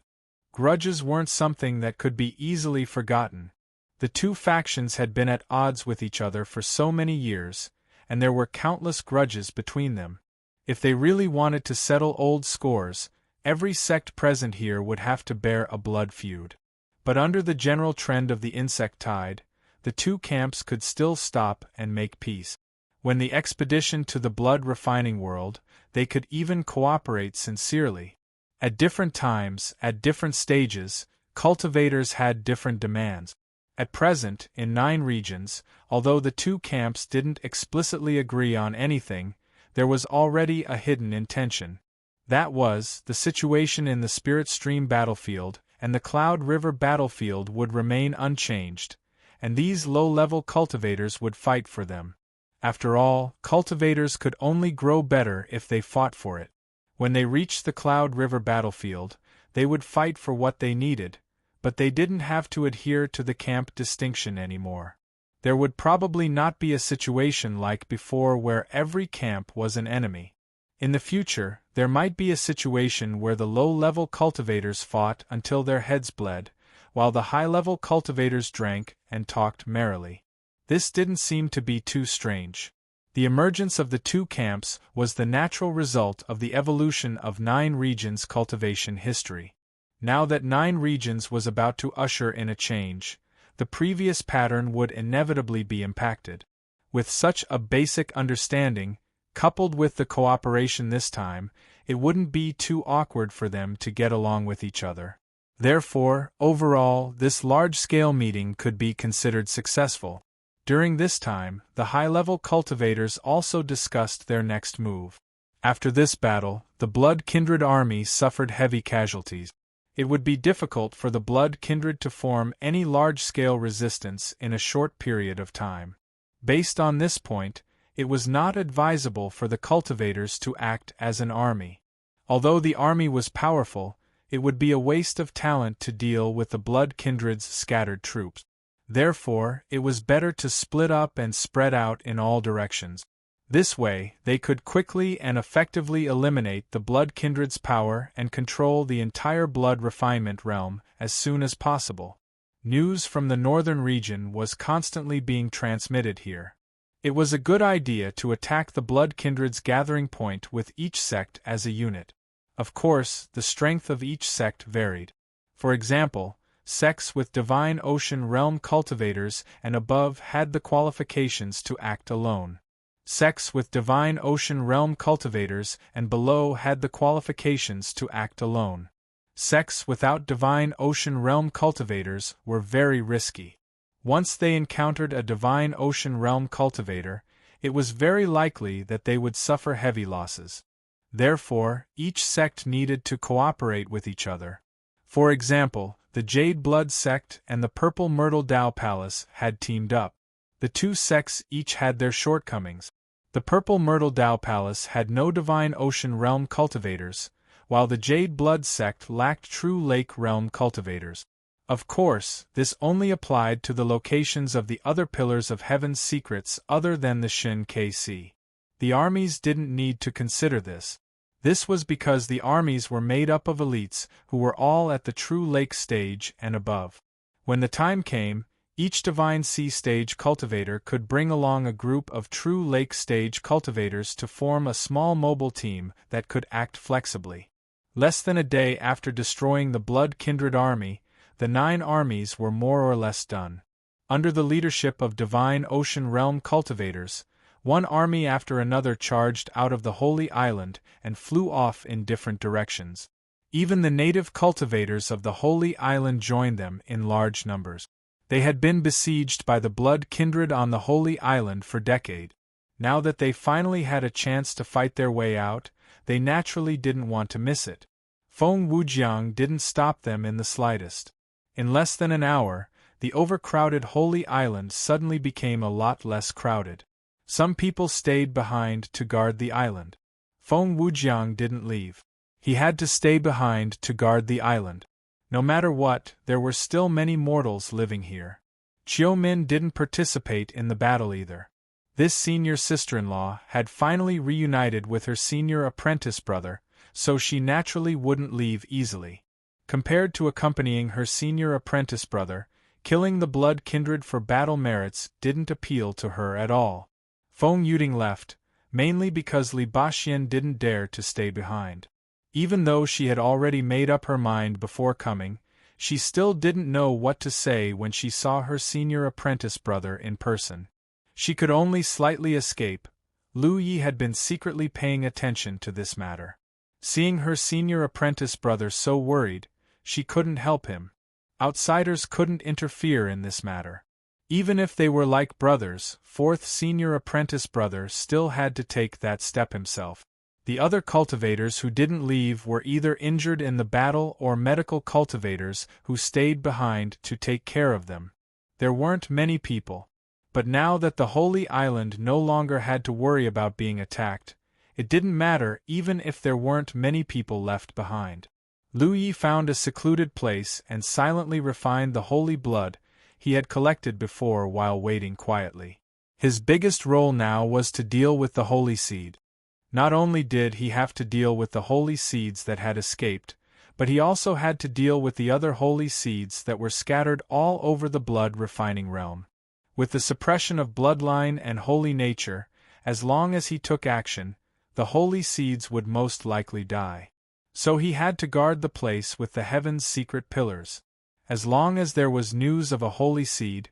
Grudges weren't something that could be easily forgotten. The 2 factions had been at odds with each other for so many years, and there were countless grudges between them. If they really wanted to settle old scores, every sect present here would have to bear a blood feud. But under the general trend of the insect tide, the 2 camps could still stop and make peace. When the expedition to the blood-refining world, they could even cooperate sincerely. At different times, at different stages, cultivators had different demands. At present, in 9 regions, although the 2 camps didn't explicitly agree on anything, there was already a hidden intention. That was, the situation in the Spirit Stream battlefield and the Cloud River battlefield would remain unchanged, and these low-level cultivators would fight for them. After all, cultivators could only grow better if they fought for it. When they reached the Cloud River battlefield, they would fight for what they needed, but they didn't have to adhere to the camp distinction anymore. There would probably not be a situation like before where every camp was an enemy. In the future, there might be a situation where the low-level cultivators fought until their heads bled, while the high-level cultivators drank and talked merrily. This didn't seem to be too strange. The emergence of the 2 camps was the natural result of the evolution of 9 regions' cultivation history. Now that 9 regions was about to usher in a change, the previous pattern would inevitably be impacted. With such a basic understanding, coupled with the cooperation this time, it wouldn't be too awkward for them to get along with each other. Therefore, overall, this large-scale meeting could be considered successful. During this time, the high-level cultivators also discussed their next move. After this battle, the Blood Kindred army suffered heavy casualties. It would be difficult for the Blood Kindred to form any large-scale resistance in a short period of time. Based on this point, it was not advisable for the cultivators to act as an army. Although the army was powerful, It would be a waste of talent to deal with the blood kindred's scattered troops. Therefore, it was better to split up and spread out in all directions. This way, they could quickly and effectively eliminate the blood kindred's power and control the entire blood refinement realm as soon as possible. News from the northern region was constantly being transmitted here. It was a good idea to attack the blood kindred's gathering point with each sect as a unit. Of course, the strength of each sect varied. For example, sects with divine ocean realm cultivators and above had the qualifications to act alone. Sects with divine ocean realm cultivators and below had the qualifications to act alone. Sects without divine ocean realm cultivators were very risky. Once they encountered a divine ocean realm cultivator, it was very likely that they would suffer heavy losses. Therefore, each sect needed to cooperate with each other. For example, the Jade Blood sect and the Purple Myrtle Dao Palace had teamed up. The two sects each had their shortcomings. The Purple Myrtle Dao Palace had no divine ocean realm cultivators, while the Jade Blood sect lacked true lake realm cultivators. Of course, this only applied to the locations of the other pillars of heaven's secrets other than the Shin KC. The armies didn't need to consider this. This was because the armies were made up of elites who were all at the true lake stage and above. When the time came, each divine sea stage cultivator could bring along a group of true lake stage cultivators to form a small mobile team that could act flexibly. Less than a day after destroying the blood kindred army, the 9 armies were more or less done. Under the leadership of divine ocean realm cultivators, one army after another charged out of the Holy Island and flew off in different directions. Even the native cultivators of the Holy Island joined them in large numbers. They had been besieged by the blood kindred on the Holy Island for decades. Now that they finally had a chance to fight their way out, they naturally didn't want to miss it. Feng Wujiang didn't stop them in the slightest. In less than an hour, the overcrowded Holy Island suddenly became a lot less crowded. Some people stayed behind to guard the island. Feng Wujiang didn't leave. He had to stay behind to guard the island. No matter what, there were still many mortals living here. Chiu Min didn't participate in the battle either. This senior sister-in-law had finally reunited with her senior apprentice brother, so she naturally wouldn't leave easily. Compared to accompanying her senior apprentice brother, killing the blood kindred for battle merits didn't appeal to her at all. Feng Yuding left, mainly because Li Baxian didn't dare to stay behind. Even though she had already made up her mind before coming, she still didn't know what to say when she saw her senior apprentice brother in person. She could only slightly escape. Lu Yi had been secretly paying attention to this matter. Seeing her senior apprentice brother so worried, she couldn't help him. Outsiders couldn't interfere in this matter. Even if they were like brothers, fourth senior apprentice brother still had to take that step himself. The other cultivators who didn't leave were either injured in the battle or medical cultivators who stayed behind to take care of them. There weren't many people. But now that the Holy Island no longer had to worry about being attacked, it didn't matter even if there weren't many people left behind. Lu Yi found a secluded place and silently refined the holy blood he had collected before while waiting quietly. His biggest role now was to deal with the holy seed. Not only did he have to deal with the holy seeds that had escaped, but he also had to deal with the other holy seeds that were scattered all over the blood-refining realm. With the suppression of bloodline and holy nature, as long as he took action, the holy seeds would most likely die. So he had to guard the place with the heaven's secret pillars. As long as there was news of a holy seed,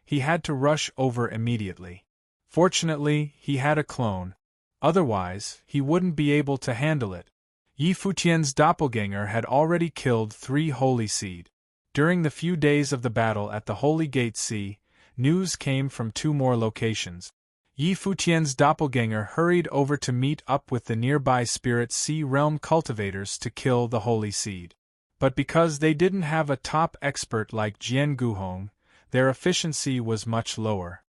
he had to rush over immediately. Fortunately, he had a clone. Otherwise, he wouldn't be able to handle it. Yi Futian's doppelganger had already killed 3 holy seed. During the few days of the battle at the Holy Gate Sea, news came from 2 more locations. Yi Futian's doppelganger hurried over to meet up with the nearby Spirit Sea Realm cultivators to kill the holy seed. But because they didn't have a top expert like Jian Guhong, their efficiency was much lower.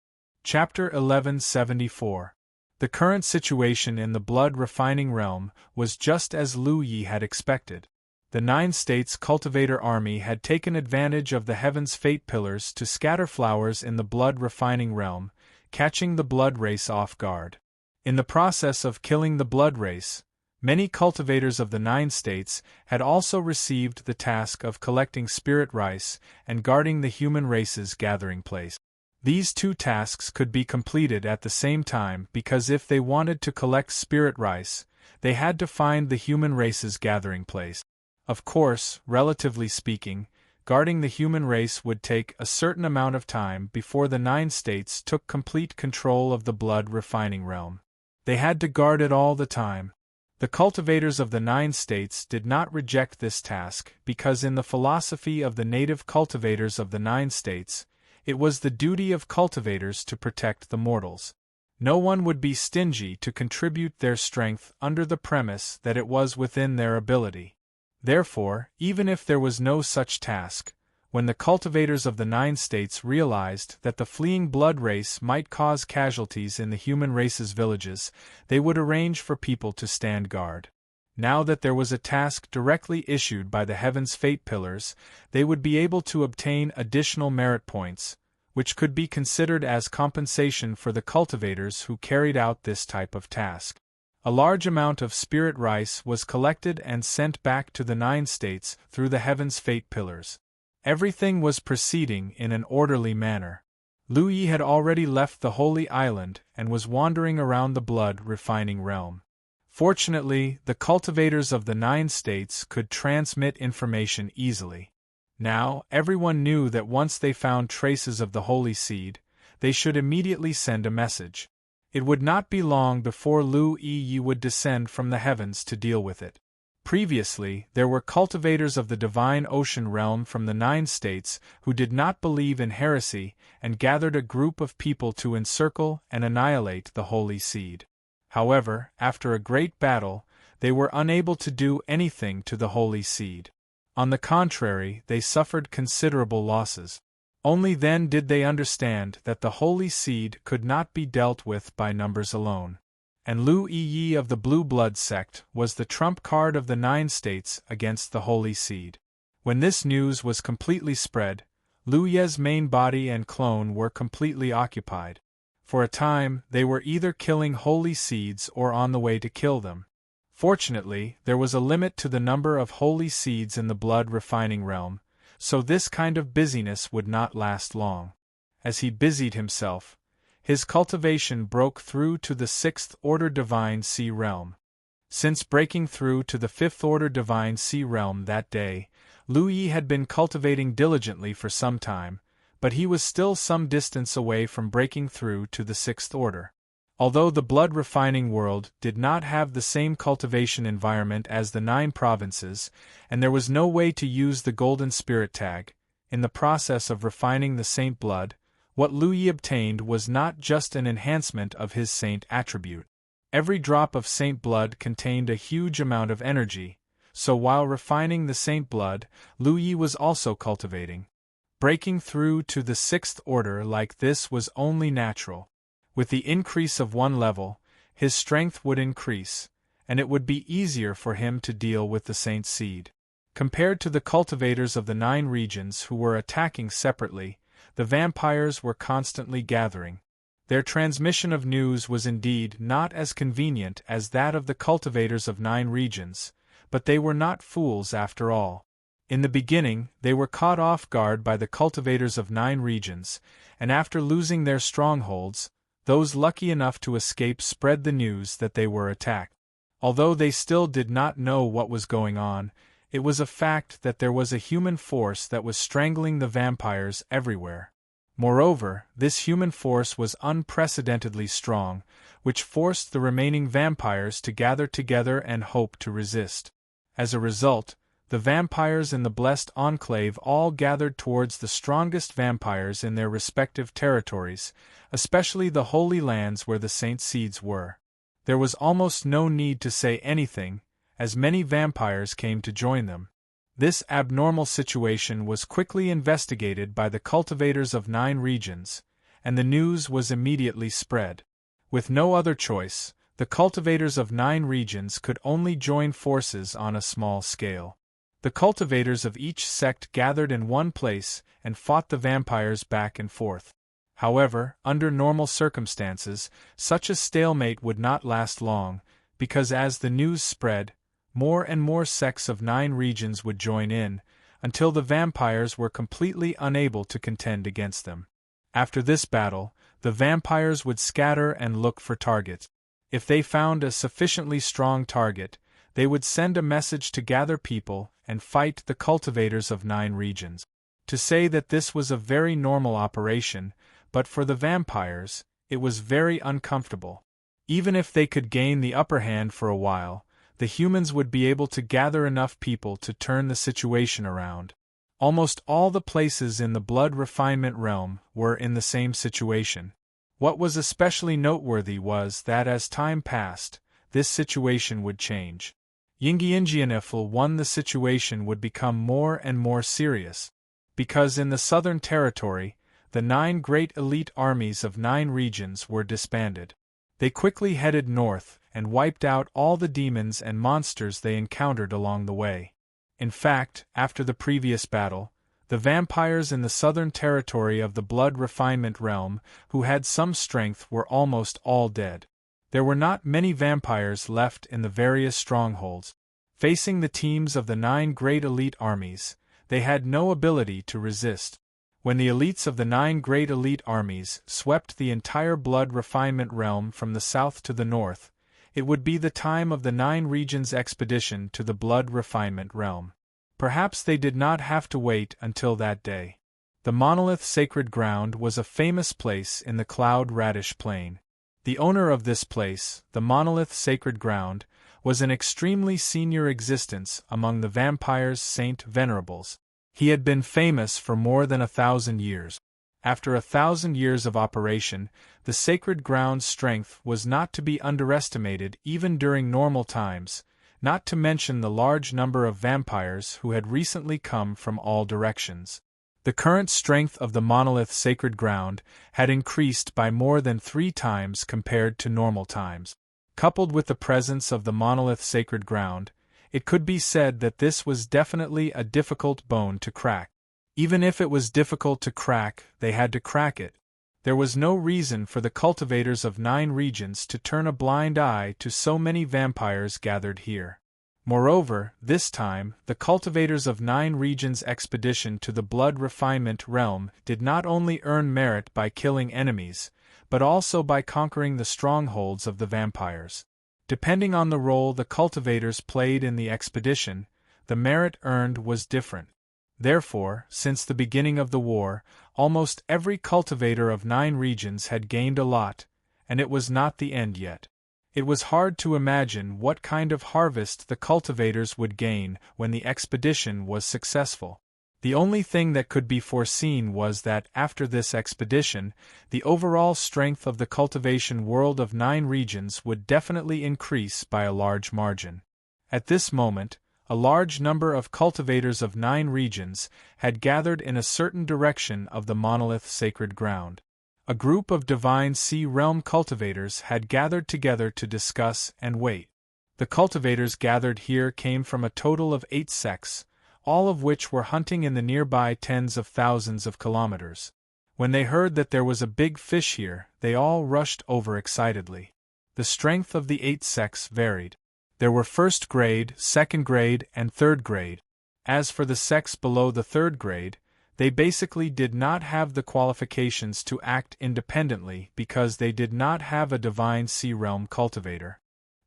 Chapter 1174. The current situation in the blood-refining realm was just as Lu Yi had expected. The Nine States Cultivator Army had taken advantage of the Heaven's Fate Pillars to scatter flowers in the blood-refining realm, catching the blood race off guard. In the process of killing the blood race, many cultivators of the Nine States had also received the task of collecting spirit rice and guarding the human race's gathering place. These two tasks could be completed at the same time because if they wanted to collect spirit rice, they had to find the human race's gathering place. Of course, relatively speaking, guarding the human race would take a certain amount of time before the Nine States took complete control of the blood-refining realm. They had to guard it all the time. The cultivators of the Nine States did not reject this task because in the philosophy of the native cultivators of the Nine States, it was the duty of cultivators to protect the mortals. No one would be stingy to contribute their strength under the premise that it was within their ability. Therefore, even if there was no such task, when the cultivators of the Nine States realized that the fleeing blood race might cause casualties in the human race's villages, they would arrange for people to stand guard. Now that there was a task directly issued by the Heaven's Fate Pillars, they would be able to obtain additional merit points, which could be considered as compensation for the cultivators who carried out this type of task. A large amount of spirit rice was collected and sent back to the Nine States through the Heaven's Fate Pillars. Everything was proceeding in an orderly manner. Lu Yi had already left the Holy Island and was wandering around the blood-refining realm. Fortunately, the cultivators of the Nine States could transmit information easily. Now, everyone knew that once they found traces of the holy seed, they should immediately send a message. It would not be long before Lu Yi would descend from the heavens to deal with it. Previously, there were cultivators of the divine ocean realm from the Nine States who did not believe in heresy and gathered a group of people to encircle and annihilate the holy seed. However, after a great battle, they were unable to do anything to the holy seed. On the contrary, they suffered considerable losses. Only then did they understand that the holy seed could not be dealt with by numbers alone. And Lu Yi of the Blue Blood sect was the trump card of the Nine States against the holy seed. When this news was completely spread, Lu Ye's main body and clone were completely occupied. For a time, they were either killing holy seeds or on the way to kill them. Fortunately, there was a limit to the number of holy seeds in the blood-refining realm, so this kind of busyness would not last long. As he busied himself, his cultivation broke through to the sixth-order Divine Sea realm. Since breaking through to the fifth-order Divine Sea realm that day, Lu Yi had been cultivating diligently for some time, but he was still some distance away from breaking through to the sixth order. Although the blood-refining world did not have the same cultivation environment as the 9 provinces, and there was no way to use the golden spirit tag, in the process of refining the saint blood, what Lu Yi obtained was not just an enhancement of his saint attribute. Every drop of saint blood contained a huge amount of energy, so while refining the saint blood, Lu Yi was also cultivating. Breaking through to the sixth order like this was only natural. With the increase of one level, his strength would increase, and it would be easier for him to deal with the saint seed. Compared to the cultivators of the 9 regions who were attacking separately, the vampires were constantly gathering. Their transmission of news was indeed not as convenient as that of the cultivators of 9 regions, but they were not fools after all. In the beginning, they were caught off guard by the cultivators of 9 regions, and after losing their strongholds, those lucky enough to escape spread the news that they were attacked. Although they still did not know what was going on, it was a fact that there was a human force that was strangling the vampires everywhere. Moreover, this human force was unprecedentedly strong, which forced the remaining vampires to gather together and hope to resist. As a result, the vampires in the Blessed Enclave all gathered towards the strongest vampires in their respective territories, especially the holy lands where the saint seeds were. There was almost no need to say anything, as many vampires came to join them. This abnormal situation was quickly investigated by the cultivators of 9 regions, and the news was immediately spread. With no other choice, the cultivators of 9 regions could only join forces on a small scale. The cultivators of each sect gathered in one place and fought the vampires back and forth. However, under normal circumstances, such a stalemate would not last long, because as the news spread, more and more sects of 9 regions would join in, until the vampires were completely unable to contend against them. After this battle, the vampires would scatter and look for targets. If they found a sufficiently strong target, they would send a message to gather people and fight the cultivators of 9 regions. To say that this was a very normal operation, but for the vampires, it was very uncomfortable. Even if they could gain the upper hand for a while, the humans would be able to gather enough people to turn the situation around. Almost all the places in the blood refinement realm were in the same situation. What was especially noteworthy was that as time passed, this situation would change. Yingianjianifel won the situation would become more and more serious. Because in the Southern Territory, the 9 great elite armies of 9 regions were disbanded. They quickly headed north and wiped out all the demons and monsters they encountered along the way. In fact, after the previous battle, the vampires in the Southern Territory of the blood refinement realm who had some strength were almost all dead. There were not many vampires left in the various strongholds. Facing the teams of the 9 great elite armies, they had no ability to resist. When the elites of the 9 great elite armies swept the entire blood refinement realm from the south to the north, it would be the time of the 9 regions expedition to the blood refinement realm. Perhaps they did not have to wait until that day. The monolith sacred ground was a famous place in the Cloud Radish Plain. The owner of this place, the monolith sacred ground, was an extremely senior existence among the vampires' Saint Venerables. He had been famous for more than 1,000 years. After 1,000 years of operation, the sacred ground's strength was not to be underestimated even during normal times, not to mention the large number of vampires who had recently come from all directions. The current strength of the monolith sacred ground had increased by more than 3 times compared to normal times. Coupled with the presence of the monolith sacred ground, it could be said that this was definitely a difficult bone to crack. Even if it was difficult to crack, they had to crack it. There was no reason for the cultivators of 9 regions to turn a blind eye to so many vampires gathered here. Moreover, this time, the cultivators of 9 regions' expedition to the blood refinement realm did not only earn merit by killing enemies, but also by conquering the strongholds of the vampires. Depending on the role the cultivators played in the expedition, the merit earned was different. Therefore, since the beginning of the war, almost every cultivator of 9 regions had gained a lot, and it was not the end yet. It was hard to imagine what kind of harvest the cultivators would gain when the expedition was successful. The only thing that could be foreseen was that after this expedition, the overall strength of the cultivation world of 9 regions would definitely increase by a large margin. At this moment, a large number of cultivators of 9 regions had gathered in a certain direction of the monolith sacred ground. A group of divine sea realm cultivators had gathered together to discuss and wait. The cultivators gathered here came from a total of 8 sects, all of which were hunting in the nearby tens of thousands of kilometers. When they heard that there was a big fish here, they all rushed over excitedly. The strength of the 8 sects varied. There were 1st grade, 2nd grade, and 3rd grade. As for the sects below the 3rd grade, they basically did not have the qualifications to act independently because they did not have a divine sea realm cultivator.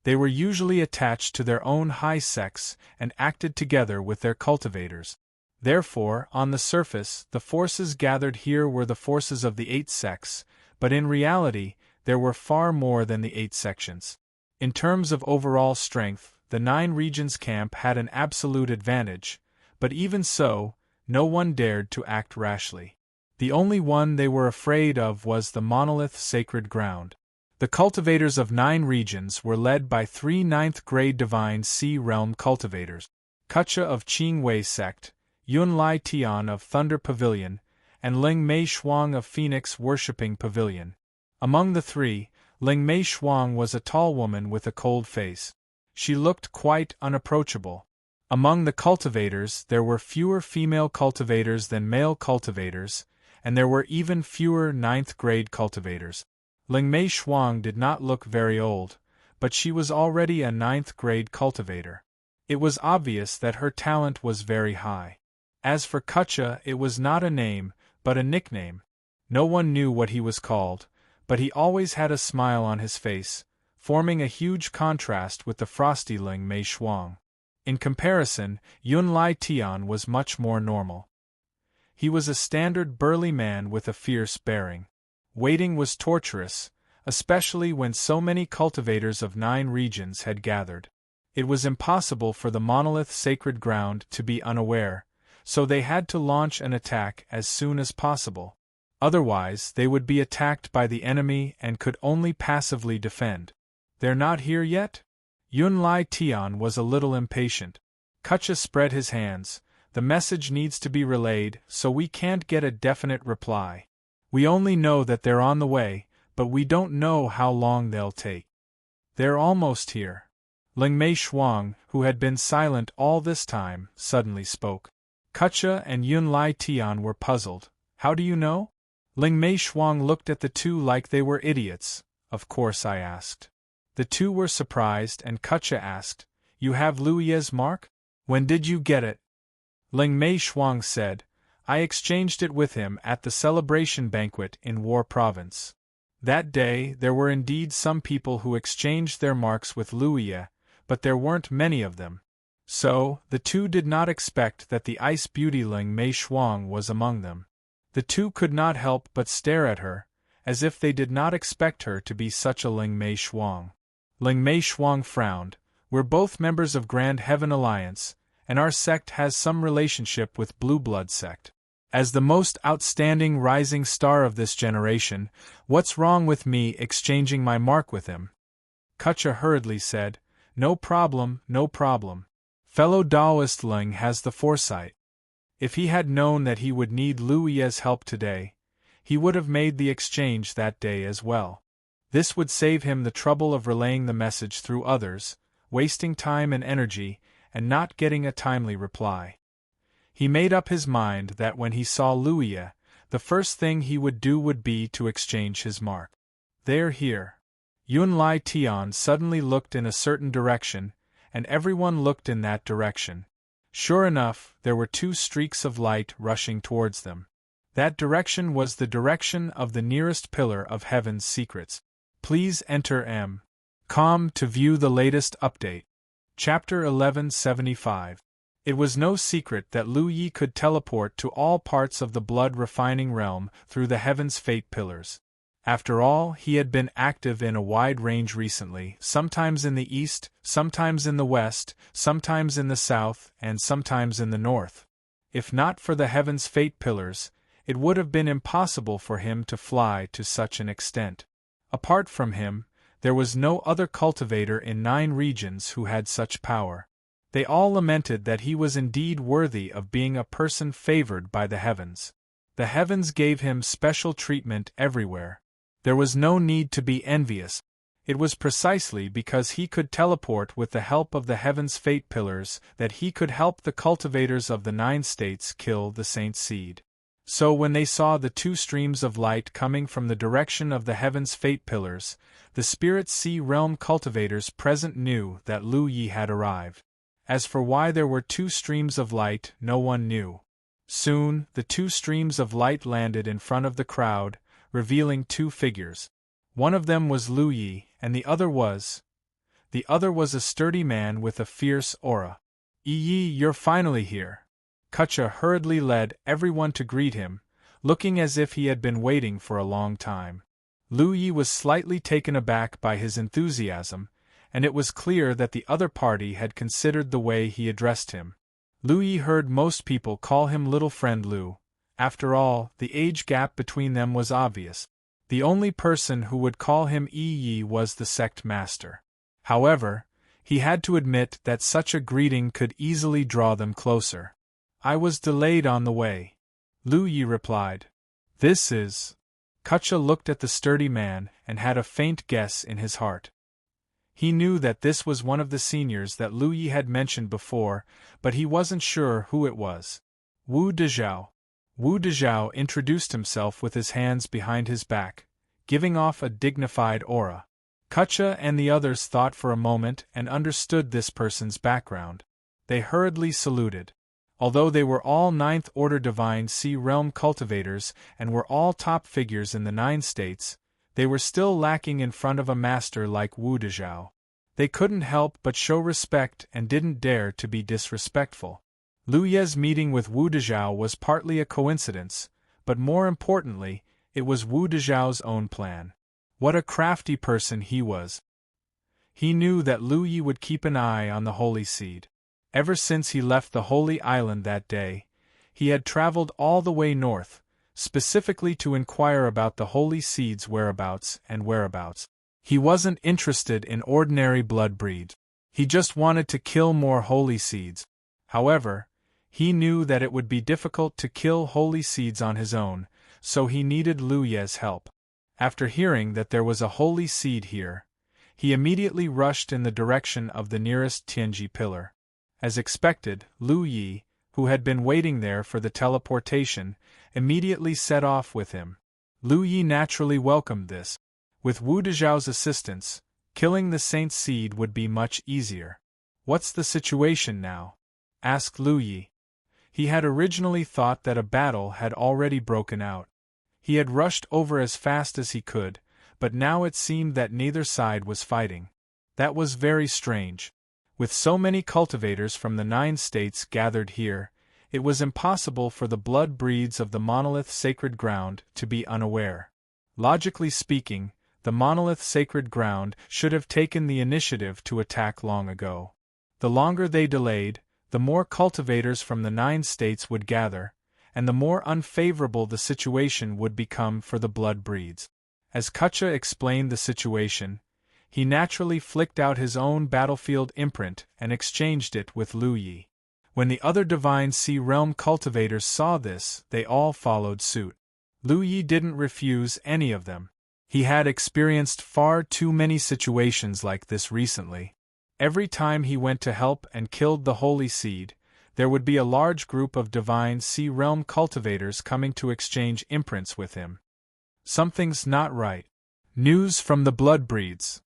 They were usually attached to their own high sects and acted together with their cultivators. Therefore, on the surface, the forces gathered here were the forces of the 8 sects, but in reality, there were far more than the 8 sections. In terms of overall strength, the 9 regions camp had an absolute advantage, but even so, no one dared to act rashly. The only one they were afraid of was the monolith sacred ground. The cultivators of 9 regions were led by 3 9th-grade divine sea realm cultivators, Kucha of Qing Wei sect, Yun Lai Tian of Thunder Pavilion, and Ling Mei Shuang of Phoenix Worshipping Pavilion. Among the 3, Ling Mei Shuang was a tall woman with a cold face. She looked quite unapproachable. Among the cultivators there were fewer female cultivators than male cultivators, and there were even fewer ninth-grade cultivators. Ling Mei Shuang did not look very old, but she was already a ninth-grade cultivator. It was obvious that her talent was very high. As for Kutcha, it was not a name, but a nickname. No one knew what he was called, but he always had a smile on his face, forming a huge contrast with the frosty Ling Mei Shuang. In comparison, Yun Lai Tian was much more normal. He was a standard burly man with a fierce bearing. Waiting was torturous, especially when so many cultivators of 9 regions had gathered. It was impossible for the monolith sacred ground to be unaware, so they had to launch an attack as soon as possible. Otherwise, they would be attacked by the enemy and could only passively defend. They're not here yet? Yun Lai Tian was a little impatient. Kutcha spread his hands. The message needs to be relayed, so we can't get a definite reply. We only know that they're on the way, but we don't know how long they'll take. They're almost here. Ling Mei Shuang, who had been silent all this time, suddenly spoke. Kutcha and Yun Lai Tian were puzzled. How do you know? Ling Mei Shuang looked at the two like they were idiots. Of course I asked. The two were surprised and Kutcha asked, You have Lu Ye's mark? When did you get it? Ling Mei Shuang said, I exchanged it with him at the celebration banquet in War Province. That day there were indeed some people who exchanged their marks with Lu Ye, but there weren't many of them. So, the two did not expect that the ice beauty Ling Mei Shuang was among them. The two could not help but stare at her, as if they did not expect her to be such a Ling Mei Shuang. Ling Mei Shuang frowned. We're both members of Grand Heaven Alliance, and our sect has some relationship with Blue Blood sect. As the most outstanding rising star of this generation, what's wrong with me exchanging my mark with him? Kutcha hurriedly said, No problem, no problem. Fellow Taoist Ling has the foresight. If he had known that he would need Lu Ye's help today, he would have made the exchange that day as well. This would save him the trouble of relaying the message through others, wasting time and energy, and not getting a timely reply. He made up his mind that when he saw Lu Ye, the first thing he would do would be to exchange his mark. They're here. Yun Lai Tian suddenly looked in a certain direction, and everyone looked in that direction. Sure enough, there were 2 streaks of light rushing towards them. That direction was the direction of the nearest pillar of Heaven's secrets. Please enter M.com to view the latest update. Chapter 1175. It was no secret that Lu Ye could teleport to all parts of the blood-refining realm through the Heaven's Fate pillars. After all, he had been active in a wide range recently, sometimes in the east, sometimes in the west, sometimes in the south, and sometimes in the north. If not for the Heaven's Fate pillars, it would have been impossible for him to fly to such an extent. Apart from him, there was no other cultivator in 9 regions who had such power. They all lamented that he was indeed worthy of being a person favored by the heavens. The heavens gave him special treatment everywhere. There was no need to be envious. It was precisely because he could teleport with the help of the Heaven's Fate pillars that he could help the cultivators of the 9 states kill the Saint Seed. So when they saw the 2 streams of light coming from the direction of the Heaven's Fate pillars, the Spirit Sea Realm cultivators present knew that Lu Ye had arrived. As for why there were 2 streams of light, no one knew. Soon, the 2 streams of light landed in front of the crowd, revealing 2 figures. One of them was Lu Ye, and the other was a sturdy man with a fierce aura. Yi, you're finally here. Kutcha hurriedly led everyone to greet him, looking as if he had been waiting for a long time. Lu Ye was slightly taken aback by his enthusiasm, and it was clear that the other party had considered the way he addressed him. Lu Ye heard most people call him Little Friend Lu. After all, the age gap between them was obvious. The only person who would call him Yi was the sect master. However, he had to admit that such a greeting could easily draw them closer. I was delayed on the way. Lu Ye replied. This is... Kutcha looked at the sturdy man and had a faint guess in his heart. He knew that this was one of the seniors that Lu Yi had mentioned before, but he wasn't sure who it was. Wu Dezhao. Wu Dezhao introduced himself with his hands behind his back, giving off a dignified aura. Kecha and the others thought for a moment and understood this person's background. They hurriedly saluted. Although they were all Ninth Order Divine Sea Realm cultivators and were all top figures in the 9 states, they were still lacking in front of a master like Wu Dezhao. They couldn't help but show respect and didn't dare to be disrespectful. Lu Ye's meeting with Wu Dezhao was partly a coincidence, but more importantly, it was Wu Dezhao's own plan. What a crafty person he was. He knew that Lu Yi would keep an eye on the Holy Seed. Ever since he left the Holy Island that day, he had traveled all the way north, specifically to inquire about the Holy Seed's whereabouts. He wasn't interested in ordinary blood breeds. He just wanted to kill more Holy Seeds. However, he knew that it would be difficult to kill Holy Seeds on his own, so he needed Lu Ye's help. After hearing that there was a Holy Seed here, he immediately rushed in the direction of the nearest Tianji pillar. As expected, Lu Yi, who had been waiting there for the teleportation, immediately set off with him. Lu Yi naturally welcomed this. With Wu Dezhao's assistance, killing the Saint Seed would be much easier. "What's the situation now?" asked Lu Yi. He had originally thought that a battle had already broken out. He had rushed over as fast as he could, but now it seemed that neither side was fighting. That was very strange. With so many cultivators from the 9 states gathered here, it was impossible for the blood breeds of the Monolith Sacred Ground to be unaware. Logically speaking, the Monolith Sacred Ground should have taken the initiative to attack long ago. The longer they delayed, the more cultivators from the 9 states would gather, and the more unfavorable the situation would become for the blood breeds. As Kecha explained the situation, he naturally flicked out his own battlefield imprint and exchanged it with Lu Yi. When the other Divine Sea Realm cultivators saw this, they all followed suit. Lu Yi didn't refuse any of them. He had experienced far too many situations like this recently. Every time he went to help and killed the Holy Seed, there would be a large group of Divine Sea Realm cultivators coming to exchange imprints with him. Something's not right. News from the blood breeds.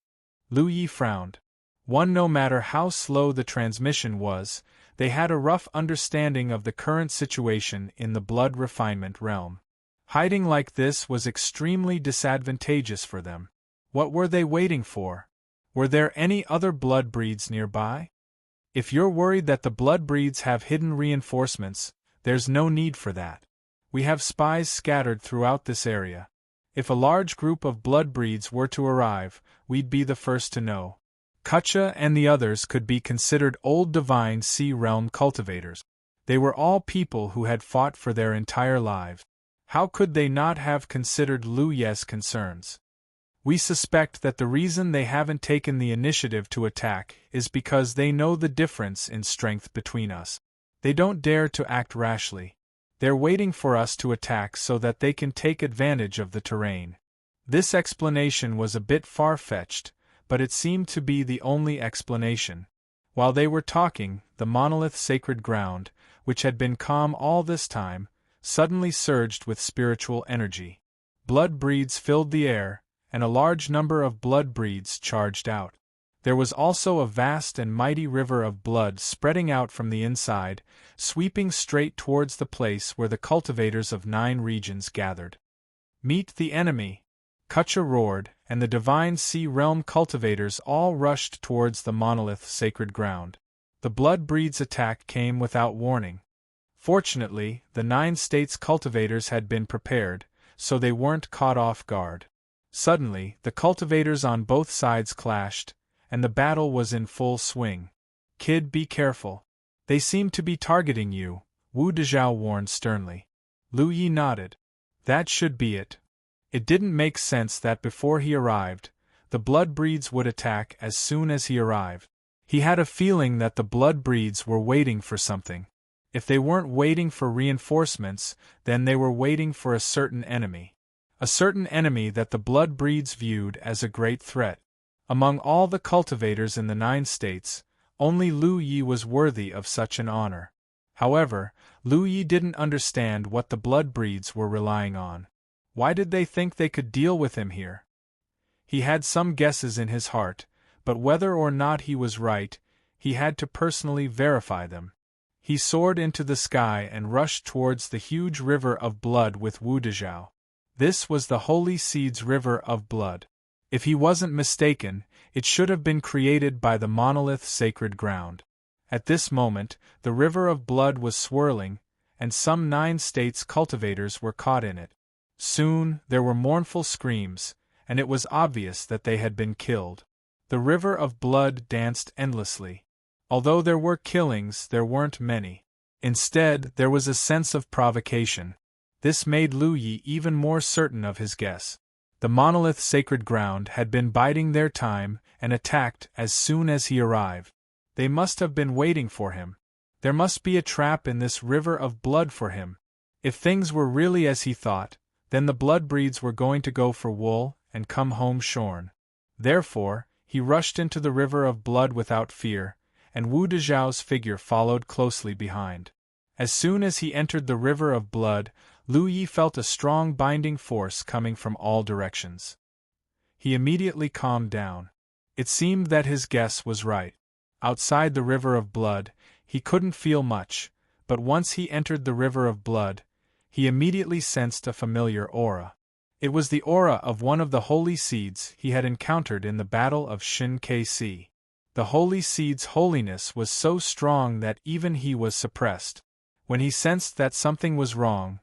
Lu Yi frowned. No matter how slow the transmission was, they had a rough understanding of the current situation in the blood refinement realm. Hiding like this was extremely disadvantageous for them. What were they waiting for? Were there any other blood breeds nearby? If you're worried that the blood breeds have hidden reinforcements, there's no need for that. We have spies scattered throughout this area. If a large group of blood breeds were to arrive, we'd be the first to know. Kecha and the others could be considered old Divine Sea Realm cultivators. They were all people who had fought for their entire lives. How could they not have considered Lu Ye's concerns? We suspect that the reason they haven't taken the initiative to attack is because they know the difference in strength between us. They don't dare to act rashly. They're waiting for us to attack so that they can take advantage of the terrain. This explanation was a bit far-fetched, but it seemed to be the only explanation. While they were talking, the Monolith Sacred Ground, which had been calm all this time, suddenly surged with spiritual energy. Blood breeds filled the air, and a large number of blood breeds charged out. There was also a vast and mighty river of blood spreading out from the inside, sweeping straight towards the place where the cultivators of 9 regions gathered. "Meet the enemy!" Kecha roared, and the Divine Sea Realm cultivators all rushed towards the Monolith Sacred Ground. The blood breeds' attack came without warning. Fortunately, the 9 states cultivators had been prepared, so they weren't caught off guard. Suddenly, the cultivators on both sides clashed, and the battle was in full swing. "Kid, be careful. They seem to be targeting you," Wu Dezhao warned sternly. Lu Yi nodded. That should be it. It didn't make sense that before he arrived, the blood breeds would attack as soon as he arrived. He had a feeling that the blood breeds were waiting for something. If they weren't waiting for reinforcements, then they were waiting for a certain enemy. A certain enemy that the blood breeds viewed as a great threat. Among all the cultivators in the 9 states, only Lu Yi was worthy of such an honor. However, Lu Yi didn't understand what the blood breeds were relying on. Why did they think they could deal with him here? He had some guesses in his heart, but whether or not he was right, he had to personally verify them. He soared into the sky and rushed towards the huge river of blood with Wu Dezhao. This was the Holy Seed's river of blood. If he wasn't mistaken, it should have been created by the monolith's sacred ground. At this moment, the river of blood was swirling, and some 9 states cultivators were caught in it. Soon, there were mournful screams, and it was obvious that they had been killed. The river of blood danced endlessly. Although there were killings, there weren't many. Instead, there was a sense of provocation. This made Lu Yi even more certain of his guess. The monolith's sacred ground had been biding their time and attacked as soon as he arrived. They must have been waiting for him. There must be a trap in this river of blood for him. If things were really as he thought, then the blood breeds were going to go for wool and come home shorn. Therefore, he rushed into the river of blood without fear, and Wu Dezhao's figure followed closely behind. As soon as he entered the river of blood, Lu Yi felt a strong binding force coming from all directions. He immediately calmed down. It seemed that his guess was right. Outside the river of blood, he couldn't feel much, but once he entered the river of blood, he immediately sensed a familiar aura. It was the aura of one of the holy seeds he had encountered in the Battle of Shin Kc. The holy seed's holiness was so strong that even he was suppressed. When he sensed that something was wrong,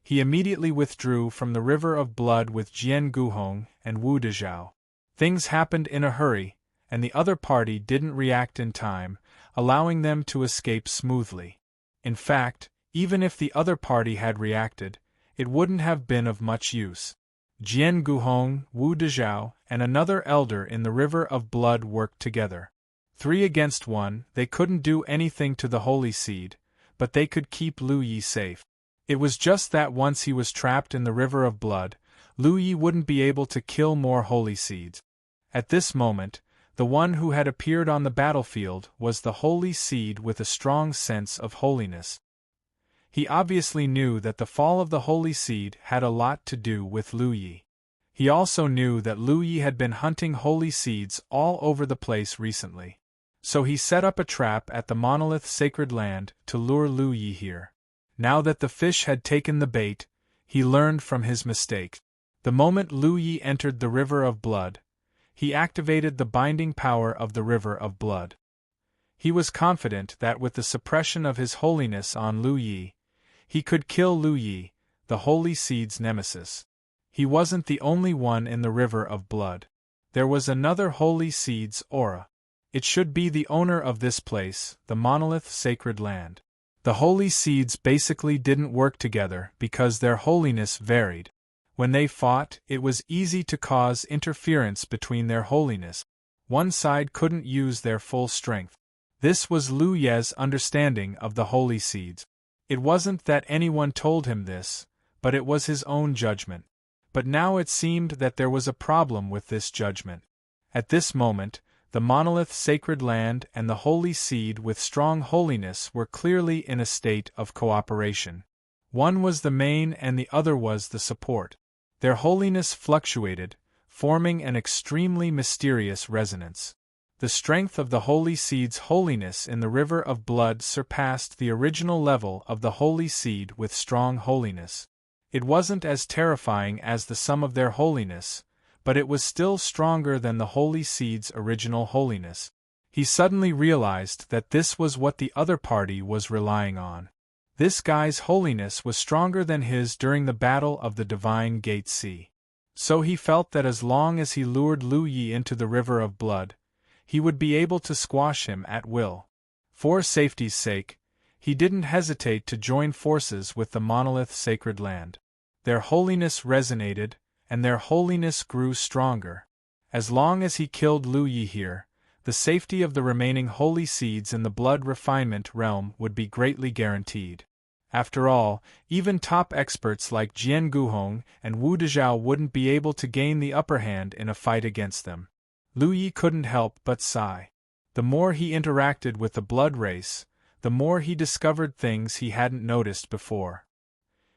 he immediately withdrew from the river of blood with Jian Guhong and Wu Dezhao. Things happened in a hurry, and the other party didn't react in time, allowing them to escape smoothly. In fact, even if the other party had reacted, it wouldn't have been of much use. Jian Guhong, Wu Dezhao, and another elder in the river of blood worked together. 3 against 1, they couldn't do anything to the holy seed, but they could keep Lu Yi safe. It was just that once he was trapped in the river of blood, Lu Yi wouldn't be able to kill more holy seeds. At this moment, the one who had appeared on the battlefield was the holy seed with a strong sense of holiness. He obviously knew that the fall of the holy seed had a lot to do with Lu Yi. He also knew that Lu Yi had been hunting holy seeds all over the place recently. So he set up a trap at the monolith's sacred land to lure Lu Yi here. Now that the fish had taken the bait, he learned from his mistake. The moment Lu Yi entered the river of blood, he activated the binding power of the river of blood. He was confident that with the suppression of his holiness on Lu Yi, he could kill Lu Yi, the holy seed's nemesis. He wasn't the only one in the river of blood. There was another holy seed's aura. It should be the owner of this place, the monolith's sacred land. The holy seeds basically didn't work together because their holiness varied. When they fought, it was easy to cause interference between their holiness. One side couldn't use their full strength. This was Lu Ye's understanding of the holy seeds. It wasn't that anyone told him this, but it was his own judgment. But now it seemed that there was a problem with this judgment. At this moment, the monolith's sacred land and the holy seed with strong holiness were clearly in a state of cooperation. One was the main and the other was the support. Their holiness fluctuated, forming an extremely mysterious resonance. The strength of the holy seed's holiness in the river of blood surpassed the original level of the holy seed with strong holiness. It wasn't as terrifying as the sum of their holiness, but it was still stronger than the holy seed's original holiness. He suddenly realized that this was what the other party was relying on. This guy's holiness was stronger than his during the battle of the Divine Gate Sea. So he felt that as long as he lured Lu Yi into the river of blood, he would be able to squash him at will. For safety's sake, he didn't hesitate to join forces with the monolith's sacred land. Their holiness resonated, and their holiness grew stronger. As long as he killed Lu Yi here, the safety of the remaining holy seeds in the blood refinement realm would be greatly guaranteed. After all, even top experts like Jian Guhong and Wu Dezhao wouldn't be able to gain the upper hand in a fight against them. Lu Yi couldn't help but sigh. The more he interacted with the blood race, the more he discovered things he hadn't noticed before.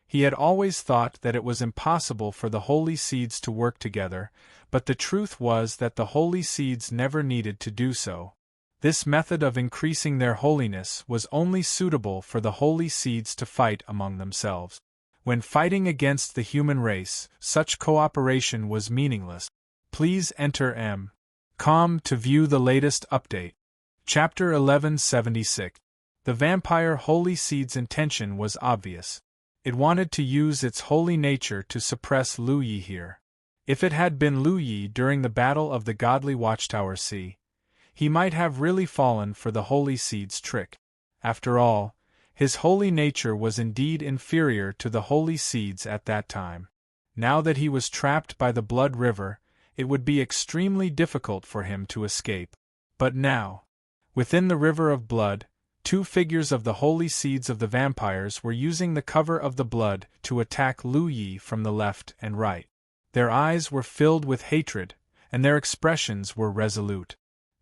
He had always thought that it was impossible for the holy seeds to work together, but the truth was that the holy seeds never needed to do so. This method of increasing their holiness was only suitable for the holy seeds to fight among themselves. When fighting against the human race, such cooperation was meaningless. Please enter M.com to view the latest update. Chapter 1176. The vampire holy seed's intention was obvious. It wanted to use its holy nature to suppress Lu Yi here. If it had been Lu Yi during the battle of the godly watchtower sea, he might have really fallen for the holy seed's trick. After all, his holy nature was indeed inferior to the holy seed's at that time. Now that he was trapped by the blood river, it would be extremely difficult for him to escape. But now, within the river of blood, two figures of the holy seeds of the vampires were using the cover of the blood to attack Lu Yi from the left and right. Their eyes were filled with hatred, and their expressions were resolute.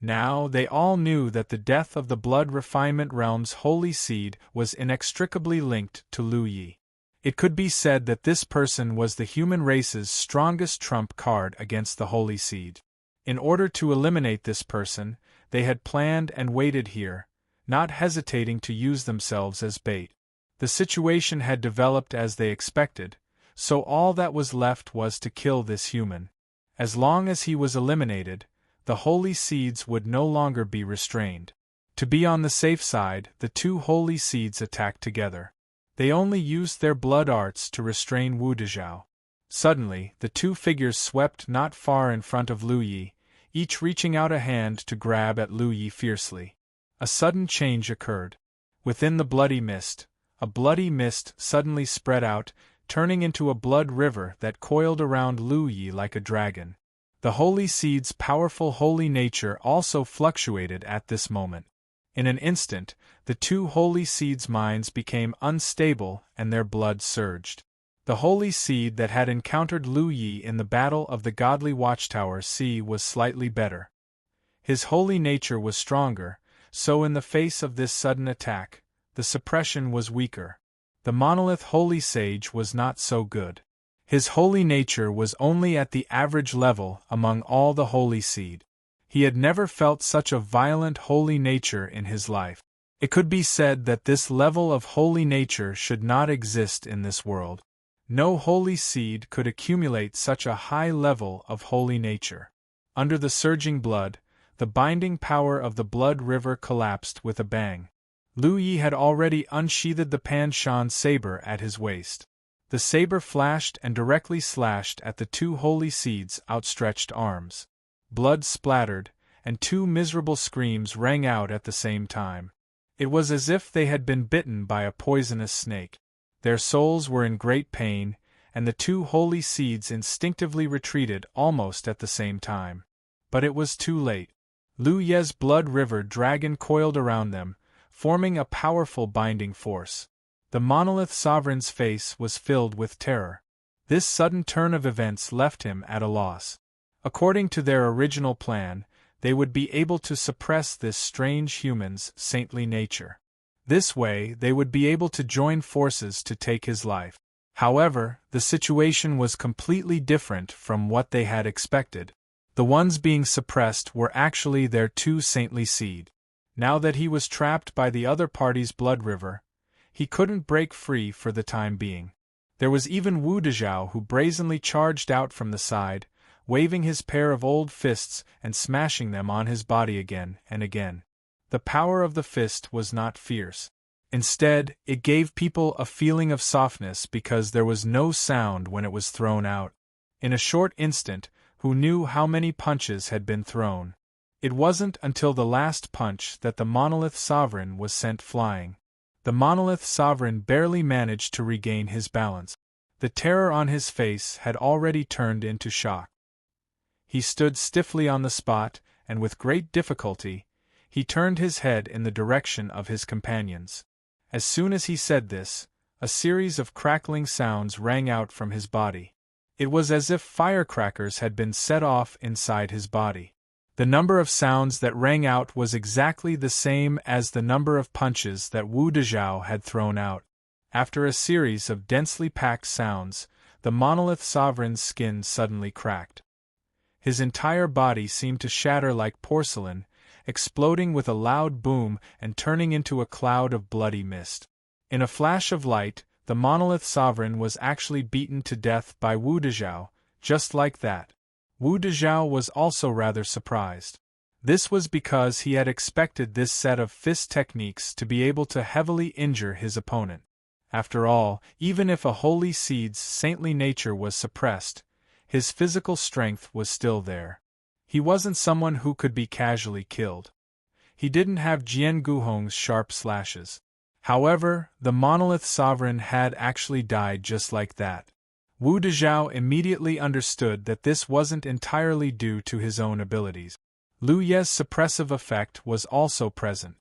Now they all knew that the death of the blood refinement realm's holy seed was inextricably linked to Lu Yi. It could be said that this person was the human race's strongest trump card against the holy seed. In order to eliminate this person, they had planned and waited here, not hesitating to use themselves as bait. The situation had developed as they expected, so all that was left was to kill this human. As long as he was eliminated, the holy seeds would no longer be restrained. To be on the safe side, the two holy seeds attacked together. They only used their blood arts to restrain Wu Dezhao. Suddenly, the two figures swept not far in front of Lu Yi, each reaching out a hand to grab at Lu Yi fiercely. A sudden change occurred. Within the bloody mist, a bloody mist suddenly spread out, turning into a blood river that coiled around Lu Yi like a dragon. The holy seed's powerful holy nature also fluctuated at this moment. In an instant, the two holy seeds' minds became unstable and their blood surged. The holy seed that had encountered Lu Yi in the battle of the godly watchtower sea was slightly better. His holy nature was stronger, so in the face of this sudden attack, the suppression was weaker. The monolith holy sage was not so good. His holy nature was only at the average level among all the holy seed. He had never felt such a violent holy nature in his life. It could be said that this level of holy nature should not exist in this world. No holy seed could accumulate such a high level of holy nature. Under the surging blood, the binding power of the blood river collapsed with a bang. Lu Yi had already unsheathed the Pan Shan saber at his waist. The saber flashed and directly slashed at the two holy seeds' outstretched arms. Blood splattered, and two miserable screams rang out at the same time. It was as if they had been bitten by a poisonous snake. Their souls were in great pain, and the two holy seeds instinctively retreated almost at the same time. But it was too late. Lu Ye's blood river dragon coiled around them, forming a powerful binding force. The monolith sovereign's face was filled with terror. This sudden turn of events left him at a loss. According to their original plan, they would be able to suppress this strange human's saintly nature. This way, they would be able to join forces to take his life. However, the situation was completely different from what they had expected. The ones being suppressed were actually their two saintly seed. Now that he was trapped by the other party's blood river, he couldn't break free for the time being. There was even Wu Dezhao who brazenly charged out from the side, waving his pair of old fists and smashing them on his body again and again. The power of the fist was not fierce. Instead, it gave people a feeling of softness because there was no sound when it was thrown out. In a short instant, who knew how many punches had been thrown? It wasn't until the last punch that the monolith sovereign was sent flying. The monolith sovereign barely managed to regain his balance. The terror on his face had already turned into shock. He stood stiffly on the spot, and with great difficulty, he turned his head in the direction of his companions. As soon as he said this, a series of crackling sounds rang out from his body. It was as if firecrackers had been set off inside his body. The number of sounds that rang out was exactly the same as the number of punches that Wu Dezhao had thrown out. After a series of densely packed sounds, the monolith sovereign's skin suddenly cracked. His entire body seemed to shatter like porcelain, exploding with a loud boom and turning into a cloud of bloody mist. In a flash of light, the monolith sovereign was actually beaten to death by Wu Dezhao, just like that. Wu Dezhao was also rather surprised. This was because he had expected this set of fist techniques to be able to heavily injure his opponent. After all, even if a holy seed's saintly nature was suppressed, his physical strength was still there. He wasn't someone who could be casually killed. He didn't have Jian Guhong's sharp slashes. However, the monolith sovereign had actually died just like that. Wu Dezhao immediately understood that this wasn't entirely due to his own abilities. Lu Ye's suppressive effect was also present.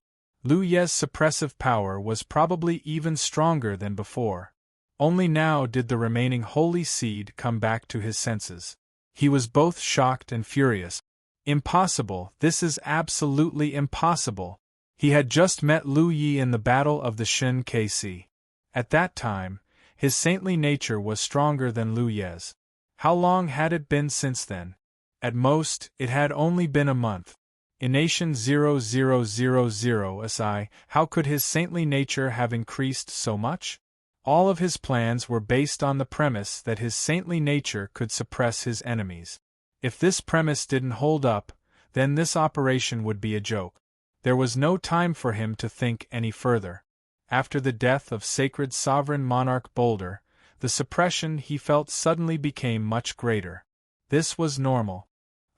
Lu Ye's suppressive power was probably even stronger than before. Only now did the remaining holy seed come back to his senses. He was both shocked and furious. Impossible, this is absolutely impossible. He had just met Lu Yi in the Battle of the Shen Kc. At that time, his saintly nature was stronger than Lu Ye's. How long had it been since then? At most, it had only been a month. In Nation 0000 SI, how could his saintly nature have increased so much? All of his plans were based on the premise that his saintly nature could suppress his enemies. If this premise didn't hold up, then this operation would be a joke. There was no time for him to think any further. After the death of Sacred Sovereign Monarch Boulder, the suppression he felt suddenly became much greater. This was normal.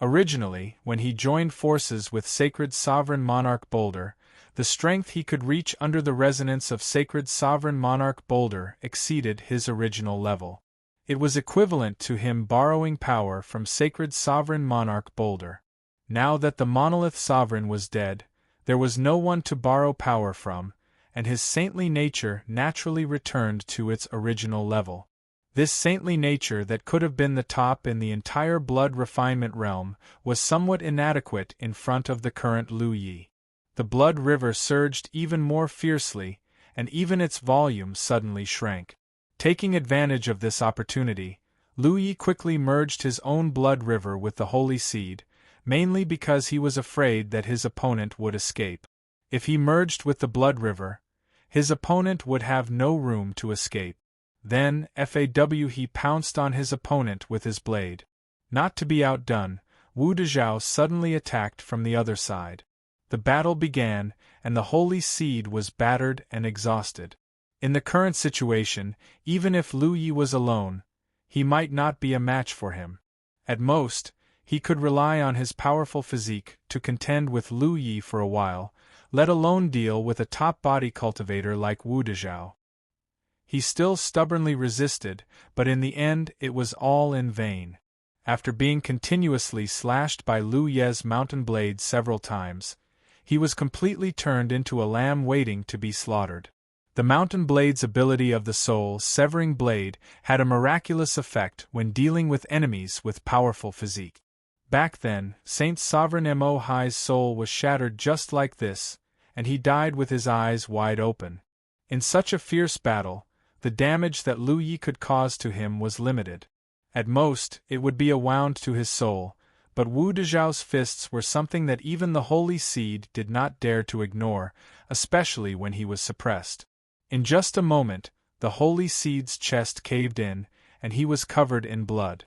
Originally, when he joined forces with Sacred Sovereign Monarch Boulder, the strength he could reach under the resonance of Sacred Sovereign Monarch Boulder exceeded his original level. It was equivalent to him borrowing power from Sacred Sovereign Monarch Boulder. Now that the monolith sovereign was dead, there was no one to borrow power from, and his saintly nature naturally returned to its original level. This saintly nature that could have been the top in the entire blood refinement realm was somewhat inadequate in front of the current Lu Yi. The blood river surged even more fiercely, and even its volume suddenly shrank. Taking advantage of this opportunity, Lu Yi quickly merged his own blood river with the holy seed, mainly because he was afraid that his opponent would escape. If he merged with the blood river, his opponent would have no room to escape. Then, he pounced on his opponent with his blade. Not to be outdone, Wu Dezhao suddenly attacked from the other side. The battle began, and the holy seed was battered and exhausted. In the current situation, even if Lu Yi was alone, he might not be a match for him. At most, he could rely on his powerful physique to contend with Lu Yi for a while, let alone deal with a top body cultivator like Wu Dezhao. He still stubbornly resisted, but in the end it was all in vain. After being continuously slashed by Lu Ye's mountain blade several times, he was completely turned into a lamb waiting to be slaughtered. The mountain blade's ability of the soul-severing blade had a miraculous effect when dealing with enemies with powerful physique. Back then, Saint Sovereign Mo Hai's soul was shattered just like this, and he died with his eyes wide open. In such a fierce battle, the damage that Lu Yi could cause to him was limited. At most, it would be a wound to his soul, but Wu Dezhao's fists were something that even the holy seed did not dare to ignore, especially when he was suppressed. In just a moment, the holy seed's chest caved in, and he was covered in blood.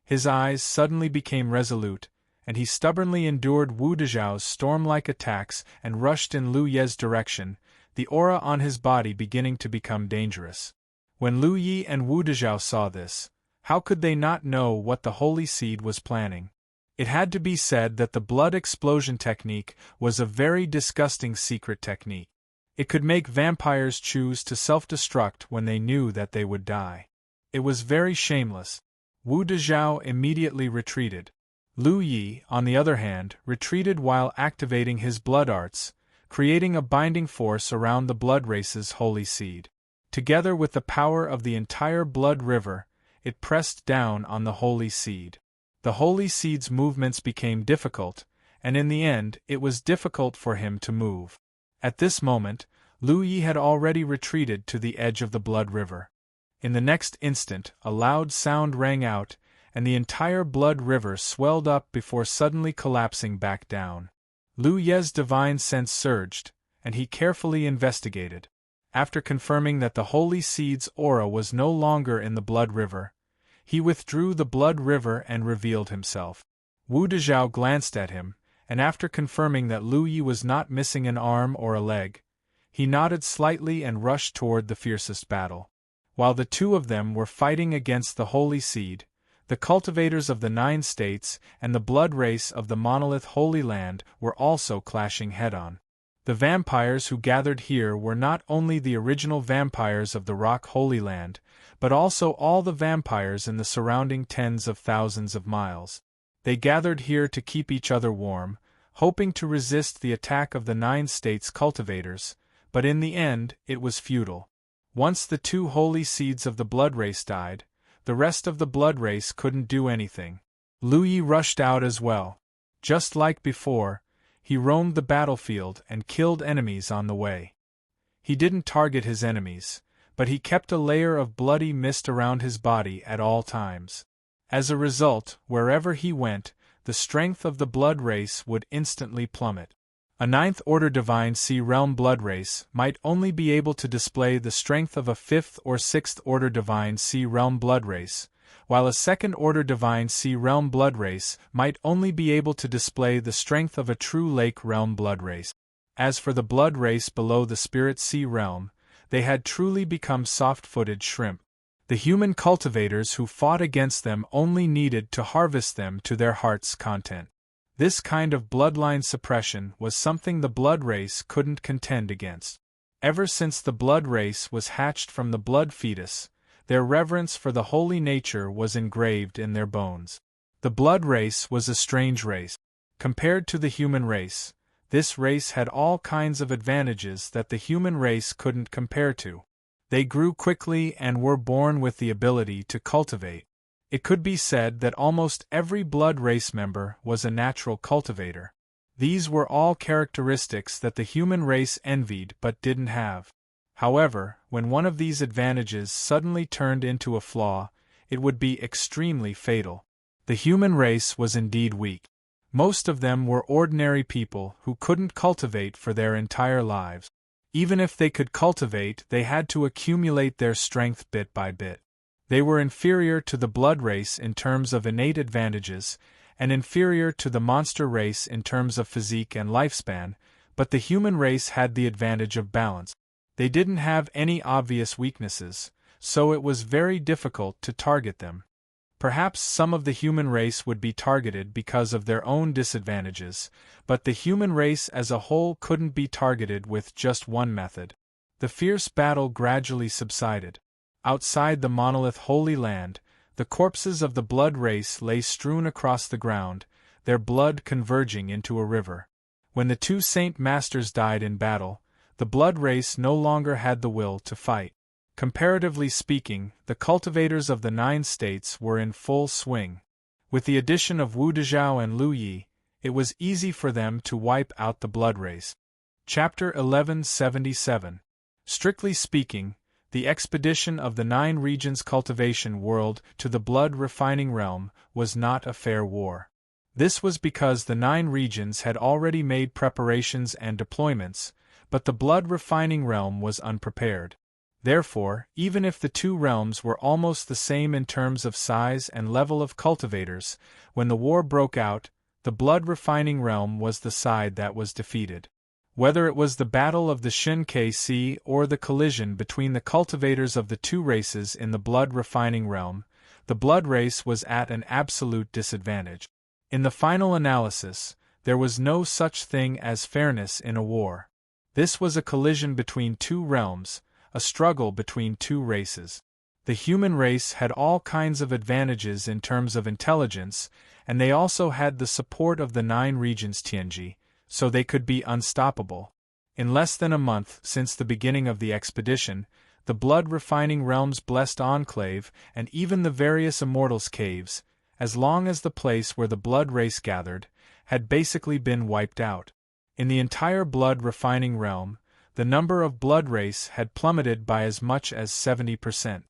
His eyes suddenly became resolute, and he stubbornly endured Wu Dezhao's storm-like attacks and rushed in Lu Ye's direction, the aura on his body beginning to become dangerous. When Lu Yi and Wu Dezhao saw this, how could they not know what the holy seed was planning? It had to be said that the blood explosion technique was a very disgusting secret technique. It could make vampires choose to self-destruct when they knew that they would die. It was very shameless. Wu Dezhao immediately retreated. Lu Yi, on the other hand, retreated while activating his blood arts, creating a binding force around the blood race's holy seed. Together with the power of the entire blood river, it pressed down on the holy seed. The Holy Seed's movements became difficult, and in the end it was difficult for him to move. At this moment, Lu Yi had already retreated to the edge of the Blood River. In the next instant a loud sound rang out, and the entire Blood River swelled up before suddenly collapsing back down. Lu Ye's divine sense surged, and he carefully investigated. After confirming that the Holy Seed's aura was no longer in the Blood River, he withdrew the Blood River and revealed himself. Wu Dezhao glanced at him, and after confirming that Lu Yi was not missing an arm or a leg, he nodded slightly and rushed toward the fiercest battle. While the two of them were fighting against the Holy Seed, the cultivators of the 9 states and the blood race of the monolith Holy Land were also clashing head-on. The vampires who gathered here were not only the original vampires of the Rock Holy Land, but also all the vampires in the surrounding tens of thousands of miles. They gathered here to keep each other warm, hoping to resist the attack of the 9 states cultivators, but in the end it was futile. Once the 2 holy seeds of the blood race died, the rest of the blood race couldn't do anything. Lu Yi rushed out as well. Just like before, he roamed the battlefield and killed enemies on the way. He didn't target his enemies, but he kept a layer of bloody mist around his body at all times. As a result, wherever he went, the strength of the blood race would instantly plummet. A 9th order Divine Sea Realm blood race might only be able to display the strength of a 5th or 6th order Divine Sea Realm blood race, while a 2nd order Divine Sea Realm blood race might only be able to display the strength of a true Lake Realm blood race. As for the blood race below the Spirit Sea Realm, they had truly become soft-footed shrimp. The human cultivators who fought against them only needed to harvest them to their heart's content. This kind of bloodline suppression was something the blood race couldn't contend against. Ever since the blood race was hatched from the blood fetus, their reverence for the holy nature was engraved in their bones. The blood race was a strange race. Compared to the human race, this race had all kinds of advantages that the human race couldn't compare to. They grew quickly and were born with the ability to cultivate. It could be said that almost every blood race member was a natural cultivator. These were all characteristics that the human race envied but didn't have. However, when one of these advantages suddenly turned into a flaw, it would be extremely fatal. The human race was indeed weak. Most of them were ordinary people who couldn't cultivate for their entire lives. Even if they could cultivate, they had to accumulate their strength bit by bit. They were inferior to the blood race in terms of innate advantages, and inferior to the monster race in terms of physique and lifespan, but the human race had the advantage of balance. They didn't have any obvious weaknesses, so it was very difficult to target them. Perhaps some of the human race would be targeted because of their own disadvantages, but the human race as a whole couldn't be targeted with just one method. The fierce battle gradually subsided. Outside the monolith Holy Land, the corpses of the blood race lay strewn across the ground, their blood converging into a river. When the 2 saint masters died in battle, the blood race no longer had the will to fight. Comparatively speaking, the cultivators of the 9 states were in full swing. With the addition of Wu Dezhao and Lu Yi, it was easy for them to wipe out the blood race. Chapter 1177. Strictly speaking, the expedition of the 9 regions cultivation world to the blood refining realm was not a fair war. This was because the 9 regions had already made preparations and deployments, but the blood refining realm was unprepared. Therefore, even if the 2 realms were almost the same in terms of size and level of cultivators, when the war broke out, the blood refining realm was the side that was defeated. Whether it was the battle of the Shin-Kei Sea or the collision between the cultivators of the 2 races in the blood refining realm, the blood race was at an absolute disadvantage. In the final analysis, there was no such thing as fairness in a war. This was a collision between 2 realms, a struggle between 2 races. The human race had all kinds of advantages in terms of intelligence, and they also had the support of the 9 regions Tianji, so they could be unstoppable. In less than a month since the beginning of the expedition, the blood refining realm's blessed enclave and even the various immortals' caves, as long as the place where the blood race gathered had basically been wiped out. In the entire blood refining realm, the number of blood race had plummeted by as much as 70%.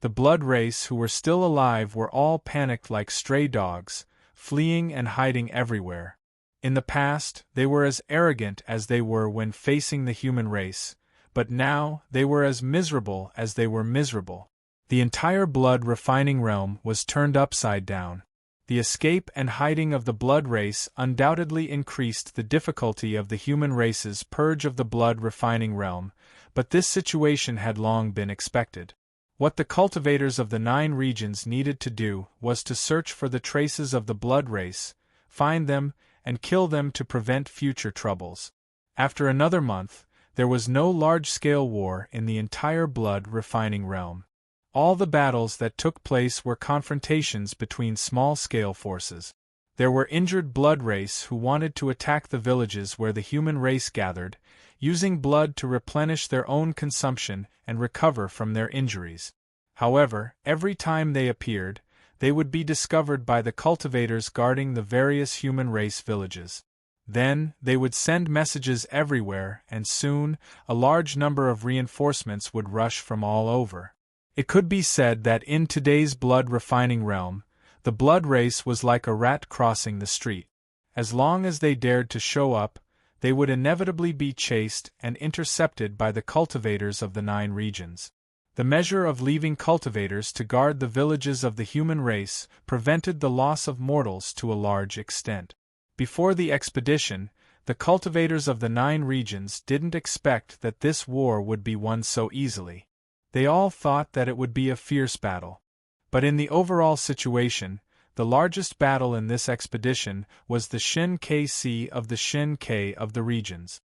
The blood race who were still alive were all panicked like stray dogs, fleeing and hiding everywhere. In the past, they were as arrogant as they were when facing the human race, but now they were as miserable as they were miserable. The entire blood refining realm was turned upside down. The escape and hiding of the blood race undoubtedly increased the difficulty of the human race's purge of the blood refining realm, but this situation had long been expected. What the cultivators of the 9 regions needed to do was to search for the traces of the blood race, find them, and kill them to prevent future troubles. After another month, there was no large-scale war in the entire blood refining realm. All the battles that took place were confrontations between small-scale forces. There were injured blood race who wanted to attack the villages where the human race gathered, using blood to replenish their own consumption and recover from their injuries. However, every time they appeared, they would be discovered by the cultivators guarding the various human race villages. Then, they would send messages everywhere, and soon, a large number of reinforcements would rush from all over. It could be said that in today's blood refining realm, the blood race was like a rat crossing the street. As long as they dared to show up, they would inevitably be chased and intercepted by the cultivators of the 9 regions. The measure of leaving cultivators to guard the villages of the human race prevented the loss of mortals to a large extent. Before the expedition, the cultivators of the 9 regions didn't expect that this war would be won so easily. They all thought that it would be a fierce battle. But in the overall situation, the largest battle in this expedition was the Shin-K-C of the Shin-K of the regions.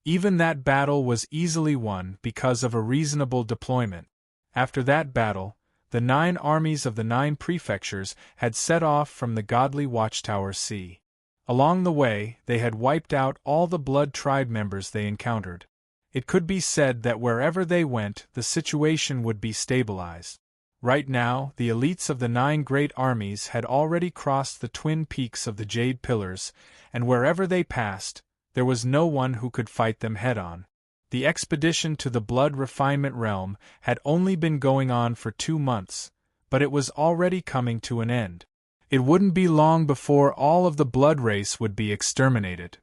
Even that battle was easily won because of a reasonable deployment. After that battle, the 9 armies of the 9 prefectures had set off from the godly watchtower C. Along the way, they had wiped out all the blood tribe members they encountered. It could be said that wherever they went, the situation would be stabilized. Right now, the elites of the 9 great armies had already crossed the twin peaks of the Jade Pillars, and wherever they passed, there was no one who could fight them head-on. The expedition to the blood refinement realm had only been going on for 2 months, but it was already coming to an end. It wouldn't be long before all of the blood race would be exterminated.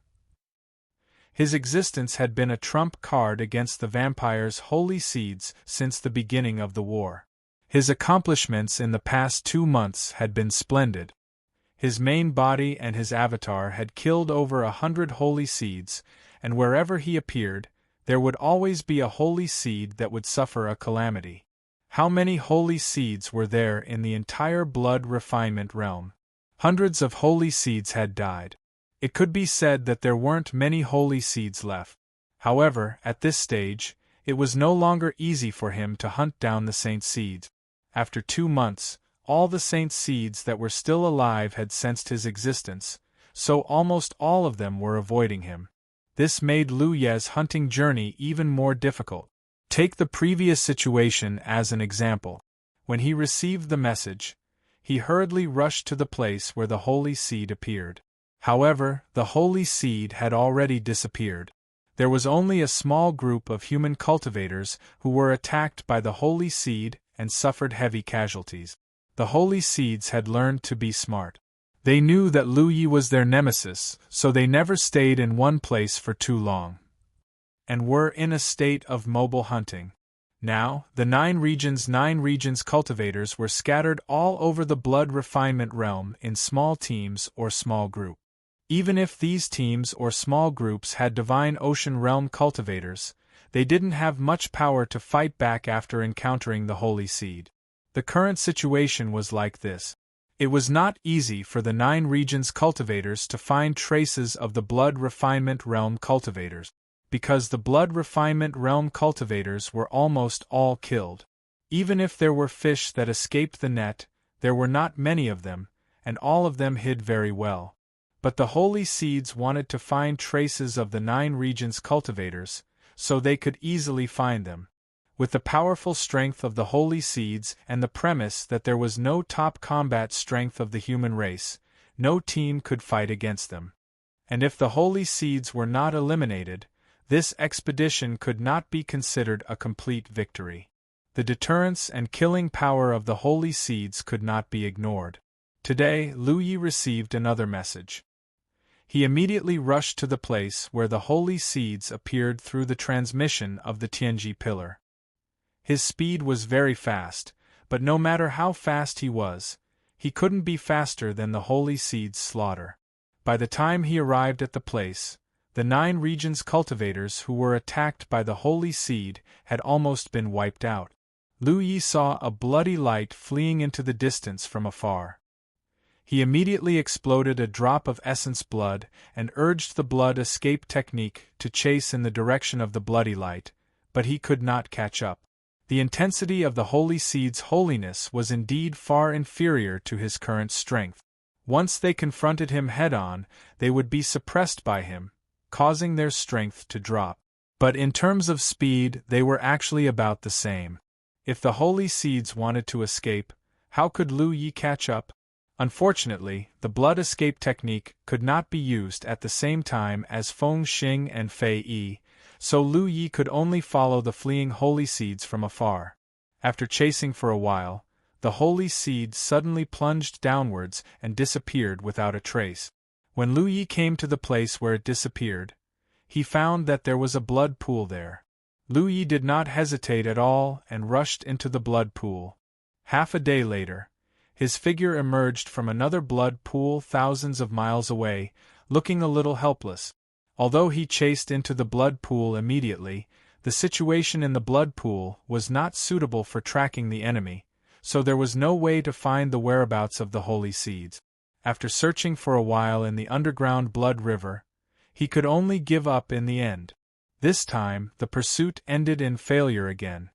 His existence had been a trump card against the vampire's holy seeds since the beginning of the war. His accomplishments in the past 2 months had been splendid. His main body and his avatar had killed over 100 holy seeds, and wherever he appeared, there would always be a holy seed that would suffer a calamity. How many holy seeds were there in the entire blood refinement realm? Hundreds of holy seeds had died. It could be said that there weren't many holy seeds left. However, at this stage, it was no longer easy for him to hunt down the saint seeds. After 2 months, all the saint seeds that were still alive had sensed his existence, so almost all of them were avoiding him. This made Lu Ye's hunting journey even more difficult. Take the previous situation as an example. When he received the message, he hurriedly rushed to the place where the holy seed appeared. However, the holy seed had already disappeared. There was only a small group of human cultivators who were attacked by the holy seed and suffered heavy casualties. The holy seeds had learned to be smart. They knew that Lu Yi was their nemesis, so they never stayed in one place for too long, and were in a state of mobile hunting. Now, the 9 regions cultivators were scattered all over the blood refinement realm in small teams or small groups. Even if these teams or small groups had divine ocean realm cultivators, they didn't have much power to fight back after encountering the holy seed. The current situation was like this. It was not easy for the 9 regions cultivators to find traces of the blood refinement realm cultivators, because the blood refinement realm cultivators were almost all killed. Even if there were fish that escaped the net, there were not many of them, and all of them hid very well. But the holy seeds wanted to find traces of the 9 regions cultivators, so they could easily find them. With the powerful strength of the holy seeds and the premise that there was no top combat strength of the human race, no team could fight against them. And if the holy seeds were not eliminated, this expedition could not be considered a complete victory. The deterrence and killing power of the holy seeds could not be ignored. Today, Lu Yi received another message. He immediately rushed to the place where the holy seeds appeared through the transmission of the Tianji pillar. His speed was very fast, but no matter how fast he couldn't be faster than the holy seeds' slaughter. By the time he arrived at the place, the 9 regions cultivators who were attacked by the holy seed had almost been wiped out. Lu Yi saw a bloody light fleeing into the distance from afar. He immediately exploded a drop of essence blood and urged the blood escape technique to chase in the direction of the bloody light, but he could not catch up. The intensity of the holy seed's holiness was indeed far inferior to his current strength. Once they confronted him head-on, they would be suppressed by him, causing their strength to drop. But in terms of speed, they were actually about the same. If the holy seeds wanted to escape, how could Lu Yi catch up? Unfortunately, the blood escape technique could not be used at the same time as Feng Xing and Fei Yi, so Lu Yi could only follow the fleeing holy seeds from afar. After chasing for a while, the holy seed suddenly plunged downwards and disappeared without a trace. When Lu Yi came to the place where it disappeared, he found that there was a blood pool there. Lu Yi did not hesitate at all and rushed into the blood pool. Half a day later, his figure emerged from another blood pool thousands of miles away, looking a little helpless. Although he chased into the blood pool immediately, the situation in the blood pool was not suitable for tracking the enemy, so there was no way to find the whereabouts of the holy seeds. After searching for a while in the underground blood river, he could only give up in the end. This time, the pursuit ended in failure again.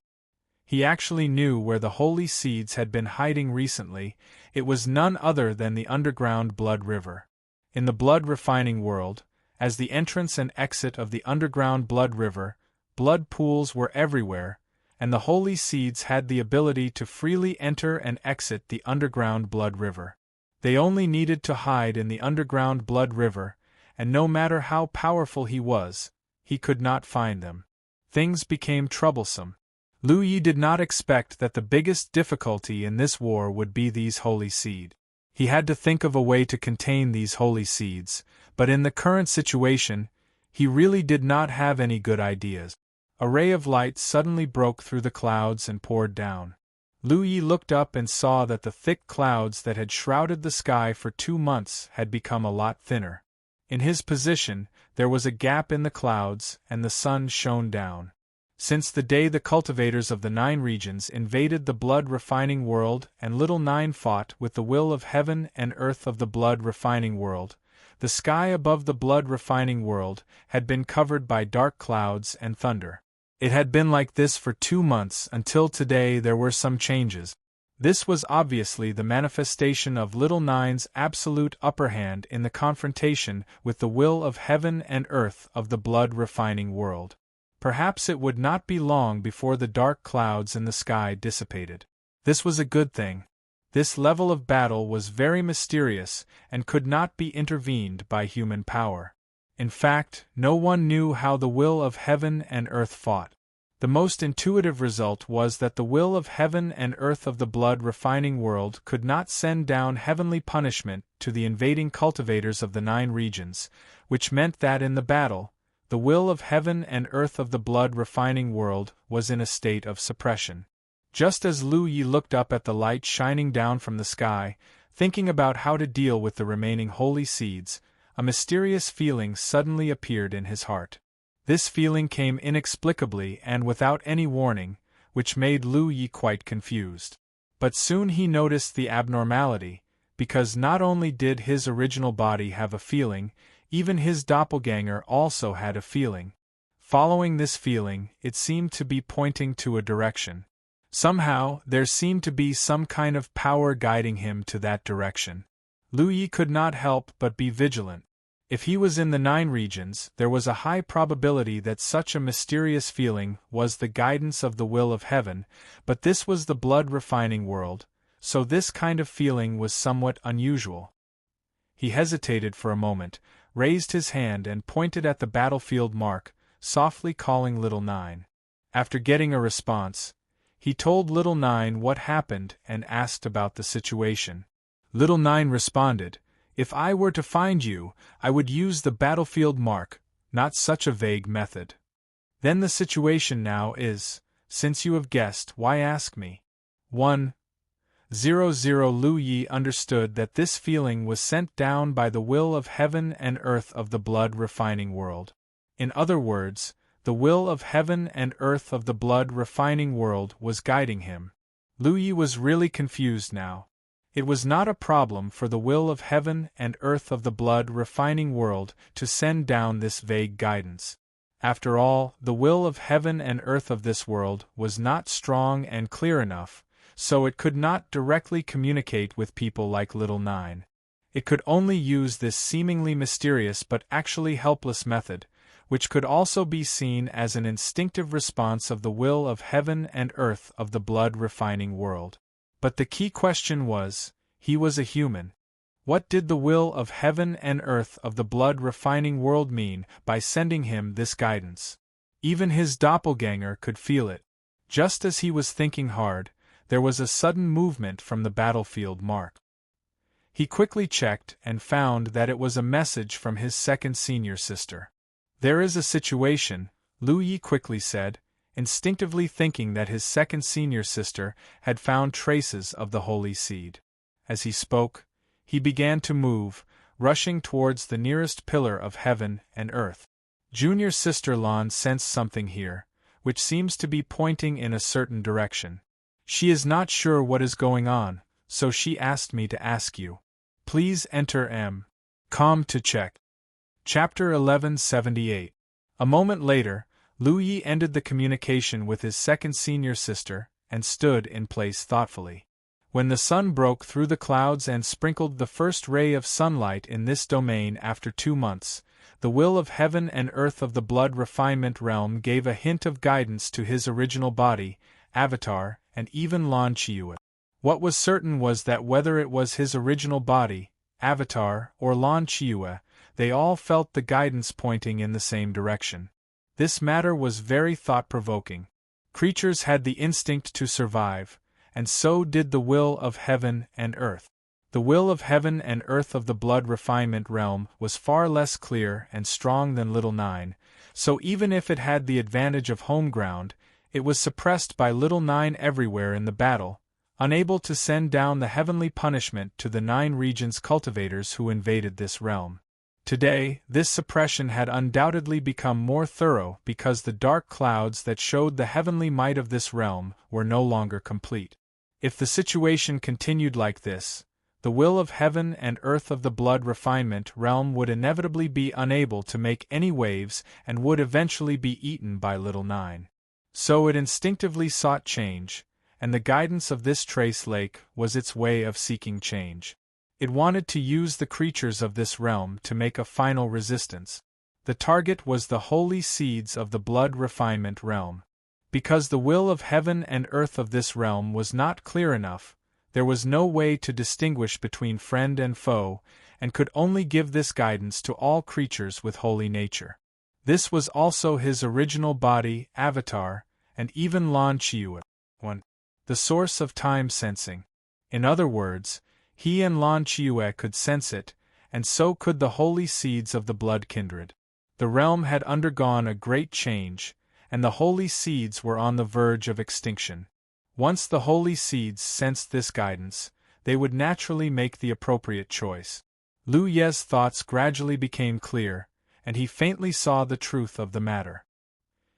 He actually knew where the holy seeds had been hiding recently. It was none other than the underground blood river. In the blood refining world, as the entrance and exit of the underground blood river, blood pools were everywhere, and the holy seeds had the ability to freely enter and exit the underground blood river. They only needed to hide in the underground blood river, and no matter how powerful he was, he could not find them. Things became troublesome. Lu Yi did not expect that the biggest difficulty in this war would be these holy seeds. He had to think of a way to contain these holy seeds, but in the current situation, he really did not have any good ideas. A ray of light suddenly broke through the clouds and poured down. Lu Yi looked up and saw that the thick clouds that had shrouded the sky for 2 months had become a lot thinner. In his position, there was a gap in the clouds, and the sun shone down. Since the day the cultivators of the 9 regions invaded the blood-refining world and Little 9 fought with the will of heaven and earth of the blood-refining world, the sky above the blood-refining world had been covered by dark clouds and thunder. It had been like this for 2 months until today there were some changes. This was obviously the manifestation of Little 9's absolute upper hand in the confrontation with the will of heaven and earth of the blood-refining world. Perhaps it would not be long before the dark clouds in the sky dissipated. This was a good thing. This level of battle was very mysterious and could not be intervened by human power. In fact, no one knew how the will of heaven and earth fought. The most intuitive result was that the will of heaven and earth of the blood-refining world could not send down heavenly punishment to the invading cultivators of the 9 regions, which meant that in the battle, the will of heaven and earth of the blood-refining world was in a state of suppression. Just as Lu Yi looked up at the light shining down from the sky, thinking about how to deal with the remaining holy seeds, a mysterious feeling suddenly appeared in his heart. This feeling came inexplicably and without any warning, which made Lu Yi quite confused. But soon he noticed the abnormality, because not only did his original body have a feeling, even his doppelganger also had a feeling. Following this feeling, it seemed to be pointing to a direction. Somehow, there seemed to be some kind of power guiding him to that direction. Lu Yi could not help but be vigilant. If he was in the 9 regions, there was a high probability that such a mysterious feeling was the guidance of the will of heaven, but this was the blood-refining world, so this kind of feeling was somewhat unusual. He hesitated for a moment, raised his hand and pointed at the battlefield mark, softly calling Little Nine. After getting a response, he told Little Nine what happened and asked about the situation. Little Nine responded, "If I were to find you, I would use the battlefield mark, not such a vague method." "Then the situation now is, since you have guessed, why ask me?" 1:00 Lu Yi understood that this feeling was sent down by the will of heaven and earth of the blood-refining world. In other words, the will of heaven and earth of the blood-refining world was guiding him. Lu Yi was really confused now. It was not a problem for the will of heaven and earth of the blood-refining world to send down this vague guidance. After all, the will of heaven and earth of this world was not strong and clear enough, so it could not directly communicate with people like Little Nine. It could only use this seemingly mysterious but actually helpless method, which could also be seen as an instinctive response of the will of heaven and earth of the blood-refining world. But the key question was, he was a human. What did the will of heaven and earth of the blood-refining world mean by sending him this guidance? Even his doppelganger could feel it. Just as he was thinking hard, there was a sudden movement from the battlefield mark. He quickly checked and found that it was a message from his second senior sister. "There is a situation," Lu Yi quickly said, instinctively thinking that his second senior sister had found traces of the holy seed. As he spoke, he began to move, rushing towards the nearest pillar of heaven and earth. Junior sister Lan sensed something here, which seems to be pointing in a certain direction. She is not sure what is going on, so she asked me to ask you. Please enter Com to check. Chapter 1178. A moment later, Lu Yi ended the communication with his second senior sister and stood in place thoughtfully. When the sun broke through the clouds and sprinkled the first ray of sunlight in this domain after 2 months, the will of heaven and earth of the blood refinement realm gave a hint of guidance to his original body, avatar, and even Lan Qiyu. What was certain was that whether it was his original body, avatar, or Lan Qiyu, they all felt the guidance pointing in the same direction. This matter was very thought-provoking. Creatures had the instinct to survive, and so did the will of heaven and earth. The will of heaven and earth of the blood refinement realm was far less clear and strong than Little Nine, so even if it had the advantage of home ground, it was suppressed by Little Nine everywhere in the battle, unable to send down the heavenly punishment to the 9 regions cultivators who invaded this realm. Today, this suppression had undoubtedly become more thorough because the dark clouds that showed the heavenly might of this realm were no longer complete. If the situation continued like this, the will of heaven and earth of the blood refinement realm would inevitably be unable to make any waves and would eventually be eaten by Little Nine. So it instinctively sought change, and the guidance of this trace lake was its way of seeking change. It wanted to use the creatures of this realm to make a final resistance. The target was the holy seeds of the blood refinement realm. Because the will of heaven and earth of this realm was not clear enough, there was no way to distinguish between friend and foe, and could only give this guidance to all creatures with holy nature. This was also his original body, avatar, and even Lan Qiyu, the source of time sensing. In other words, he and Lan Qiyu could sense it, and so could the holy seeds of the blood kindred. The realm had undergone a great change, and the holy seeds were on the verge of extinction. Once the holy seeds sensed this guidance, they would naturally make the appropriate choice. Lu Ye's thoughts gradually became clear, and he faintly saw the truth of the matter.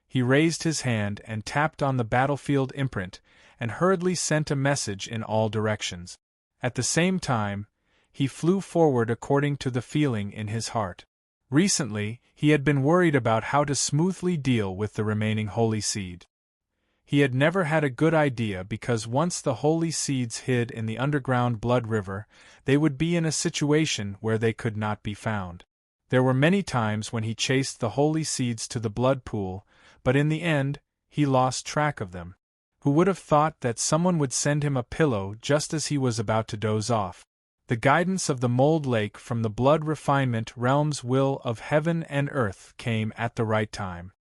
He raised his hand and tapped on the battlefield imprint, and hurriedly sent a message in all directions. At the same time, he flew forward according to the feeling in his heart. Recently, he had been worried about how to smoothly deal with the remaining holy seed. He had never had a good idea because once the holy seeds hid in the underground blood river, they would be in a situation where they could not be found. There were many times when he chased the holy seeds to the blood pool, but in the end, he lost track of them. Who would have thought that someone would send him a pillow just as he was about to doze off? The guidance of the mold lake from the blood refinement realm's will of heaven and earth came at the right time.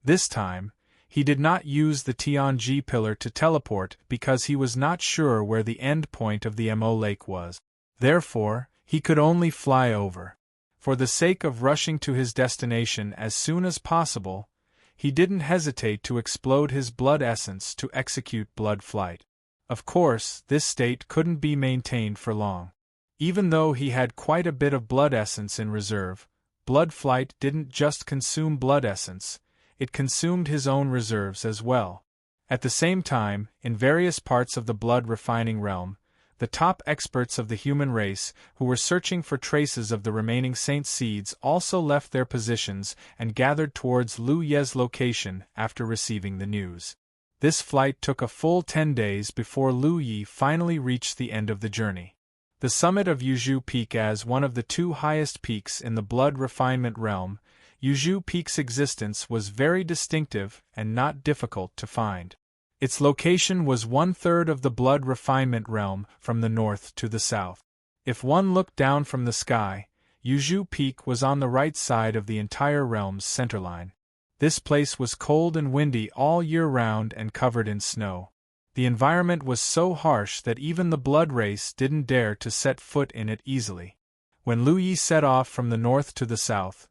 This time, he did not use the Tianji pillar to teleport because he was not sure where the end point of the Mo lake was. Therefore, he could only fly over. For the sake of rushing to his destination as soon as possible, he didn't hesitate to explode his blood essence to execute blood flight. Of course, this state couldn't be maintained for long. Even though he had quite a bit of blood essence in reserve, blood flight didn't just consume blood essence, it consumed his own reserves as well. At the same time, in various parts of the blood refining realm, the top experts of the human race, who were searching for traces of the remaining saint seeds, also left their positions and gathered towards Lu Ye's location after receiving the news. This flight took a full 10 days before Lu Ye finally reached the end of the journey. The summit of Yuzhu Peak, as one of the two highest peaks in the blood refinement realm, Yuzhu Peak's existence was very distinctive and not difficult to find. Its location was 1/3 of the blood refinement realm from the north to the south. If one looked down from the sky, Yuzhu Peak was on the right side of the entire realm's centerline. This place was cold and windy all year round and covered in snow. The environment was so harsh that even the blood race didn't dare to set foot in it easily. When Lu Yi set off from the north to the south,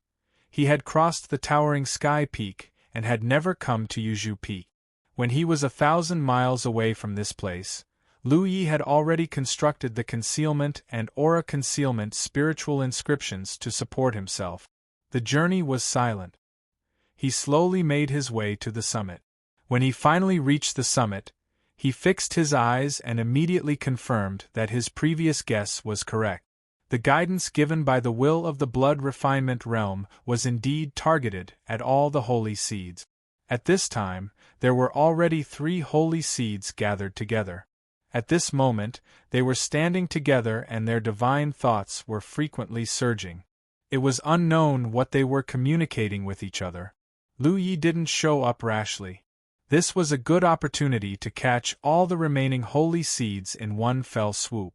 he had crossed the towering sky peak and had never come to Yuzhu Peak. When he was 1,000 miles away from this place, Lu Yi had already constructed the concealment and aura concealment spiritual inscriptions to support himself. The journey was silent. He slowly made his way to the summit. When he finally reached the summit, he fixed his eyes and immediately confirmed that his previous guess was correct. The guidance given by the will of the blood refinement realm was indeed targeted at all the holy seeds. At this time, there were already 3 holy seeds gathered together. At this moment, they were standing together and their divine thoughts were frequently surging. It was unknown what they were communicating with each other. Lu Yi didn't show up rashly. This was a good opportunity to catch all the remaining holy seeds in one fell swoop.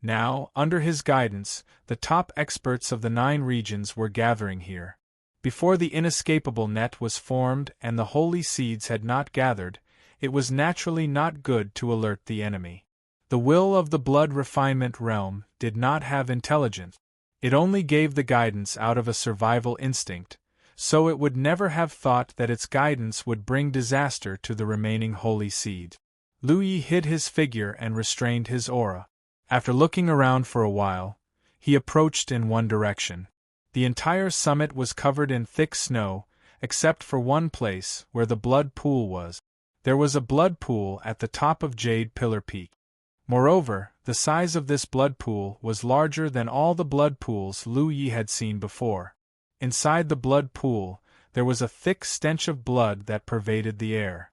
Now, under his guidance, the top experts of the 9 regions were gathering here. Before the inescapable net was formed and the holy seeds had not gathered, it was naturally not good to alert the enemy. The will of the blood refinement realm did not have intelligence. It only gave the guidance out of a survival instinct, so it would never have thought that its guidance would bring disaster to the remaining holy seed. Lu Yi hid his figure and restrained his aura. After looking around for a while, he approached in one direction. The entire summit was covered in thick snow, except for one place where the blood pool was. There was a blood pool at the top of Jade Pillar Peak. Moreover, the size of this blood pool was larger than all the blood pools Lu Yi had seen before. Inside the blood pool, there was a thick stench of blood that pervaded the air.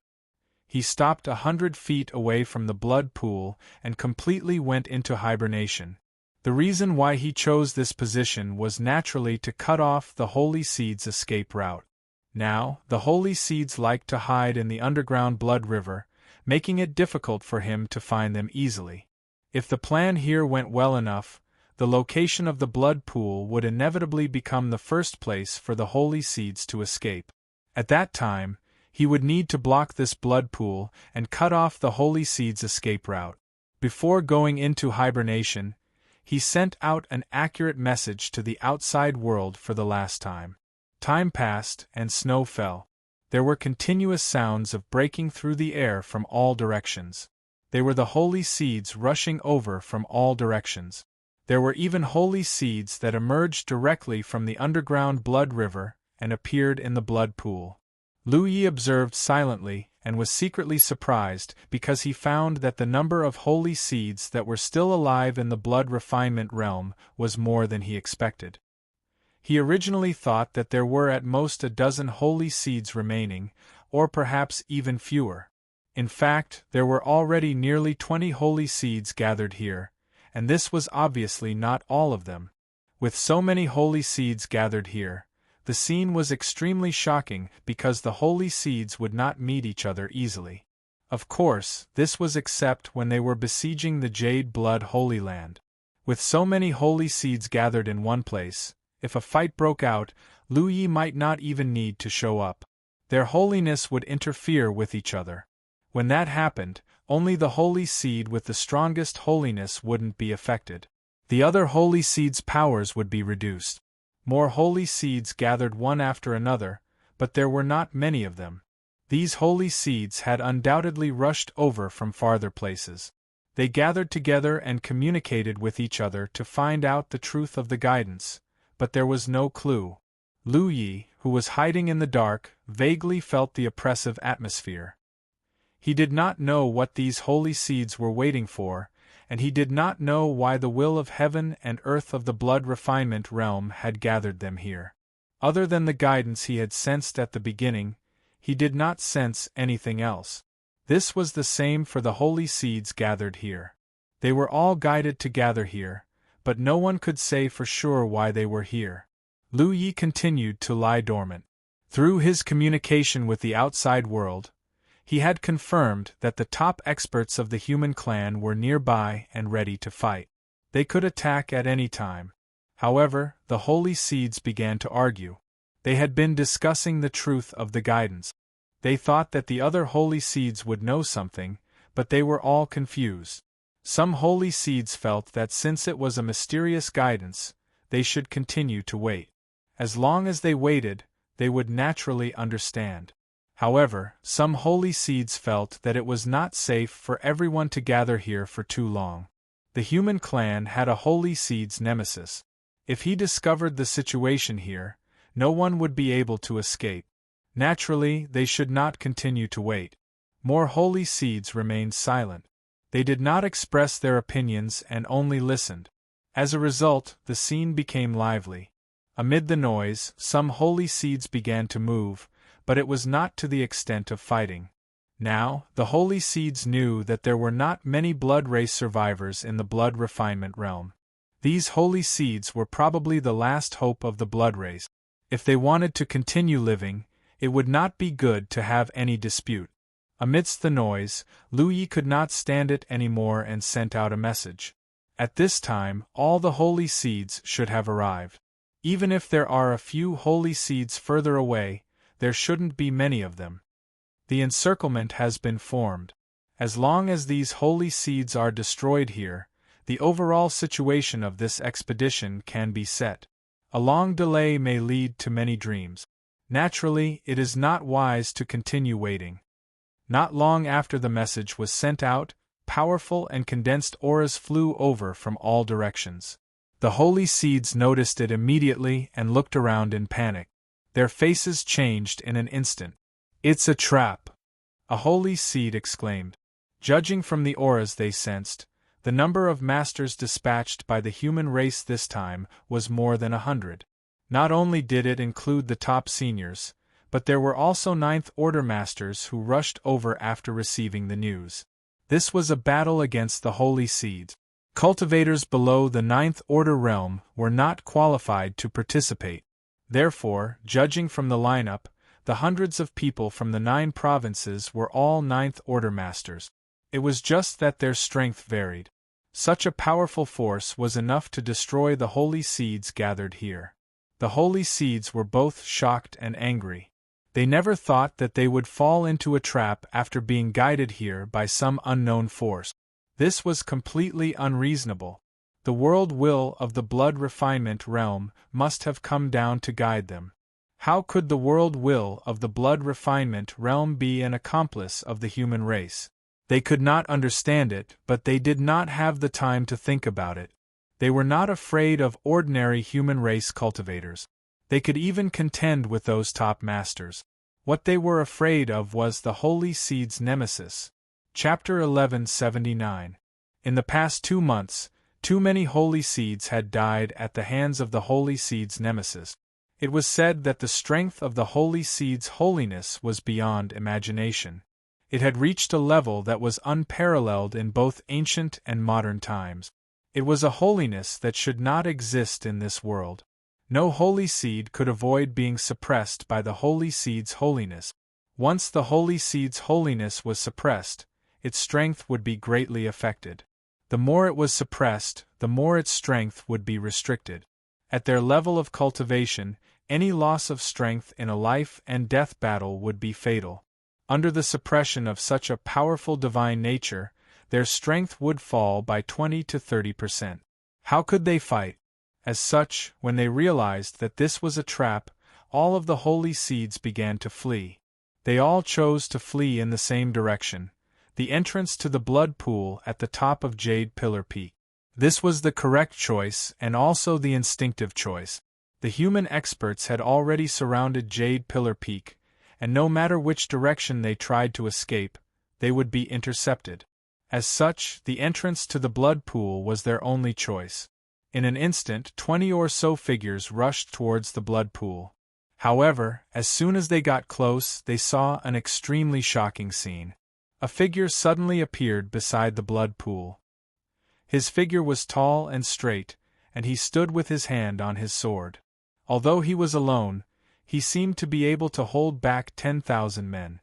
He stopped 100 feet away from the blood pool and completely went into hibernation. The reason why he chose this position was naturally to cut off the holy seed's escape route. Now, the holy seeds liked to hide in the underground blood river, making it difficult for him to find them easily. If the plan here went well enough, the location of the blood pool would inevitably become the first place for the holy seeds to escape. At that time, he would need to block this blood pool and cut off the holy seed's escape route. Before going into hibernation, he sent out an accurate message to the outside world for the last time. Time passed and snow fell. There were continuous sounds of breaking through the air from all directions. They were the holy seeds rushing over from all directions. There were even holy seeds that emerged directly from the underground blood river and appeared in the blood pool. Lu Yi observed silently and was secretly surprised because he found that the number of holy seeds that were still alive in the blood refinement realm was more than he expected. He originally thought that there were at most a dozen holy seeds remaining, or perhaps even fewer. In fact, there were already nearly 20 holy seeds gathered here, and this was obviously not all of them. With so many holy seeds gathered here, the scene was extremely shocking because the holy seeds would not meet each other easily. Of course, this was except when they were besieging the Jade Blood Holy Land. With so many holy seeds gathered in one place, if a fight broke out, Lu Yi might not even need to show up. Their holiness would interfere with each other. When that happened, only the holy seed with the strongest holiness wouldn't be affected. The other holy seed's powers would be reduced. More holy seeds gathered one after another, but there were not many of them. These holy seeds had undoubtedly rushed over from farther places. They gathered together and communicated with each other to find out the truth of the guidance, but there was no clue. Lu Yi, who was hiding in the dark, vaguely felt the oppressive atmosphere. He did not know what these holy seeds were waiting for, and he did not know why the will of heaven and earth of the blood refinement realm had gathered them here. Other than the guidance he had sensed at the beginning, he did not sense anything else. This was the same for the holy seeds gathered here. They were all guided to gather here, but no one could say for sure why they were here. Lu Yi continued to lie dormant. Through his communication with the outside world, he had confirmed that the top experts of the human clan were nearby and ready to fight. They could attack at any time. However, the holy seeds began to argue. They had been discussing the truth of the guidance. They thought that the other holy seeds would know something, but they were all confused. Some holy seeds felt that since it was a mysterious guidance, they should continue to wait. As long as they waited, they would naturally understand. However, some holy seeds felt that it was not safe for everyone to gather here for too long. The human clan had a holy seed's nemesis. If he discovered the situation here, no one would be able to escape. Naturally, they should not continue to wait. More holy seeds remained silent. They did not express their opinions and only listened. As a result, the scene became lively. Amid the noise, some holy seeds began to move, but it was not to the extent of fighting. Now, the holy seeds knew that there were not many blood race survivors in the blood refinement realm. These holy seeds were probably the last hope of the blood race. If they wanted to continue living, it would not be good to have any dispute. Amidst the noise, Lu Yi could not stand it anymore and sent out a message. At this time, all the holy seeds should have arrived. Even if there are a few holy seeds further away, there shouldn't be many of them. The encirclement has been formed. As long as these holy seeds are destroyed here, the overall situation of this expedition can be set. A long delay may lead to many dreams. Naturally, it is not wise to continue waiting. Not long after the message was sent out, powerful and condensed auras flew over from all directions. The holy seeds noticed it immediately and looked around in panic. Their faces changed in an instant. "It's a trap!" a holy seed exclaimed. Judging from the auras they sensed, the number of masters dispatched by the human race this time was more than 100. Not only did it include the top seniors, but there were also Ninth Order masters who rushed over after receiving the news. This was a battle against the holy seeds. Cultivators below the Ninth Order realm were not qualified to participate. Therefore, judging from the lineup, the hundreds of people from the 9 provinces were all Ninth Order masters. It was just that their strength varied. Such a powerful force was enough to destroy the holy seeds gathered here. The holy seeds were both shocked and angry. They never thought that they would fall into a trap after being guided here by some unknown force. This was completely unreasonable. The world will of the blood refinement realm must have come down to guide them. How could the world will of the blood refinement realm be an accomplice of the human race? They could not understand it, but they did not have the time to think about it. They were not afraid of ordinary human race cultivators. They could even contend with those top masters. What they were afraid of was the holy seed's nemesis. Chapter 1179. In the past 2 months, too many holy seeds had died at the hands of the holy seed's nemesis. It was said that the strength of the holy seed's holiness was beyond imagination. It had reached a level that was unparalleled in both ancient and modern times. It was a holiness that should not exist in this world. No holy seed could avoid being suppressed by the holy seed's holiness. Once the holy seed's holiness was suppressed, its strength would be greatly affected. The more it was suppressed, the more its strength would be restricted. At their level of cultivation, any loss of strength in a life and death battle would be fatal. Under the suppression of such a powerful divine nature, their strength would fall by 20 to 30%. How could they fight? As such, when they realized that this was a trap, all of the holy seeds began to flee. They all chose to flee in the same direction, the entrance to the blood pool at the top of Jade Pillar Peak. This was the correct choice and also the instinctive choice. The human experts had already surrounded Jade Pillar Peak, and no matter which direction they tried to escape, they would be intercepted. As such, the entrance to the blood pool was their only choice. In an instant, 20 or so figures rushed towards the blood pool. However, as soon as they got close, they saw an extremely shocking scene. A figure suddenly appeared beside the blood pool. His figure was tall and straight, and he stood with his hand on his sword. Although he was alone, he seemed to be able to hold back 10,000 men.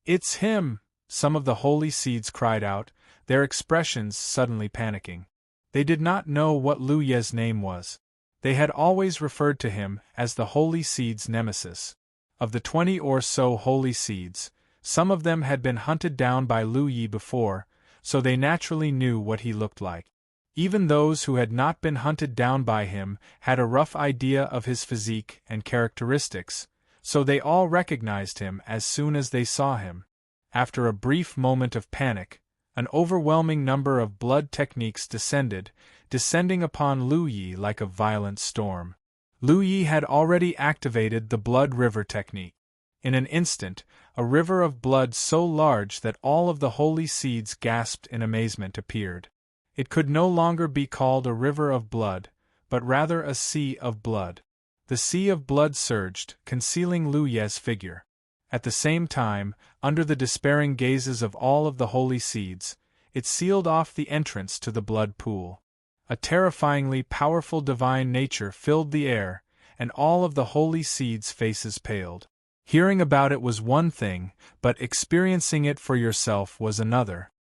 "It's him!" some of the holy seeds cried out, their expressions suddenly panicking. They did not know what Lu Ye's name was. They had always referred to him as the holy seeds' nemesis. Of the 20 or so holy seeds, some of them had been hunted down by Lu Yi before, so they naturally knew what he looked like. Even those who had not been hunted down by him had a rough idea of his physique and characteristics, so they all recognized him as soon as they saw him. After a brief moment of panic, an overwhelming number of blood techniques descending upon Lu Yi like a violent storm. Lu Yi had already activated the blood river technique. In an instant, a river of blood so large that all of the holy seeds gasped in amazement appeared. It could no longer be called a river of blood, but rather a sea of blood. The sea of blood surged, concealing Lu Ye's figure. At the same time, under the despairing gazes of all of the holy seeds, it sealed off the entrance to the blood pool. A terrifyingly powerful divine nature filled the air, and all of the holy seeds' faces paled. Hearing about it was one thing, but experiencing it for yourself was another.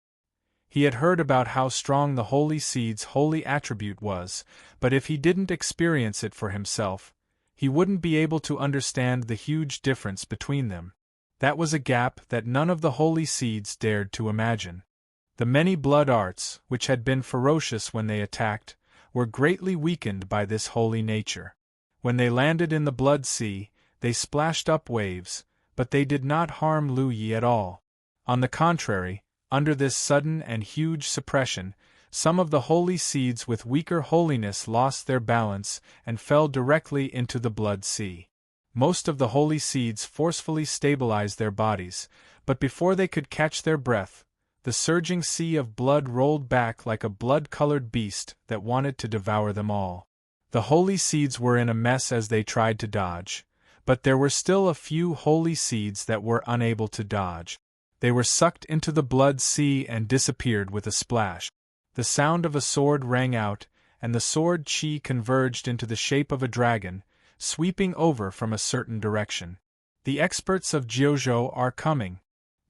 He had heard about how strong the holy seed's holy attribute was, but if he didn't experience it for himself, he wouldn't be able to understand the huge difference between them. That was a gap that none of the holy seeds dared to imagine. The many blood arts, which had been ferocious when they attacked, were greatly weakened by this holy nature. When they landed in the blood sea, they splashed up waves, but they did not harm Lu Yi at all. On the contrary, under this sudden and huge suppression, some of the holy seeds with weaker holiness lost their balance and fell directly into the blood sea. Most of the holy seeds forcefully stabilized their bodies, but before they could catch their breath, the surging sea of blood rolled back like a blood-colored beast that wanted to devour them all. The holy seeds were in a mess as they tried to dodge, but there were still a few holy seeds that were unable to dodge. They were sucked into the blood sea and disappeared with a splash. The sound of a sword rang out, and the sword chi converged into the shape of a dragon, sweeping over from a certain direction. The experts of Jiuzhou are coming.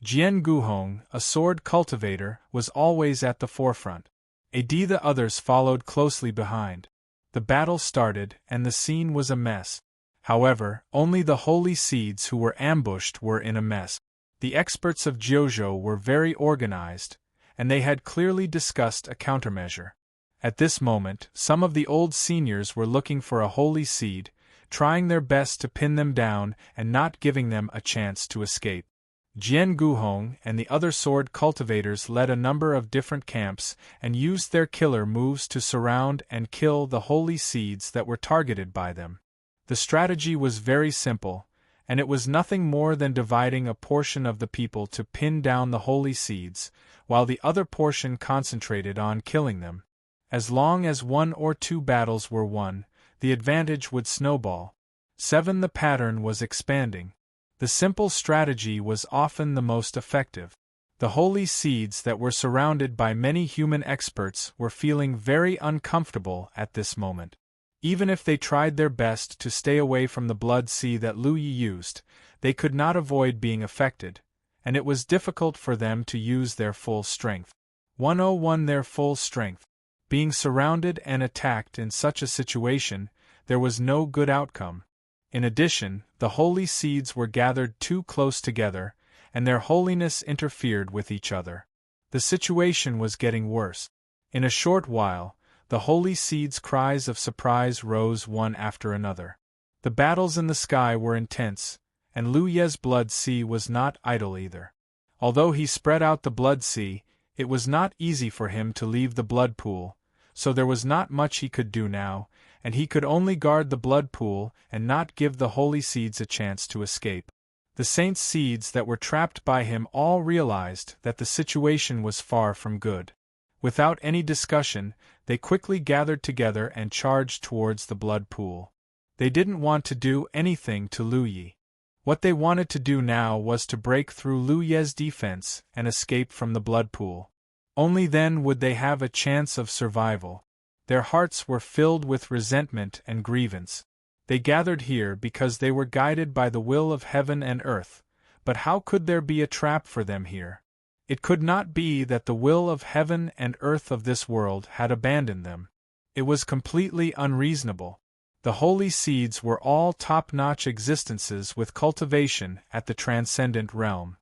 Jian Guhong, a sword cultivator, was always at the forefront. The others followed closely behind. The battle started, and the scene was a mess. However, only the holy seeds who were ambushed were in a mess. The experts of Jiuzhou were very organized, and they had clearly discussed a countermeasure. At this moment, some of the old seniors were looking for a holy seed, trying their best to pin them down and not giving them a chance to escape. Jian Guhong and the other sword cultivators led a number of different camps and used their killer moves to surround and kill the holy seeds that were targeted by them. The strategy was very simple, and it was nothing more than dividing a portion of the people to pin down the holy seeds, while the other portion concentrated on killing them. As long as 1 or 2 battles were won, the advantage would snowball. 7. The pattern was expanding. The simple strategy was often the most effective. The holy seeds that were surrounded by many human experts were feeling very uncomfortable at this moment. Even if they tried their best to stay away from the blood sea that Lu Yi used, they could not avoid being affected, and it was difficult for them to use their full strength. 101 Their full strength. Being surrounded and attacked in such a situation, there was no good outcome. In addition, the holy seeds were gathered too close together, and their holiness interfered with each other. The situation was getting worse. In a short while, the holy seeds' cries of surprise rose one after another. The battles in the sky were intense, and Lu Ye's blood sea was not idle either. Although he spread out the blood sea, it was not easy for him to leave the blood pool, so there was not much he could do now, and he could only guard the blood pool and not give the holy seeds a chance to escape. The saints' seeds that were trapped by him all realized that the situation was far from good. Without any discussion, they quickly gathered together and charged towards the blood pool. They didn't want to do anything to Lu Yi. What they wanted to do now was to break through Lu Ye's defense and escape from the blood pool. Only then would they have a chance of survival. Their hearts were filled with resentment and grievance. They gathered here because they were guided by the will of heaven and earth, but how could there be a trap for them here? It could not be that the will of heaven and earth of this world had abandoned them. It was completely unreasonable. The holy seeds were all top-notch existences with cultivation at the transcendent realm.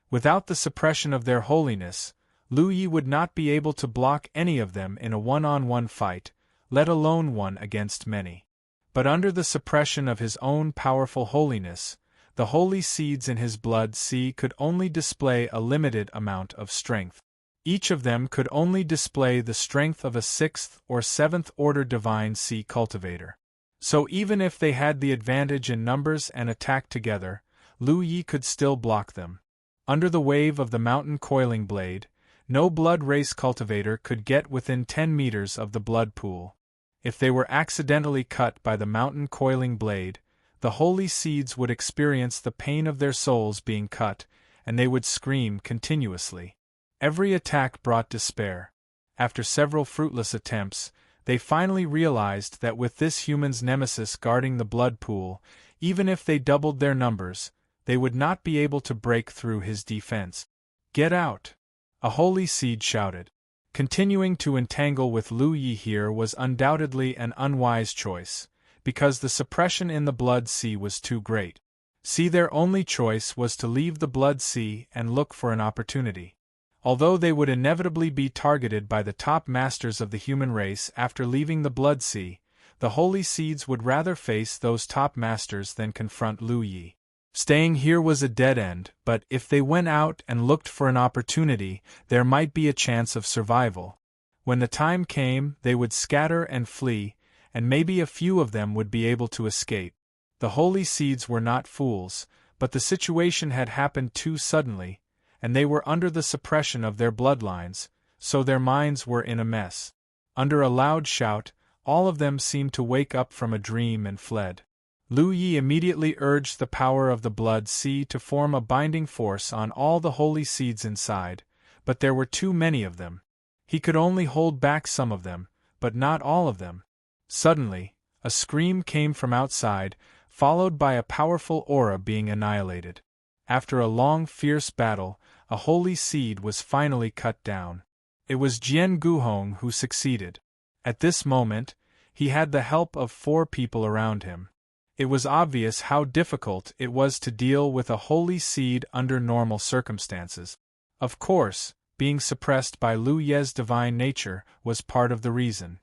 Without the suppression of their holiness, Lu Yi would not be able to block any of them in a one-on-one fight, let alone one against many. But under the suppression of his own powerful holiness, the holy seeds in his blood sea could only display a limited amount of strength. Each of them could only display the strength of a 6th or 7th order divine sea cultivator. So even if they had the advantage in numbers and attacked together, Lu Yi could still block them. Under the wave of the mountain coiling blade, no blood race cultivator could get within 10 meters of the blood pool. If they were accidentally cut by the mountain coiling blade, the holy seeds would experience the pain of their souls being cut, and they would scream continuously. Every attack brought despair. After several fruitless attempts, they finally realized that with this human's nemesis guarding the blood pool, even if they doubled their numbers, they would not be able to break through his defense. "Get out!" a holy seed shouted. Continuing to entangle with Lu Yi here was undoubtedly an unwise choice, because the suppression in the blood sea was too great. See, their only choice was to leave the blood sea and look for an opportunity. Although they would inevitably be targeted by the top masters of the human race after leaving the blood sea, the holy seeds would rather face those top masters than confront Lu Yi. Staying here was a dead end, but if they went out and looked for an opportunity, there might be a chance of survival. When the time came, they would scatter and flee, and maybe a few of them would be able to escape. The holy seeds were not fools, but the situation had happened too suddenly, and they were under the suppression of their bloodlines, so their minds were in a mess. Under a loud shout, all of them seemed to wake up from a dream and fled. Lu Yi immediately urged the power of the blood sea to form a binding force on all the holy seeds inside, but there were too many of them. He could only hold back some of them, but not all of them. Suddenly, a scream came from outside, followed by a powerful aura being annihilated. After a long, fierce battle, a holy seed was finally cut down. It was Jian Guhong who succeeded. At this moment, he had the help of 4 people around him. It was obvious how difficult it was to deal with a holy seed under normal circumstances. Of course, being suppressed by Lu Ye's divine nature was part of the reason.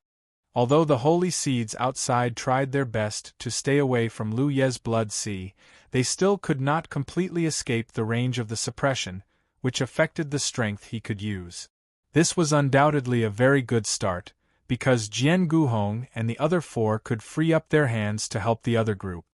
Although the holy seeds outside tried their best to stay away from Lu Ye's blood sea, they still could not completely escape the range of the suppression, which affected the strength he could use. This was undoubtedly a very good start, because Jian Guhong and the other 4 could free up their hands to help the other group.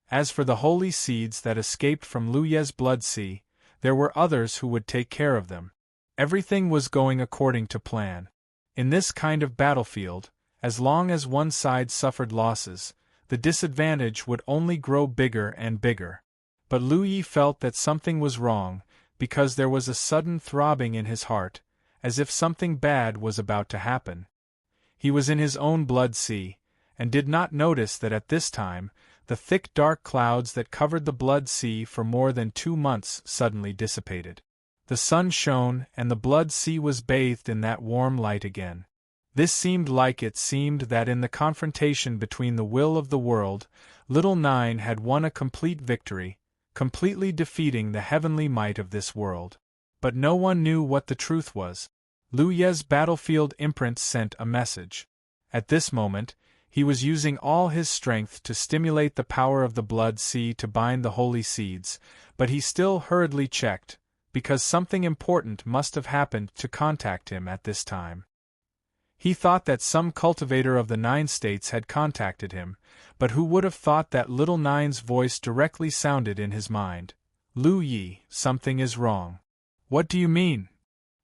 As for the holy seeds that escaped from Lu Ye's blood sea, there were others who would take care of them. Everything was going according to plan. In this kind of battlefield, as long as one side suffered losses, the disadvantage would only grow bigger and bigger. But Lu Yi felt that something was wrong, because there was a sudden throbbing in his heart, as if something bad was about to happen. He was in his own blood sea, and did not notice that at this time, the thick dark clouds that covered the blood sea for more than 2 months suddenly dissipated. The sun shone, and the blood sea was bathed in that warm light again. This seemed that in the confrontation between the will of the world, little Nine had won a complete victory, completely defeating the heavenly might of this world. But no one knew what the truth was. Lu Ye's battlefield imprint sent a message. At this moment, he was using all his strength to stimulate the power of the blood sea to bind the holy seeds, but he still hurriedly checked, because something important must have happened to contact him at this time. He thought that some cultivator of the 9 states had contacted him, but who would have thought that little Nine's voice directly sounded in his mind? Lu Yi, something is wrong. What do you mean?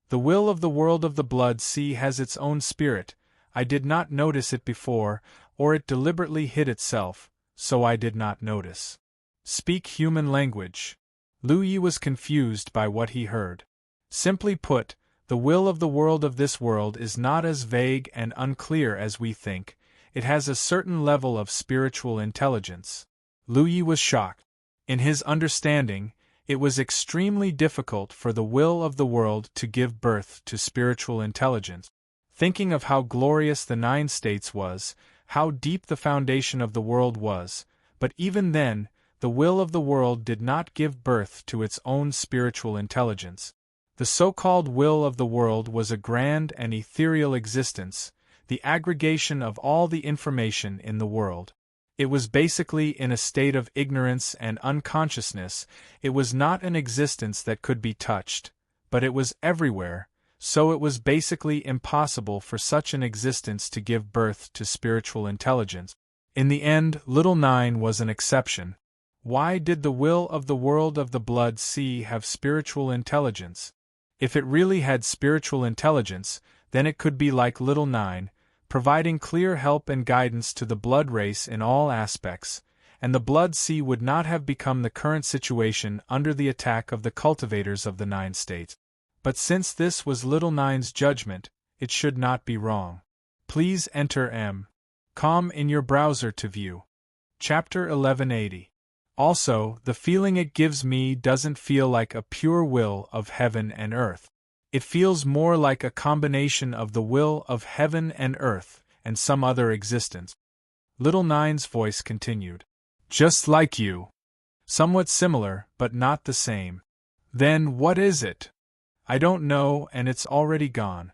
The will of the world of the blood sea has its own spirit. I did not notice it before, or it deliberately hid itself, so I did not notice. Speak human language. Lu Yi was confused by what he heard. Simply put, the will of the world of this world is not as vague and unclear as we think. It has a certain level of spiritual intelligence. Lu Yi was shocked. In his understanding, it was extremely difficult for the will of the world to give birth to spiritual intelligence. Thinking of how glorious the 9 states was, how deep the foundation of the world was, but even then, the will of the world did not give birth to its own spiritual intelligence. The so-called will of the world was a grand and ethereal existence, the aggregation of all the information in the world. It was basically in a state of ignorance and unconsciousness. It was not an existence that could be touched, but it was everywhere, so it was basically impossible for such an existence to give birth to spiritual intelligence. In the end, little Nine was an exception. Why did the will of the world of the blood sea have spiritual intelligence? If it really had spiritual intelligence, then it could be like little Nine, providing clear help and guidance to the blood race in all aspects, and the blood sea would not have become the current situation under the attack of the cultivators of the 9 states. But since this was little Nine's judgment, it should not be wrong. Please enter com in your browser to view. Chapter 1180. Also, the feeling it gives me doesn't feel like a pure will of heaven and earth. It feels more like a combination of the will of heaven and earth and some other existence. Little Nine's voice continued. Just like you. Somewhat similar, but not the same. Then what is it? I don't know, and it's already gone.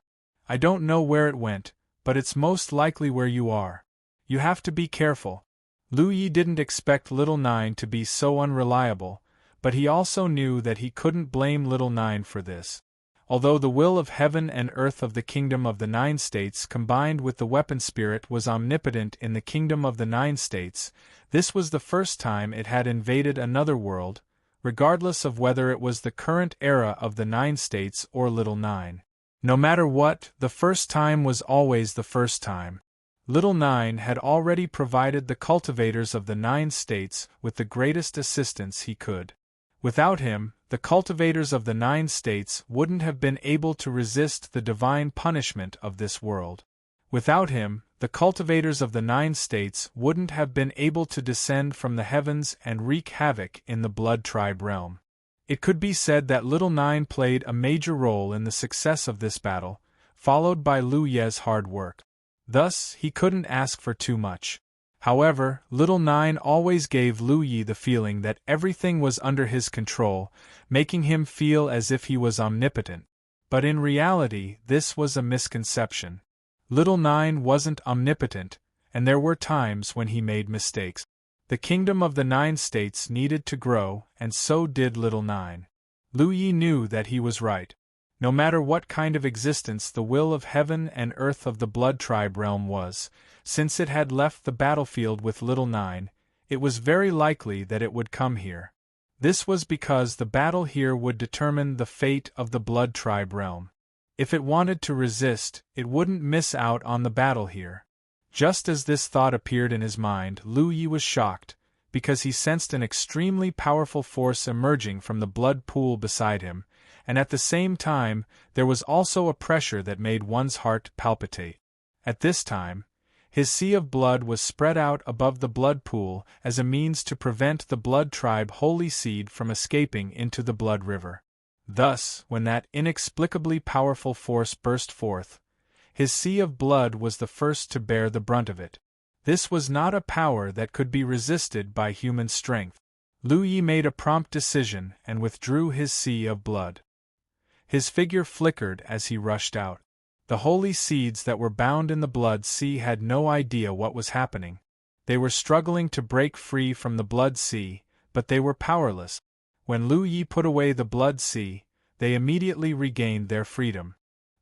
I don't know where it went, but it's most likely where you are. You have to be careful. Lu Yi didn't expect little Nine to be so unreliable, but he also knew that he couldn't blame little Nine for this. Although the will of heaven and earth of the kingdom of the 9 states combined with the weapon spirit was omnipotent in the kingdom of the 9 states, this was the first time it had invaded another world, regardless of whether it was the current era of the 9 states or little Nine. No matter what, the first time was always the first time. Little Nine had already provided the cultivators of the 9 states with the greatest assistance he could. Without him, the cultivators of the 9 states wouldn't have been able to resist the divine punishment of this world. Without him, the cultivators of the 9 states wouldn't have been able to descend from the heavens and wreak havoc in the blood tribe realm. It could be said that little Nine played a major role in the success of this battle, followed by Lu Ye's hard work. Thus, he couldn't ask for too much. However, little Nine always gave Lu Yi the feeling that everything was under his control, making him feel as if he was omnipotent. But in reality, this was a misconception. Little Nine wasn't omnipotent, and there were times when he made mistakes. The kingdom of the 9 states needed to grow, and so did little Nine. Lu Yi knew that he was right. No matter what kind of existence the will of heaven and earth of the blood tribe realm was, since it had left the battlefield with little Nine, it was very likely that it would come here. This was because the battle here would determine the fate of the blood tribe realm. If it wanted to resist, it wouldn't miss out on the battle here. Just as this thought appeared in his mind, Lu Yi was shocked, because he sensed an extremely powerful force emerging from the blood pool beside him, and at the same time, there was also a pressure that made one's heart palpitate. At this time, his sea of blood was spread out above the blood pool as a means to prevent the blood tribe holy seed from escaping into the blood river. Thus, when that inexplicably powerful force burst forth, his sea of blood was the first to bear the brunt of it. This was not a power that could be resisted by human strength. Lu Yi made a prompt decision and withdrew his sea of blood. His figure flickered as he rushed out. The holy seeds that were bound in the blood sea had no idea what was happening. They were struggling to break free from the blood sea, but they were powerless. When Lu Yi put away the blood sea, they immediately regained their freedom.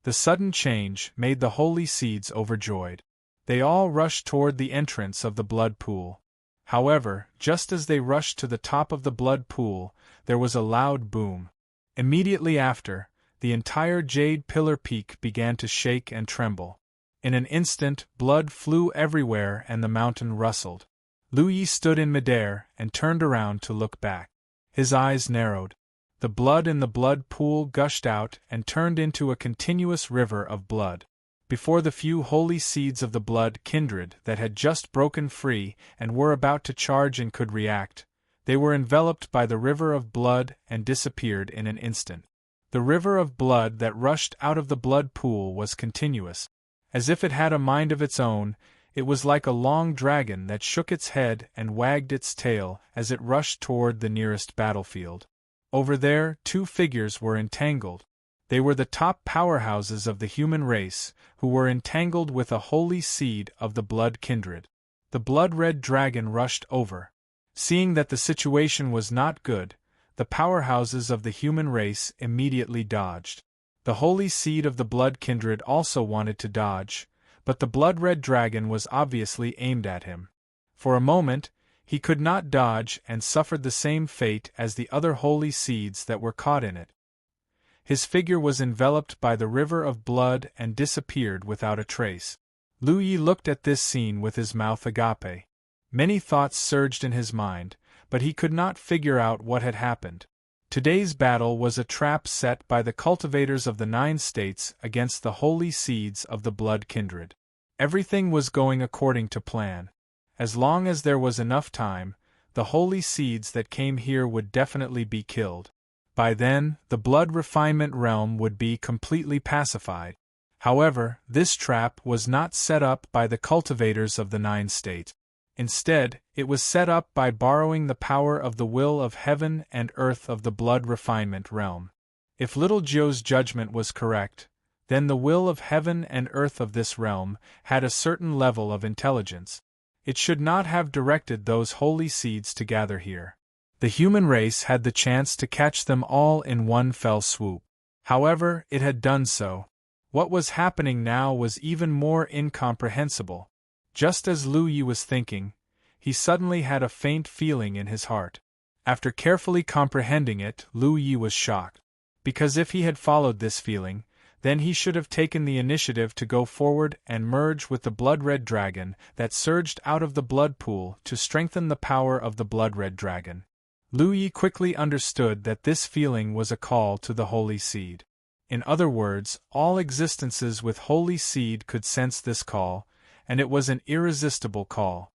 The sudden change made the holy seeds overjoyed. They all rushed toward the entrance of the blood pool. However, just as they rushed to the top of the blood pool, there was a loud boom. Immediately after, the entire jade pillar peak began to shake and tremble. In an instant, blood flew everywhere and the mountain rustled. Lu Yi stood in midair and turned around to look back. His eyes narrowed. The blood in the blood pool gushed out and turned into a continuous river of blood. Before the few holy seeds of the blood kindred that had just broken free and were about to charge and could react, they were enveloped by the river of blood and disappeared in an instant. The river of blood that rushed out of the blood pool was continuous. As if it had a mind of its own, it was like a long dragon that shook its head and wagged its tail as it rushed toward the nearest battlefield. Over there, two figures were entangled. They were the top powerhouses of the human race, who were entangled with a holy seed of the blood kindred. The blood-red dragon rushed over. Seeing that the situation was not good, the powerhouses of the human race immediately dodged. The holy seed of the blood kindred also wanted to dodge, but the blood-red dragon was obviously aimed at him. For a moment, he could not dodge and suffered the same fate as the other holy seeds that were caught in it. His figure was enveloped by the river of blood and disappeared without a trace. Lu Yi looked at this scene with his mouth agape. Many thoughts surged in his mind, but he could not figure out what had happened. Today's battle was a trap set by the cultivators of the 9 states against the holy seeds of the blood kindred. Everything was going according to plan. As long as there was enough time, the holy seeds that came here would definitely be killed. By then, the blood refinement realm would be completely pacified. However, this trap was not set up by the cultivators of the 9 states. Instead, it was set up by borrowing the power of the will of heaven and earth of the blood refinement realm. If Little Joe's judgment was correct, then the will of heaven and earth of this realm had a certain level of intelligence. It should not have directed those holy seeds to gather here. The human race had the chance to catch them all in one fell swoop. However, it had done so. What was happening now was even more incomprehensible. Just as Lu Yi was thinking, he suddenly had a faint feeling in his heart. After carefully comprehending it, Lu Yi was shocked. Because if he had followed this feeling, then he should have taken the initiative to go forward and merge with the blood-red dragon that surged out of the blood pool to strengthen the power of the blood-red dragon. Lu Yi quickly understood that this feeling was a call to the holy seed. In other words, all existences with holy seed could sense this call, and it was an irresistible call.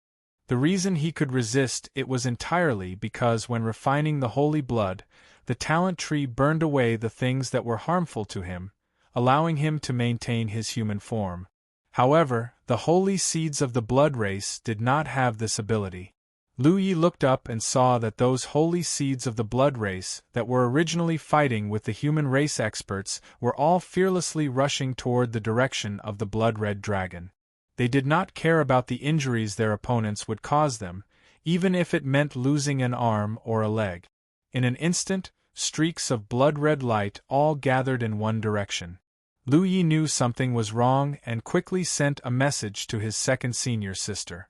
The reason he could resist it was entirely because when refining the holy blood, the talent tree burned away the things that were harmful to him, allowing him to maintain his human form. However, the holy seeds of the blood race did not have this ability. Lu Yi looked up and saw that those holy seeds of the blood race that were originally fighting with the human race experts were all fearlessly rushing toward the direction of the blood-red dragon. They did not care about the injuries their opponents would cause them, even if it meant losing an arm or a leg. In an instant, streaks of blood-red light all gathered in one direction. Lu Yi knew something was wrong and quickly sent a message to his second senior sister.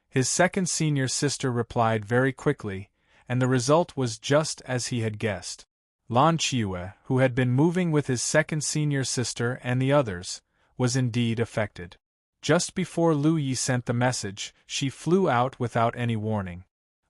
His second senior sister replied very quickly, and the result was just as he had guessed. Lan Qiue, who had been moving with his second senior sister and the others, was indeed affected. Just before Lu Yi sent the message, she flew out without any warning.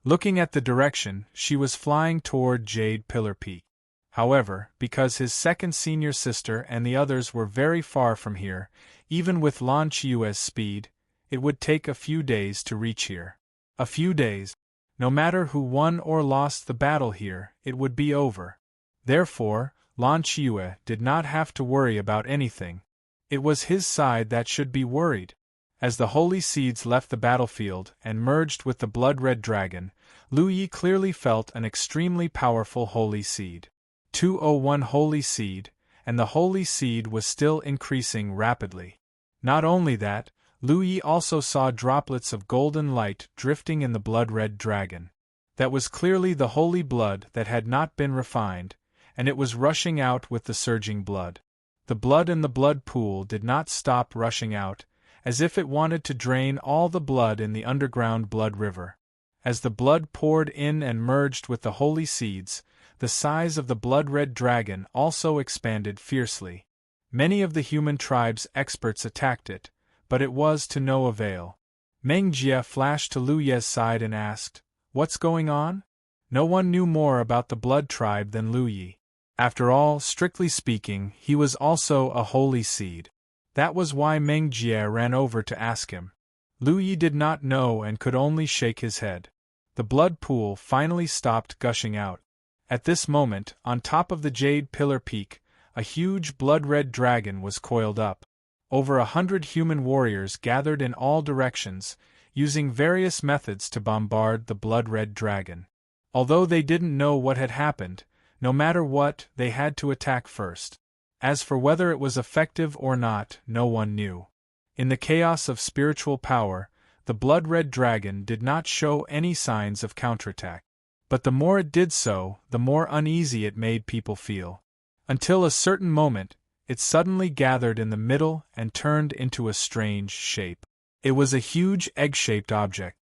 Looking at the direction, she was flying toward Jade Pillar Peak. However, because his second senior sister and the others were very far from here, even with Lan Qiue's speed, it would take a few days to reach here. A few days. No matter who won or lost the battle here, it would be over. Therefore, Lan Qiue did not have to worry about anything. It was his side that should be worried. As the holy seeds left the battlefield and merged with the blood-red dragon, Lu Yi clearly felt an extremely powerful holy seed. 201 holy seed, and the holy seed was still increasing rapidly. Not only that, Lu Yi also saw droplets of golden light drifting in the blood-red dragon. That was clearly the holy blood that had not been refined, and it was rushing out with the surging blood. The blood in the blood pool did not stop rushing out, as if it wanted to drain all the blood in the underground blood river. As the blood poured in and merged with the holy seeds, the size of the blood-red dragon also expanded fiercely. Many of the human tribe's experts attacked it, but it was to no avail. Meng Jie flashed to Lu Ye's side and asked, "What's going on?" No one knew more about the blood tribe than Lu Yi. After all, strictly speaking, he was also a holy seed. That was why Meng Jie ran over to ask him. Lu Yi did not know and could only shake his head. The blood pool finally stopped gushing out. At this moment, on top of the Jade Pillar Peak, a huge blood-red dragon was coiled up. Over 100 human warriors gathered in all directions, using various methods to bombard the blood-red dragon. Although they didn't know what had happened, no matter what, they had to attack first. As for whether it was effective or not, no one knew. In the chaos of spiritual power, the blood-red dragon did not show any signs of counterattack. But the more it did so, the more uneasy it made people feel. Until a certain moment, it suddenly gathered in the middle and turned into a strange shape. It was a huge egg-shaped object.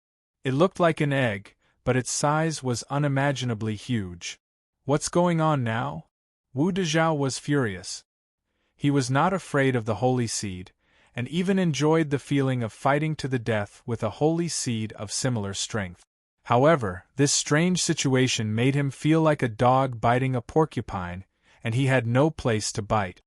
It looked like an egg, but its size was unimaginably huge. What's going on now? Wu Dezhao was furious. He was not afraid of the holy seed, and even enjoyed the feeling of fighting to the death with a holy seed of similar strength. However, this strange situation made him feel like a dog biting a porcupine, and he had no place to bite.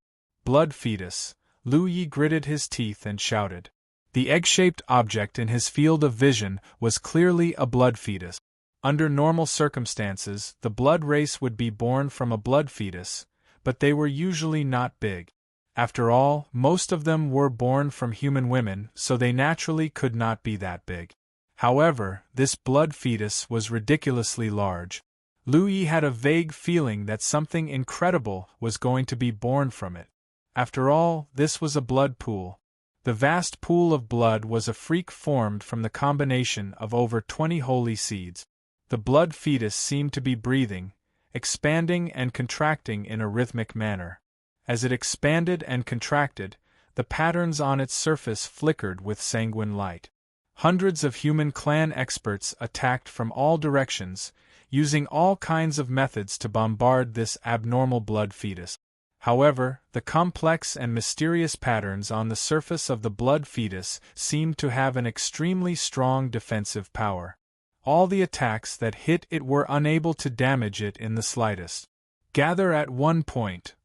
Blood fetus, Lu Yi gritted his teeth and shouted. The egg-shaped object in his field of vision was clearly a blood fetus. Under normal circumstances, the blood race would be born from a blood fetus, but they were usually not big. After all, most of them were born from human women, so they naturally could not be that big. However, this blood fetus was ridiculously large. Lu Yi had a vague feeling that something incredible was going to be born from it. After all, this was a blood pool. The vast pool of blood was a freak formed from the combination of over 20 holy seeds. The blood fetus seemed to be breathing, expanding and contracting in a rhythmic manner. As it expanded and contracted, the patterns on its surface flickered with sanguine light. Hundreds of human clan experts attacked from all directions, using all kinds of methods to bombard this abnormal blood fetus. However, the complex and mysterious patterns on the surface of the blood fetus seemed to have an extremely strong defensive power. All the attacks that hit it were unable to damage it in the slightest. "Gather at one point!"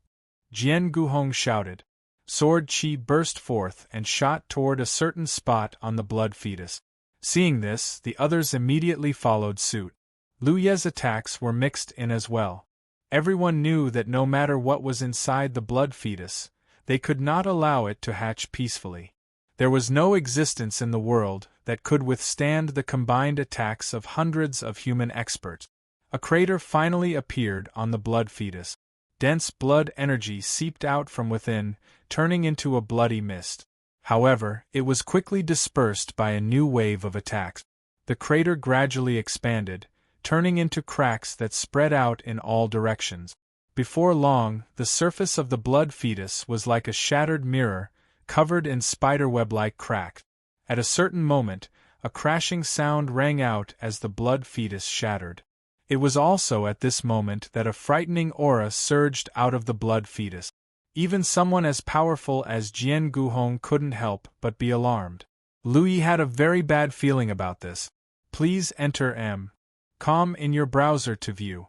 Jian Guhong shouted. Sword Qi burst forth and shot toward a certain spot on the blood fetus. Seeing this, the others immediately followed suit. Lu Ye's attacks were mixed in as well. Everyone knew that no matter what was inside the blood fetus, they could not allow it to hatch peacefully. There was no existence in the world that could withstand the combined attacks of hundreds of human experts. A crater finally appeared on the blood fetus. Dense blood energy seeped out from within, turning into a bloody mist. However, it was quickly dispersed by a new wave of attacks. The crater gradually expanded, turning into cracks that spread out in all directions. Before long, the surface of the blood fetus was like a shattered mirror, covered in spiderweb-like cracks. At a certain moment, a crashing sound rang out as the blood fetus shattered. It was also at this moment that a frightening aura surged out of the blood fetus. Even someone as powerful as Jian Guhong couldn't help but be alarmed. Lu Yi had a very bad feeling about this. "Please enter M." Com in your browser to view.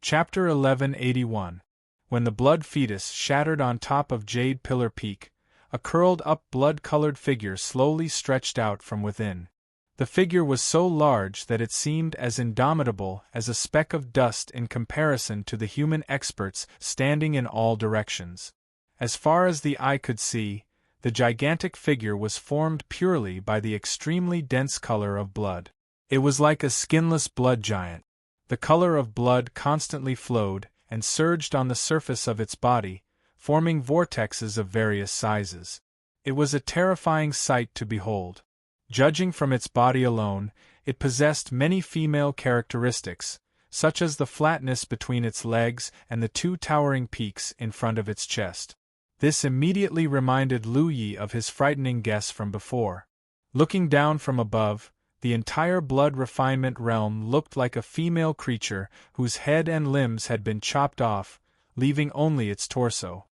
Chapter 1181. When the blood fetus shattered on top of Jade Pillar Peak, a curled-up blood-colored figure slowly stretched out from within. The figure was so large that it seemed as indomitable as a speck of dust in comparison to the human experts standing in all directions. As far as the eye could see, the gigantic figure was formed purely by the extremely dense color of blood. It was like a skinless blood giant. The color of blood constantly flowed and surged on the surface of its body, forming vortexes of various sizes. It was a terrifying sight to behold. Judging from its body alone, it possessed many female characteristics, such as the flatness between its legs and the two towering peaks in front of its chest. This immediately reminded Lu Yi of his frightening guess from before. Looking down from above, the entire blood refinement realm looked like a female creature whose head and limbs had been chopped off, leaving only its torso.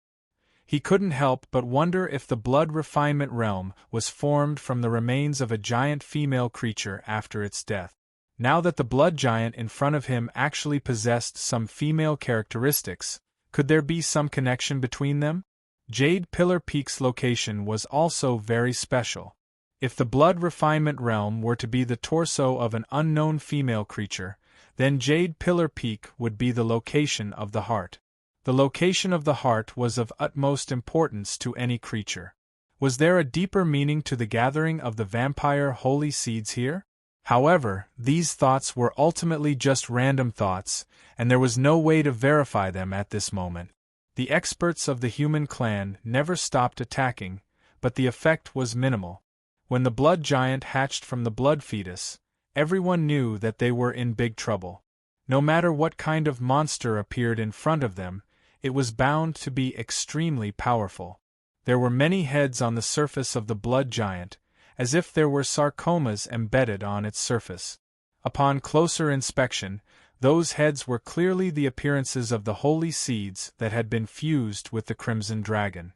He couldn't help but wonder if the blood refinement realm was formed from the remains of a giant female creature after its death. Now that the blood giant in front of him actually possessed some female characteristics, could there be some connection between them? Jade Pillar Peak's location was also very special. If the blood refinement realm were to be the torso of an unknown female creature, then Jade Pillar Peak would be the location of the heart. The location of the heart was of utmost importance to any creature. Was there a deeper meaning to the gathering of the vampire holy seeds here? However, these thoughts were ultimately just random thoughts, and there was no way to verify them at this moment. The experts of the human clan never stopped attacking, but the effect was minimal. When the blood giant hatched from the blood fetus, everyone knew that they were in big trouble. No matter what kind of monster appeared in front of them, it was bound to be extremely powerful. There were many heads on the surface of the blood giant, as if there were sarcomas embedded on its surface. Upon closer inspection, those heads were clearly the appearances of the holy seeds that had been fused with the crimson dragon.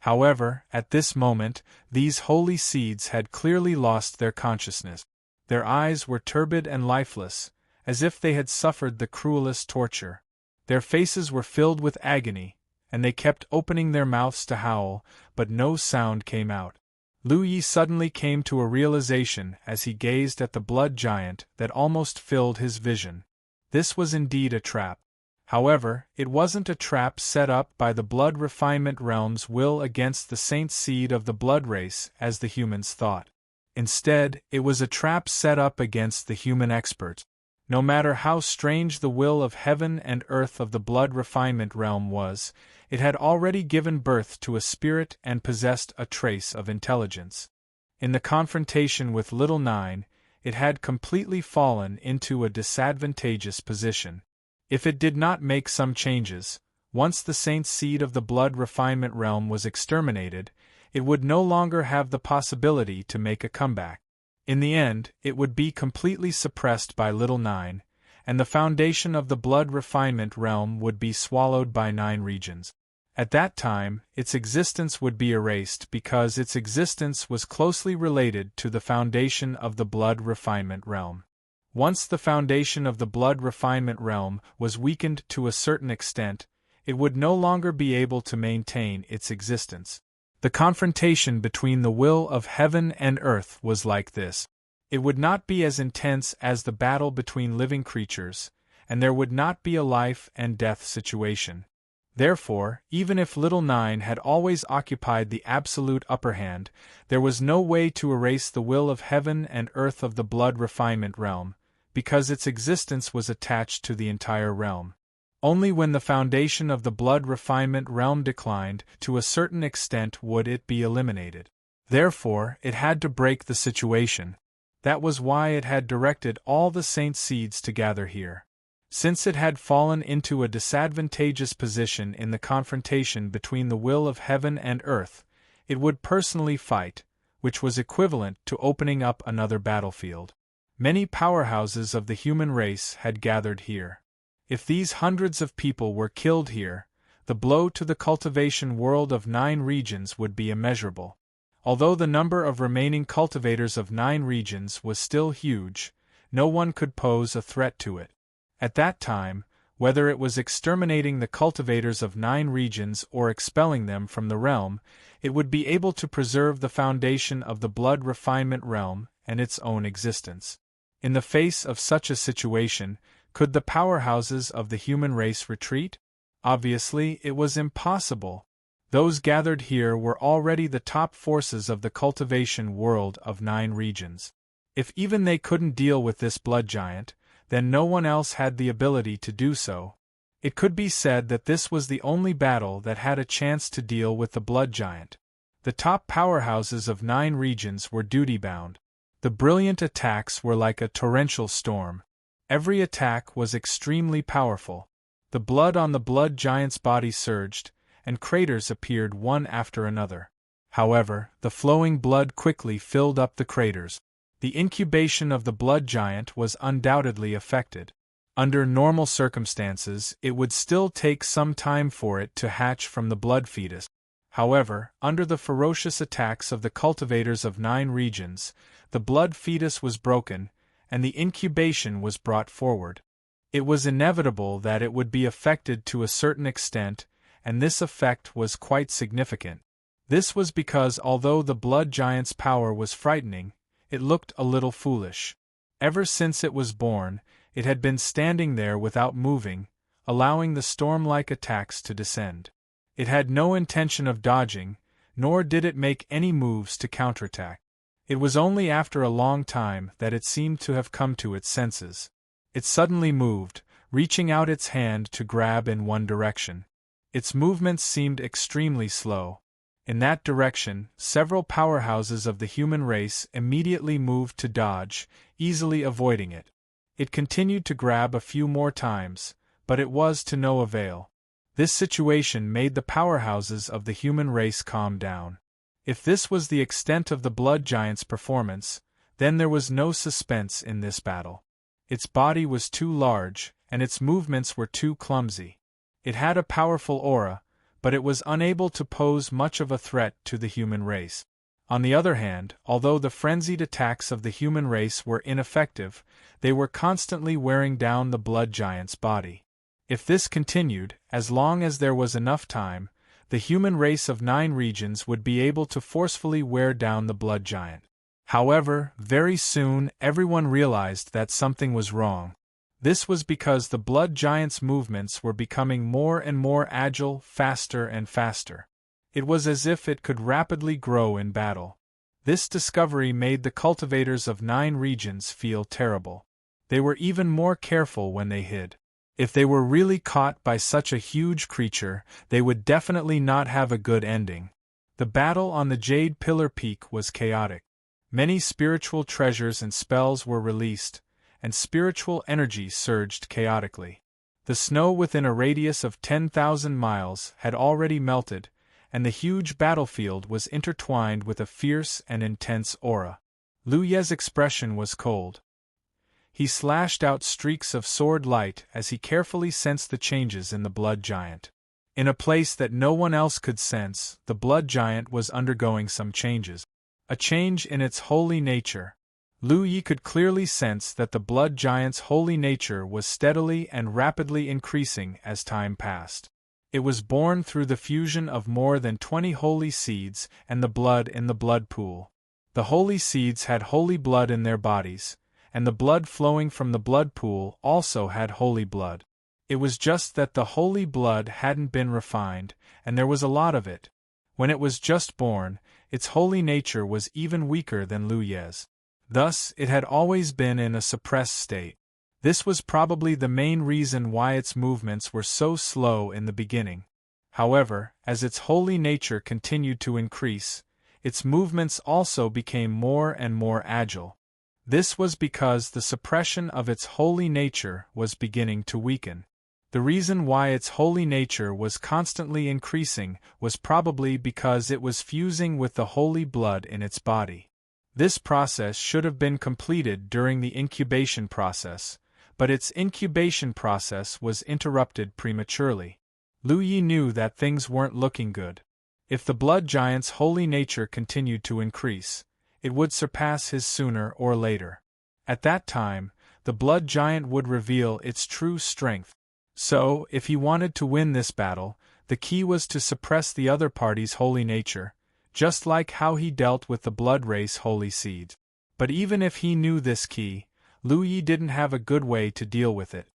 However, at this moment, these holy seeds had clearly lost their consciousness. Their eyes were turbid and lifeless, as if they had suffered the cruelest torture. Their faces were filled with agony, and they kept opening their mouths to howl, but no sound came out. Lu Yi suddenly came to a realization as he gazed at the blood giant that almost filled his vision. This was indeed a trap. However, it wasn't a trap set up by the blood refinement realm's will against the saint seed of the blood race as the humans thought. Instead, it was a trap set up against the human expert. No matter how strange the will of heaven and earth of the blood refinement realm was, it had already given birth to a spirit and possessed a trace of intelligence. In the confrontation with Little Nine, it had completely fallen into a disadvantageous position. If it did not make some changes, once the saint seed of the blood refinement realm was exterminated, it would no longer have the possibility to make a comeback. In the end, it would be completely suppressed by Little Nine, and the foundation of the blood refinement realm would be swallowed by 9 regions. At that time, its existence would be erased because its existence was closely related to the foundation of the blood refinement realm. Once the foundation of the blood refinement realm was weakened to a certain extent, it would no longer be able to maintain its existence. The confrontation between the will of heaven and earth was like this. It would not be as intense as the battle between living creatures, and there would not be a life and death situation. Therefore, even if Little Nine had always occupied the absolute upper hand, there was no way to erase the will of heaven and earth of the blood refinement realm, because its existence was attached to the entire realm. Only when the foundation of the blood refinement realm declined to a certain extent would it be eliminated. Therefore, it had to break the situation. That was why it had directed all the saint seeds to gather here. Since it had fallen into a disadvantageous position in the confrontation between the will of heaven and earth, it would personally fight, which was equivalent to opening up another battlefield. Many powerhouses of the human race had gathered here. If these hundreds of people were killed here, the blow to the cultivation world of 9 regions would be immeasurable. Although the number of remaining cultivators of 9 regions was still huge, no one could pose a threat to it. At that time, whether it was exterminating the cultivators of 9 regions or expelling them from the realm, it would be able to preserve the foundation of the blood refinement realm and its own existence. In the face of such a situation, could the powerhouses of the human race retreat? Obviously, it was impossible. Those gathered here were already the top forces of the cultivation world of 9 regions. If even they couldn't deal with this blood giant, then no one else had the ability to do so. It could be said that this was the only battle that had a chance to deal with the blood giant. The top powerhouses of 9 regions were duty-bound. The brilliant attacks were like a torrential storm. Every attack was extremely powerful. The blood on the blood giant's body surged, and craters appeared one after another. However, the flowing blood quickly filled up the craters. The incubation of the blood giant was undoubtedly affected. Under normal circumstances, it would still take some time for it to hatch from the blood fetus. However, under the ferocious attacks of the cultivators of 9 regions, the blood fetus was broken, and the incubation was brought forward. It was inevitable that it would be affected to a certain extent, and this effect was quite significant. This was because although the blood giant's power was frightening, it looked a little foolish. Ever since it was born, it had been standing there without moving, allowing the storm-like attacks to descend. It had no intention of dodging, nor did it make any moves to counterattack. It was only after a long time that it seemed to have come to its senses. It suddenly moved, reaching out its hand to grab in one direction. Its movements seemed extremely slow. In that direction, several powerhouses of the human race immediately moved to dodge, easily avoiding it. It continued to grab a few more times, but it was to no avail. This situation made the powerhouses of the human race calm down. If this was the extent of the blood giant's performance, then there was no suspense in this battle. Its body was too large, and its movements were too clumsy. It had a powerful aura, but it was unable to pose much of a threat to the human race. On the other hand, although the frenzied attacks of the human race were ineffective, they were constantly wearing down the blood giant's body. If this continued, as long as there was enough time, the human race of 9 regions would be able to forcefully wear down the blood giant. However, very soon everyone realized that something was wrong. This was because the blood giant's movements were becoming more and more agile, faster and faster. It was as if it could rapidly grow in battle. This discovery made the cultivators of 9 regions feel terrible. They were even more careful when they hid. If they were really caught by such a huge creature, they would definitely not have a good ending. The battle on the Jade Pillar Peak was chaotic. Many spiritual treasures and spells were released, and spiritual energy surged chaotically. The snow within a radius of 10,000 miles had already melted, and the huge battlefield was intertwined with a fierce and intense aura. Lu Ye's expression was cold. He slashed out streaks of sword light as he carefully sensed the changes in the blood giant. In a place that no one else could sense, the blood giant was undergoing some changes. A change in its holy nature. Lu Yi could clearly sense that the blood giant's holy nature was steadily and rapidly increasing as time passed. It was born through the fusion of more than 20 holy seeds and the blood in the blood pool. The holy seeds had holy blood in their bodies, and the blood flowing from the blood pool also had holy blood. It was just that the holy blood hadn't been refined, and there was a lot of it. When it was just born, its holy nature was even weaker than Lu Ye's. Thus, it had always been in a suppressed state. This was probably the main reason why its movements were so slow in the beginning. However, as its holy nature continued to increase, its movements also became more and more agile. This was because the suppression of its holy nature was beginning to weaken. The reason why its holy nature was constantly increasing was probably because it was fusing with the holy blood in its body. This process should have been completed during the incubation process, but its incubation process was interrupted prematurely. Lu Yi knew that things weren't looking good. If the blood giant's holy nature continued to increase, it would surpass his sooner or later. At that time, the blood giant would reveal its true strength. So, if he wanted to win this battle, the key was to suppress the other party's holy nature, just like how he dealt with the blood race holy seed. But even if he knew this key, Lu Yi didn't have a good way to deal with it.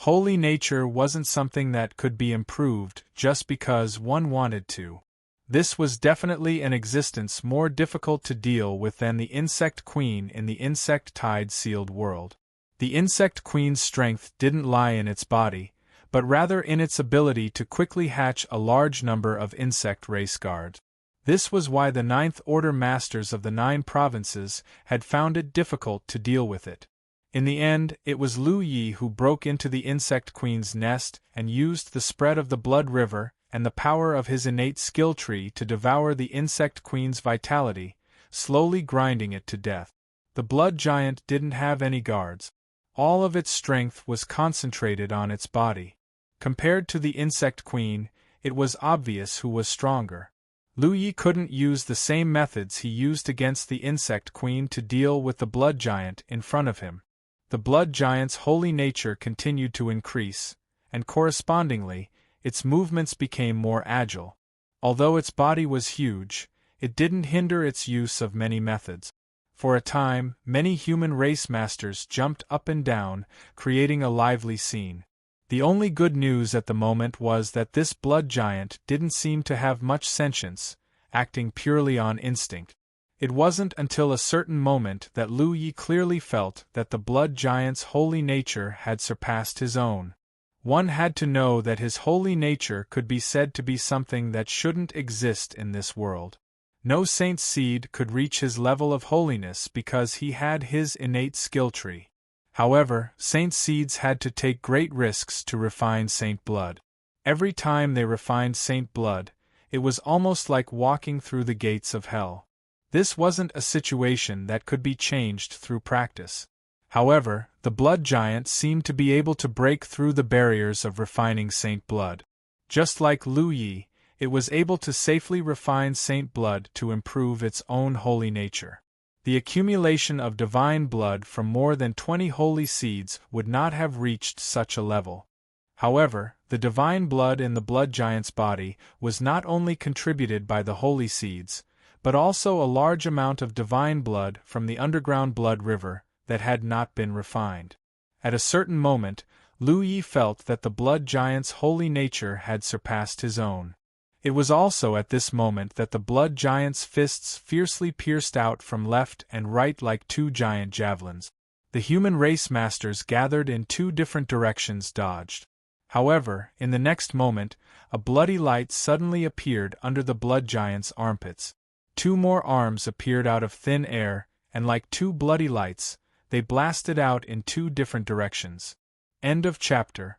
Holy nature wasn't something that could be improved just because one wanted to. This was definitely an existence more difficult to deal with than the insect queen in the insect-tide sealed world. The insect queen's strength didn't lie in its body, but rather in its ability to quickly hatch a large number of insect race guards. This was why the Ninth Order Masters of the 9 provinces had found it difficult to deal with it. In the end, it was Lu Yi who broke into the insect queen's nest and used the spread of the blood river and the power of his innate skill tree to devour the insect queen's vitality, slowly grinding it to death. The blood giant didn't have any guards. All of its strength was concentrated on its body. Compared to the insect queen, it was obvious who was stronger. Lu Yi couldn't use the same methods he used against the insect queen to deal with the blood giant in front of him. The blood giant's holy nature continued to increase, and correspondingly, its movements became more agile. Although its body was huge, it didn't hinder its use of many methods. For a time, many human race masters jumped up and down, creating a lively scene. The only good news at the moment was that this blood giant didn't seem to have much sentience, acting purely on instinct. It wasn't until a certain moment that Lu Yi clearly felt that the blood giant's holy nature had surpassed his own. One had to know that his holy nature could be said to be something that shouldn't exist in this world. No saint's seed could reach his level of holiness because he had his innate skill tree. However, saint seeds had to take great risks to refine saint blood. Every time they refined saint blood, it was almost like walking through the gates of hell. This wasn't a situation that could be changed through practice. However, the blood giant seemed to be able to break through the barriers of refining saint blood. Just like Lu Yi, it was able to safely refine saint blood to improve its own holy nature. The accumulation of divine blood from more than 20 holy seeds would not have reached such a level. However, the divine blood in the blood giant's body was not only contributed by the holy seeds, but also a large amount of divine blood from the underground blood river that had not been refined. At a certain moment, Lu Yi felt that the blood giant's holy nature had surpassed his own. It was also at this moment that the blood giant's fists fiercely pierced out from left and right like 2 giant javelins. The human race masters gathered in 2 different directions dodged. However, in the next moment, a bloody light suddenly appeared under the blood giant's armpits. 2 more arms appeared out of thin air, and like 2 bloody lights, they blasted out in 2 different directions. End of chapter.